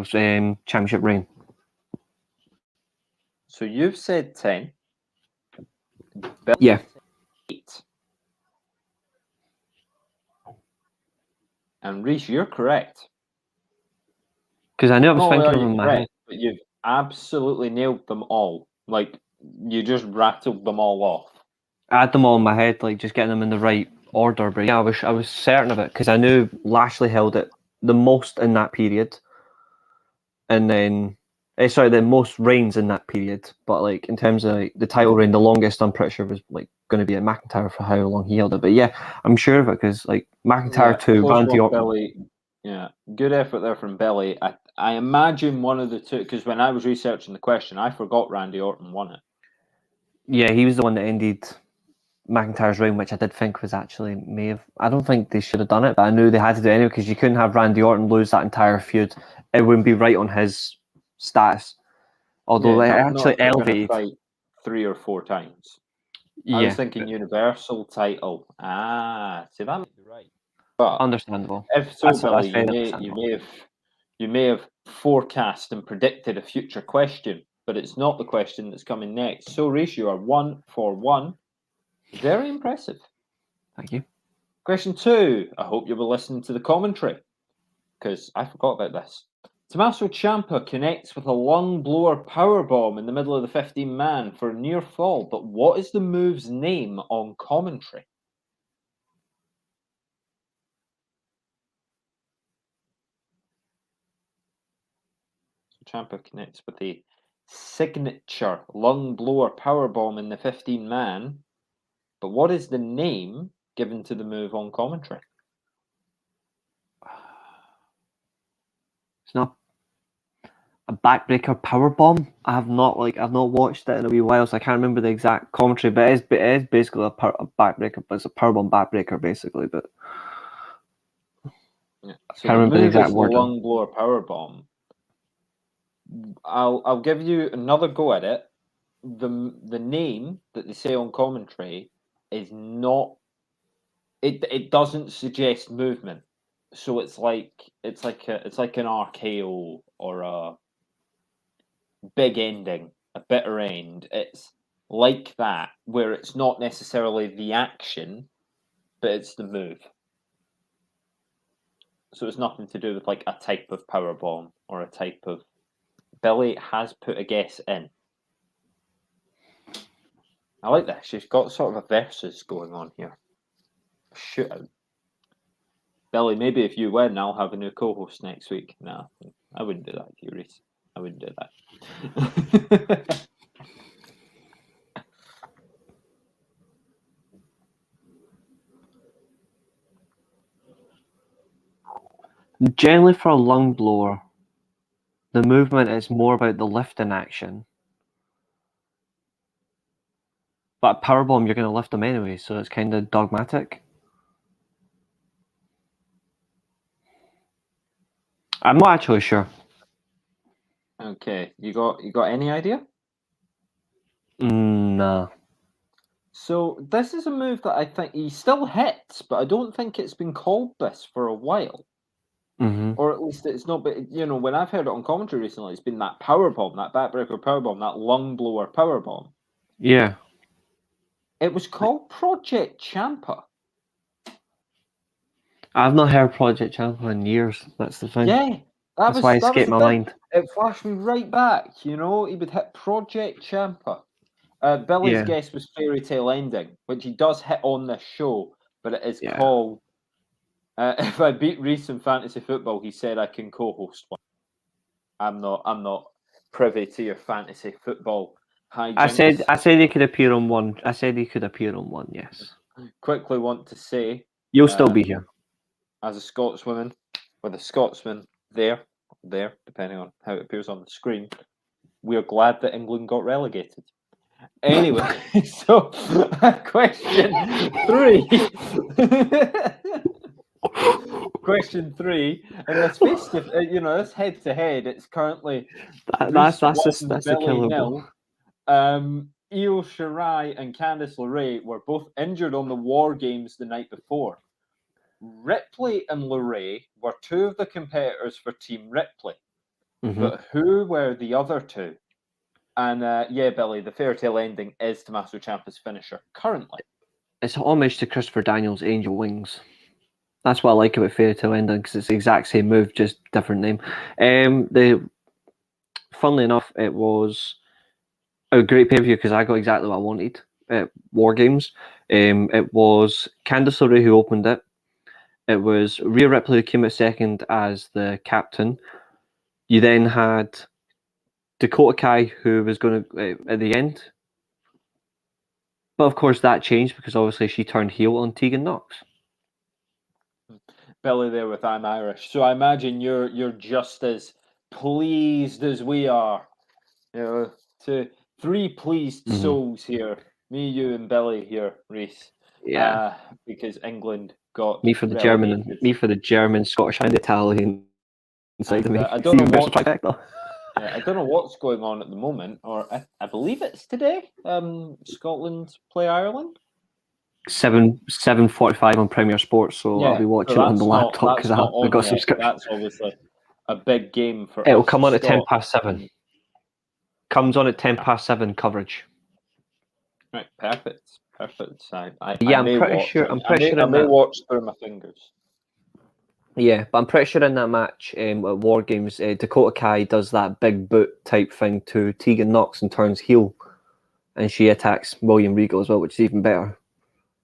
championship reign. So you've said 10. Yeah. 8. And Reece, you're correct. Because I knew I was thinking of them in my head. But you've absolutely nailed them all. Like, you just rattled them all off. I had them all in my head, like just getting them in the right order. But yeah, I was certain of it because I knew Lashley held it the most in that period, and then the most reigns in that period. But like in terms of like, the title reign, the longest I'm pretty sure was like going to be at McIntyre for how long he held it. But yeah, I'm sure of it because like McIntyre to Randy Orton. Billy, Yeah, good effort there from Billy. I imagine one of the two, because when I was researching the question, I forgot Randy Orton won it. Yeah, he was the one that ended McIntyre's reign, which I did think was actually I don't think they should have done it, but I knew they had to do it anyway because you couldn't have Randy Orton lose that entire feud. It wouldn't be right on his status. Although they not actually if they're going to elevated. fight 3 or 4 times. I Yeah, was thinking Universal title. See, that might be right. But understandable. if so, That's Billy, very understandable. you may have forecast and predicted a future question, but it's not the question that's coming next. So, Reece, you are 1 for 1. Very impressive. Thank you. Question 2. I hope you were listening to the commentary because I forgot about this. Tommaso Ciampa connects with a lung blower powerbomb in the middle of the 15-man for a near fall, but what is the move's name on commentary? Ciampa connects with a signature lung blower powerbomb in the 15-man, but what is the name given to the move on commentary? It's not a backbreaker powerbomb. I've not watched it in a wee while, so I can't remember the exact commentary. But it is basically a backbreaker, but it's a powerbomb backbreaker basically. But Yeah. So can't the remember the move exact is the wording. lung blower powerbomb. I'll give you another go at it. The name that they say on commentary is not. It doesn't suggest movement, so it's like an RKO or a big ending, a bitter end. It's like that, where it's not necessarily the action, but it's the move. So it's nothing to do with like a type of power bomb or a type of. Billy has put a guess in. I like this. She's got sort of a versus going on here. Shootout. Billy, maybe if you win, I'll have a new co-host next week. No, I wouldn't do that to you, Reece. I wouldn't do that. Generally, for a lung blower, the movement is more about the lifting action. But a powerbomb, you're going to lift them anyway, so it's kind of dogmatic. I'm not actually sure. Okay, you got any idea? Nah. So this is a move that I think he still hits, but I don't think it's been called this for a while. Mm-hmm. Or at least it's not. But when I've heard it on commentary recently, it's been that power bomb, that backbreaker power bomb, that lung blower power bomb. Yeah. It was called Project Ciampa. I've not heard Project Champa in years. That's the thing. Yeah, That's why it escaped my mind. It flashed me right back. He would hit Project Ciampa. Billy's Yeah. guess was Fairy Tale Ending, which he does hit on this show, but it is Yeah. called. If I beat Reece in fantasy football, he said I can co-host one. I'm not privy to your fantasy football hijinks. I said he could appear on one. I said he could appear on one. Yes. Quickly want to say You'll still be here. as a Scotswoman, with a Scotsman there, depending on how it appears on the screen, we are glad that England got relegated. Anyway, so question 3. Question 3, and let's face it, this head to head, it's currently That's the killer nil. Io Shirai and Candice LeRae were both injured on the War Games the night before. Ripley and LeRae were 2 of the competitors for Team Ripley, but who were the other 2? And Billy, the Fairy Tale Ending is Tommaso Ciampa's finisher currently. It's a homage to Christopher Daniels' Angel Wings. That's what I like about Fairy Tale Ending, because it's the exact same move, just different name. Funnily enough, it was a great pay-per-view because I got exactly what I wanted at War Games. It was Candice LeRae who opened it. It was Rhea Ripley who came out second as the captain. You then had Dakota Kai, who was going to at the end. But of course that changed because obviously she turned heel on Tegan Knox. Billy there with I'm Irish. So I imagine you're just as pleased as we are. You know, to three pleased souls here. Me, you, and Billy here, Reece. Yeah. Because England got Me for the relegated. German, me for the German, Scottish, and Italian side of me. I don't know what. Trifecta. Yeah, I don't know what's going on at the moment, or I believe it's today. Scotland play Ireland. 7:45 on Premier Sports, so I'll be watching it on the laptop because I've got subscription. That's obviously a big game for. It'll come on at 7:10. Comes on at 7:10 coverage. Right, perfect. I'm pretty sure. I may watch through my fingers. Yeah, but I'm pretty sure in that match at War Games, Dakota Kai does that big boot type thing to Tegan Knox and turns heel, and she attacks William Regal as well, which is even better.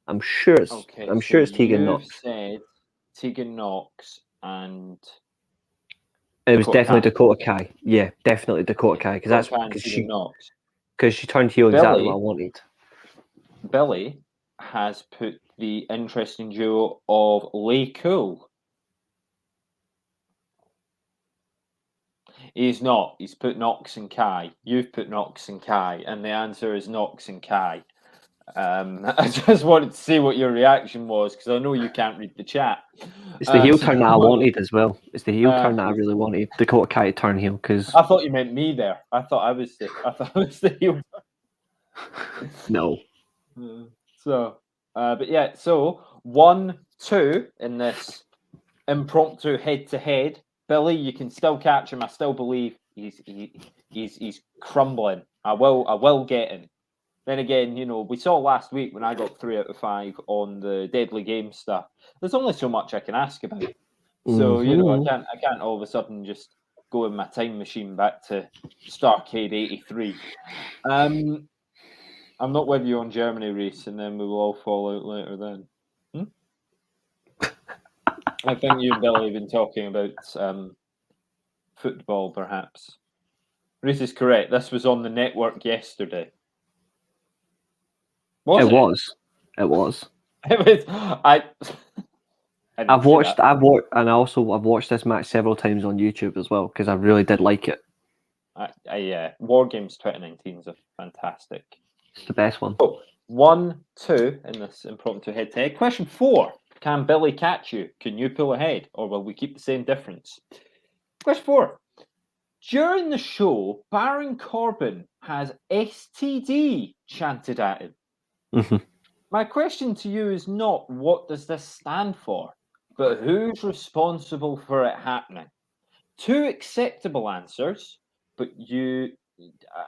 I'm sure it's. Okay, I'm sure it's Tegan Knox. Said Tegan Knox and. It was definitely Dakota Kai. Yeah, definitely Dakota Kai because she turned heel exactly what I wanted. Billy has put the interesting duo of Lay Cool. He's not. He's put Knox and Kai. You've put Knox and Kai, and the answer is Knox and Kai. I just wanted to see what your reaction was because I know you can't read the chat. It's the heel turn that I wanted as well. It's the heel turn that I really wanted. Dakota Kai to turn heel because I thought you meant me there. I thought I was the heel. No. So, but yeah. So 1-2 in this impromptu head-to-head. Billy, you can still catch him. I still believe he's crumbling. I will get him. Then again, you know, we saw last week when I got 3 out of 5 on the Deadly Game stuff. There's only so much I can ask about. So you know, I can't all of a sudden just go in my time machine back to Starcade '83. I'm not with you on Germany, Reece, and then we will all fall out later. Then. I think you and Billy have been talking about football, perhaps. Reece is correct. This was on the network yesterday. It was. It was. I've watched, and also I've watched this match several times on YouTube as well because I really did like it. War Games 2019 is a fantastic. It's the best one. Oh, 1-2 in this impromptu head-to-head. Question 4. Can Billy catch you? Can you pull ahead? Or will we keep the same difference? Question 4. During the show, Baron Corbin has STD chanted at him. Mm-hmm. My question to you is not what does this stand for, but who's responsible for it happening? 2 acceptable answers, but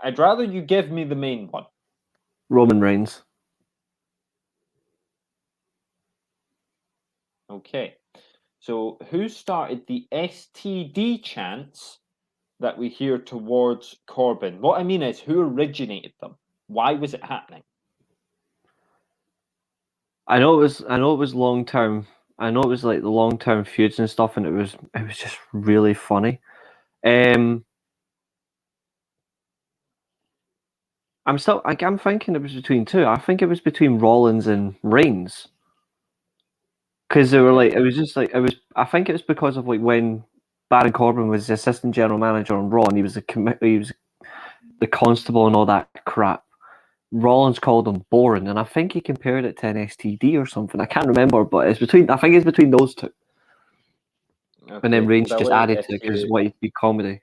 I'd rather you give me the main one. Roman Reigns. Okay. So who started the STD chants that we hear towards Corbin? What I mean is who originated them? Why was it happening? I know it was long term. I know it was like the long term feuds and stuff, and it was just really funny. I'm thinking it was between 2. I think it was between Rollins and Reigns. Because they were like, I think it was because of like when Baron Corbin was the assistant general manager on Raw, and he was the constable and all that crap. Rollins called him boring, and I think he compared it to an STD or something. I can't remember, but I think it's between those 2. Okay, and then Reigns just added to it because it wanted to be comedy.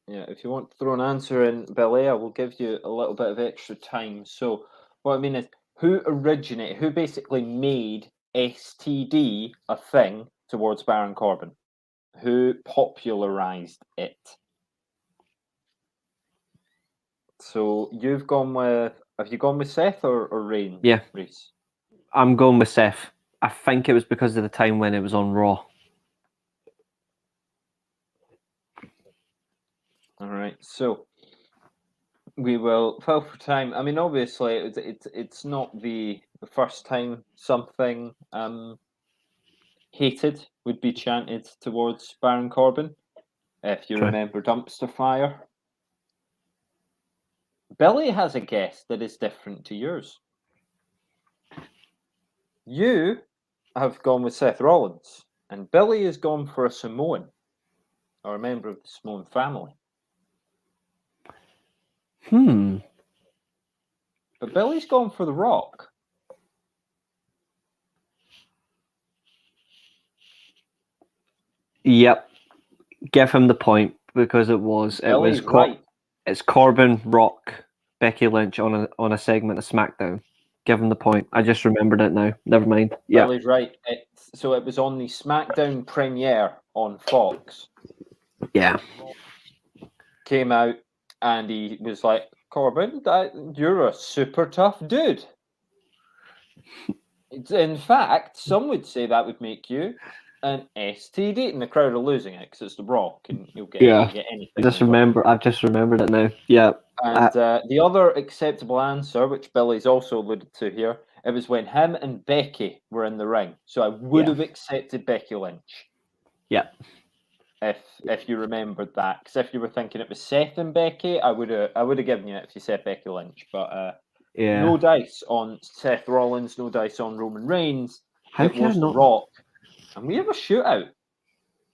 Yeah, if you want to throw an answer in, Billy, I will give you a little bit of extra time. So what I mean is, who basically made STD a thing towards Baron Corbin? Who popularized it? So have you gone with Seth or Reigns? Yeah. Reece? I'm going with Seth. I think it was because of the time when it was on Raw. All right, so we will fill for time. I mean, obviously, it's not the first time something hated would be chanted towards Baron Corbin. If you remember Dumpster Fire. Billy has a guess that is different to yours. You have gone with Seth Rollins, And Billy has gone for a Samoan, or a member of the Samoan family. But Billy's gone for The Rock. Yep. Give him the point because Billy's right. It's Corbin, Rock, Becky Lynch on a segment of Smackdown. Give him the point. I just remembered it now. Never mind. Yeah. Billy's right. So it was on the Smackdown premiere on Fox. Yeah. Came out and he was like, Corbin, you're a super tough dude. In fact, some would say that would make you an STD, and the crowd are losing it because it's The Rock, and you'll get anything. I've just remembered it now. Yeah. And the other acceptable answer, which Billy's also alluded to here, it was when him and Becky were in the ring. So I would have accepted Becky Lynch. Yeah. If you remembered that, because if you were thinking it was Seth and Becky, I would have given you it if you said Becky Lynch, but no dice on Seth Rollins, no dice on Roman Reigns. It was The Rock, and we have a shootout.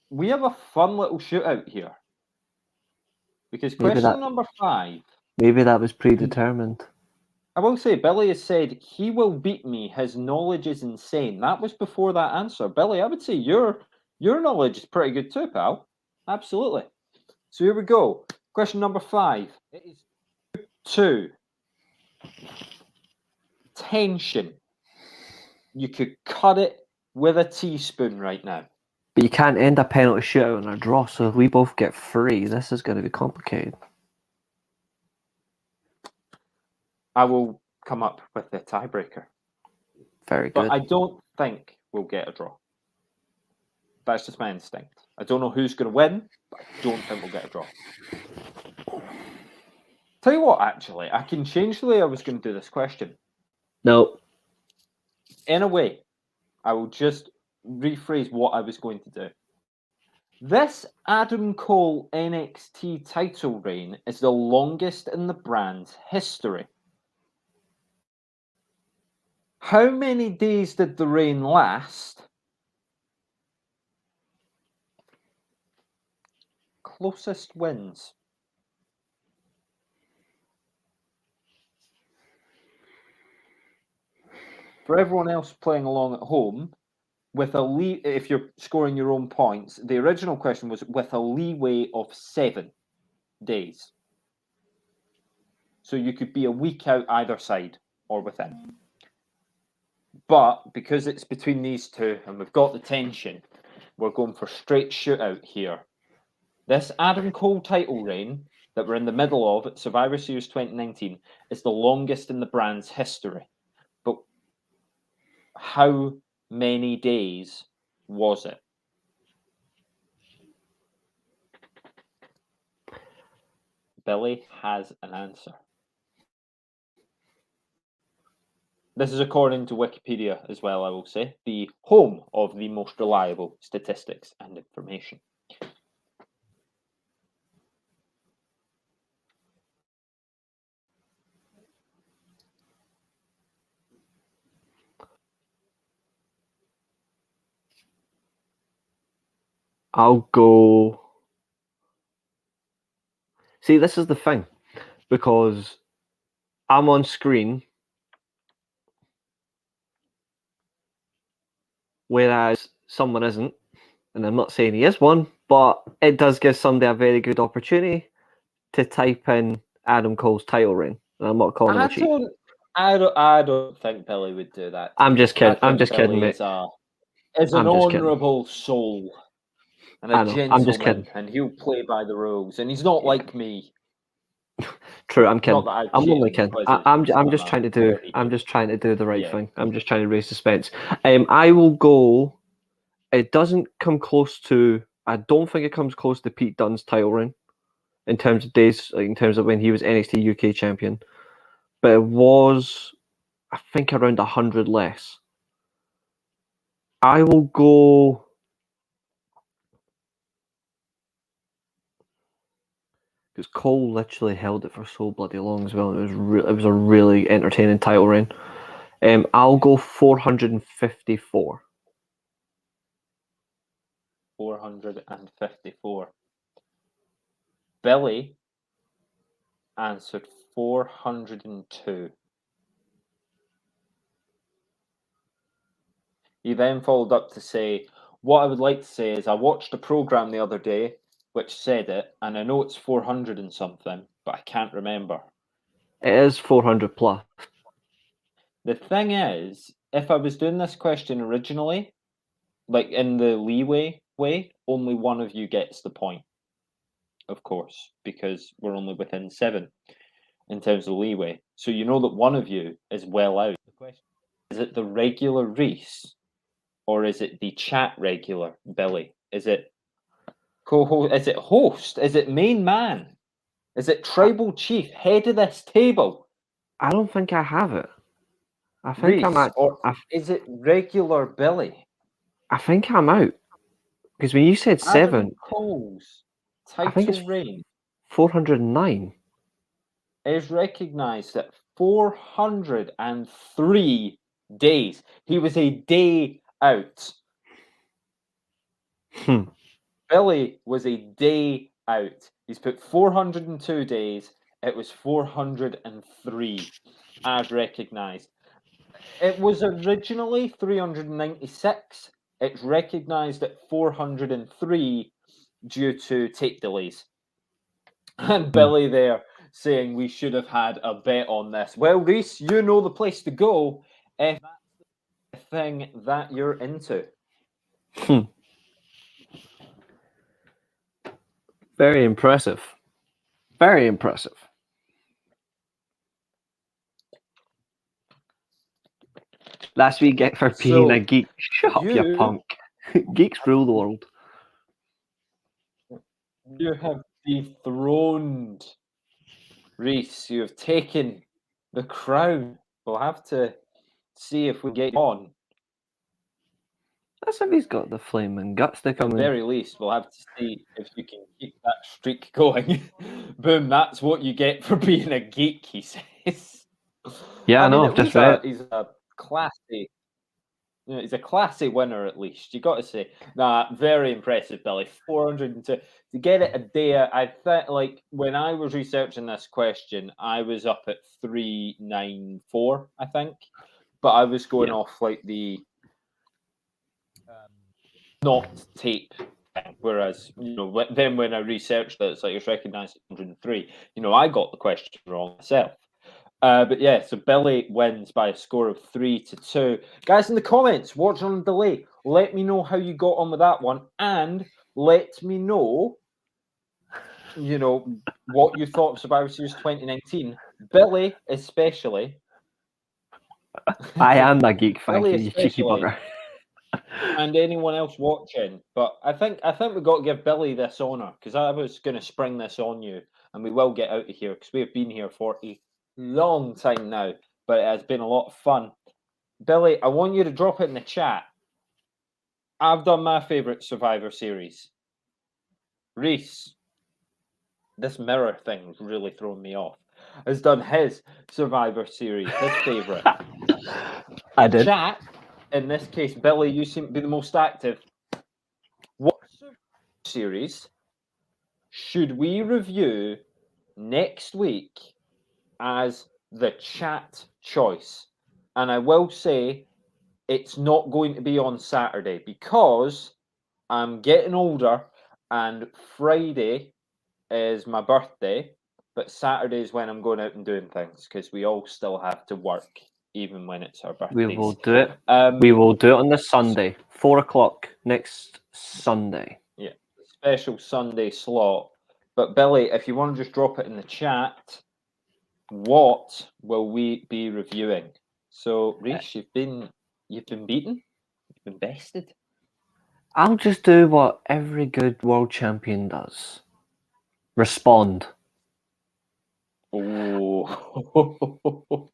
We have a fun little shootout here because question number 5. Maybe that was predetermined. I will say, Billy has said he will beat me. His knowledge is insane. That was before that answer, Billy. I would say your knowledge is pretty good too, pal. Absolutely. So here we go. Question number 5. It is 2. Tension. You could cut it with a teaspoon right now. But you can't end a penalty shootout in a draw, so if we both get 3, this is going to be complicated. I will come up with the tiebreaker. Very good. But I don't think we'll get a draw. That's just my instinct. I don't know who's going to win, but I don't think we'll get a draw. Tell you what, actually, I can change the way I was going to do this question. No. In a way, I will just rephrase what I was going to do. This Adam Cole NXT title reign is the longest in the brand's history. How many days did the reign last? Closest wins. For everyone else playing along at home, if you're scoring your own points, the original question was with a leeway of 7 days. So you could be a week out either side or within. But because it's between these two and we've got the tension, we're going for straight shootout here. This Adam Cole title reign that we're in the middle of at Survivor Series 2019 is the longest in the brand's history. But how many days was it? Billy has an answer. This is according to Wikipedia as well, I will say, the home of the most reliable statistics and information. I'll go. See, this is the thing, because I'm on screen, whereas someone isn't, and I'm not saying he is one, but it does give somebody a very good opportunity to type in Adam Cole's title reign, and I'm not calling him a cheat. I don't think Billy would do that. I'm just kidding. I'm just kidding, mate. Is an honourable soul and a gentleman, I'm just kidding. And he'll play by the rules. And he's not like me. True, I'm kidding. I'm only kidding. I'm just like trying to do. I'm just trying to do the right thing. I'm just trying to raise suspense. I will go. It doesn't come close to. I don't think it comes close to Pete Dunne's title reign in terms of days, like in terms of when he was NXT UK champion. But it was, I think, around 100 less. I will go. Because Cole literally held it for so bloody long as well. It was a really entertaining title reign. I'll go 454. 454. Billy answered 402. He then followed up to say, what I would like to say is I watched a program the other day which said it, and I know it's 400 and something, but I can't remember. It is 400 plus. The thing is, if I was doing this question originally, like in the leeway way, only one of you gets the point, of course, because we're only within 7 in terms of leeway. So you know that one of you is well out. The question is it the regular Reece, or is it the chat regular Billy? Is it co-host? Is it host? Is it main man? Is it tribal chief, head of this table? I don't think I have it. I think Reece, I'm out. or is it regular Billy? I think I'm out. Because when you said 7, Adam Cole's I think it's title reign 409. is recognised at 403 days. He was a day out. Billy was a day out. He's put 402 days. It was 403 as recognised. It was originally 396. It's recognised at 403 due to tape delays. And Billy there saying we should have had a bet on this. Well, Reece, you know the place to go if that's the thing that you're into. Very impressive. Very impressive. That's what you get for being a geek. Shut up, you punk. Geeks rule the world. You have dethroned Reece. You have taken the crown. We'll have to see if we get on. That's if he's got the flaming guts to come At in. the very least, we'll have to see if you can keep that streak going. Boom, that's what you get for being a geek, he says. Yeah, I know, I've just read. He's a classy, he's a classy winner at least. You got to say, very impressive, Billy. 402 to get it a day. I think, like when I was researching this question, I was up at 394, I think, but I was going off like the not tape. Whereas, then when I researched it, it's like it's recognised at 103. I got the question wrong myself. But yeah, so Billy wins by a score of 3-2. Guys in the comments, watching on delay, let me know how you got on with that one, and let me know, what you thought of Survivor Series 2019. Billy, especially. I am a geek, thank Billy, you, you cheeky bugger. And anyone else watching, but I think we've got to give Billy this honour, because I was going to spring this on you, and we will get out of here because we have been here for a long time now, but it has been a lot of fun. Billy, I want you to drop it in the chat. I've done my favourite Survivor Series. Reece, this mirror thing's really thrown me off, has done his Survivor Series, his favourite. I did. Chat, in this case, Billy, you seem to be the most active. What series should we review next week as the chat choice? And I will say it's not going to be on Saturday because I'm getting older and Friday is my birthday, but Saturday is when I'm going out and doing things because we all still have to work even when it's our birthdays. We will do it. We will do it on the Sunday, 4 o'clock next Sunday. Yeah, special Sunday slot. But Billy, if you want to just drop it in the chat, what will we be reviewing? So, Reece, you've been beaten, you've been bested. I'll just do what every good world champion does. Respond. Oh.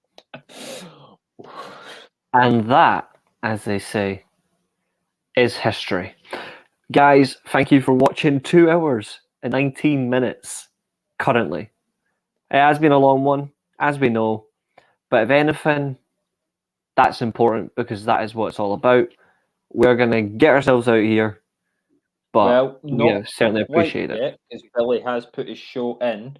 And that, as they say, is history. Guys, thank you for watching 2 hours and 19 minutes currently. It has been a long one, as we know, but if anything, that's important because that is what it's all about. We're going to get ourselves out here but we certainly appreciate it. Because Billy has put his show in.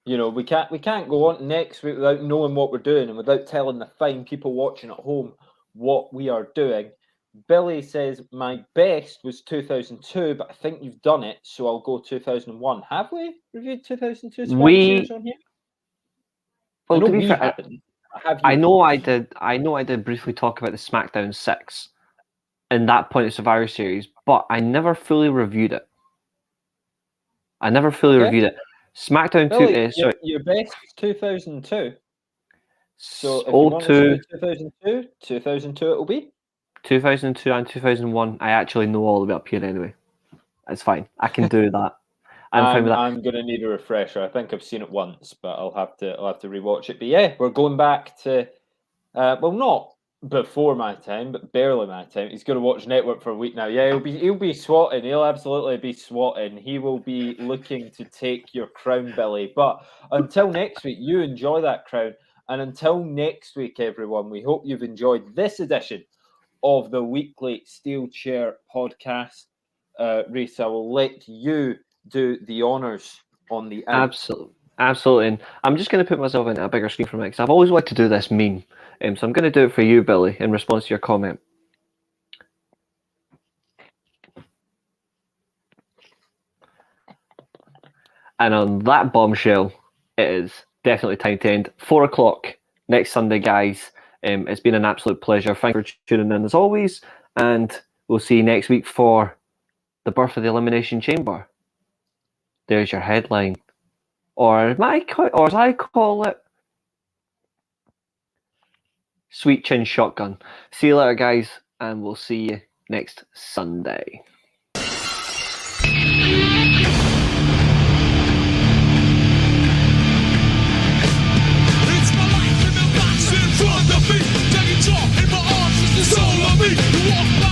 You know, we can't go on next week without knowing what we're doing and without telling the fine people watching at home what we are doing. Billy says my best was 2002, but I think you've done it, so I'll go 2001. Have we reviewed 2002 Survivor on here? Well, to be fair, haven't. I know I did. I know I did briefly talk about the Smackdown 6 in that point of Survivor Series, but I never fully reviewed it. Reviewed it. Smackdown Billy, 2 is your best is 2002. So if you want to do 2002, 2002 it'll be. 2002 and 2001. I actually know all the way up here anyway. It's fine. I can do that. I'm going to need a refresher. I think I've seen it once, but I'll have to rewatch it. But yeah, we're going back to well, not before my time, but barely my time. He's going to watch Network for a week now. Yeah, he'll be swatting. He'll absolutely be swatting. He will be looking to take your crown, Billy. But until next week, you enjoy that crown. And until next week, everyone, we hope you've enjoyed this edition of the weekly Steelchair podcast. Reece, I will let you do the honours on the end. Absolutely. And I'm just going to put myself in a bigger screen for a minute because I've always wanted to do this meme. So I'm going to do it for you, Billy, in response to your comment. And on that bombshell, it is definitely time to end. 4 o'clock next Sunday, guys. It's been an absolute pleasure. Thanks for tuning in as always. And we'll see you next week for the birth of the Elimination Chamber. There's your headline. Or as I call it, Sweet Chin Shotgun. See you later, guys, and we'll see you next Sunday. It's my life in the box in front of me. Taking talk in my arms, it's the soul of me. You walk by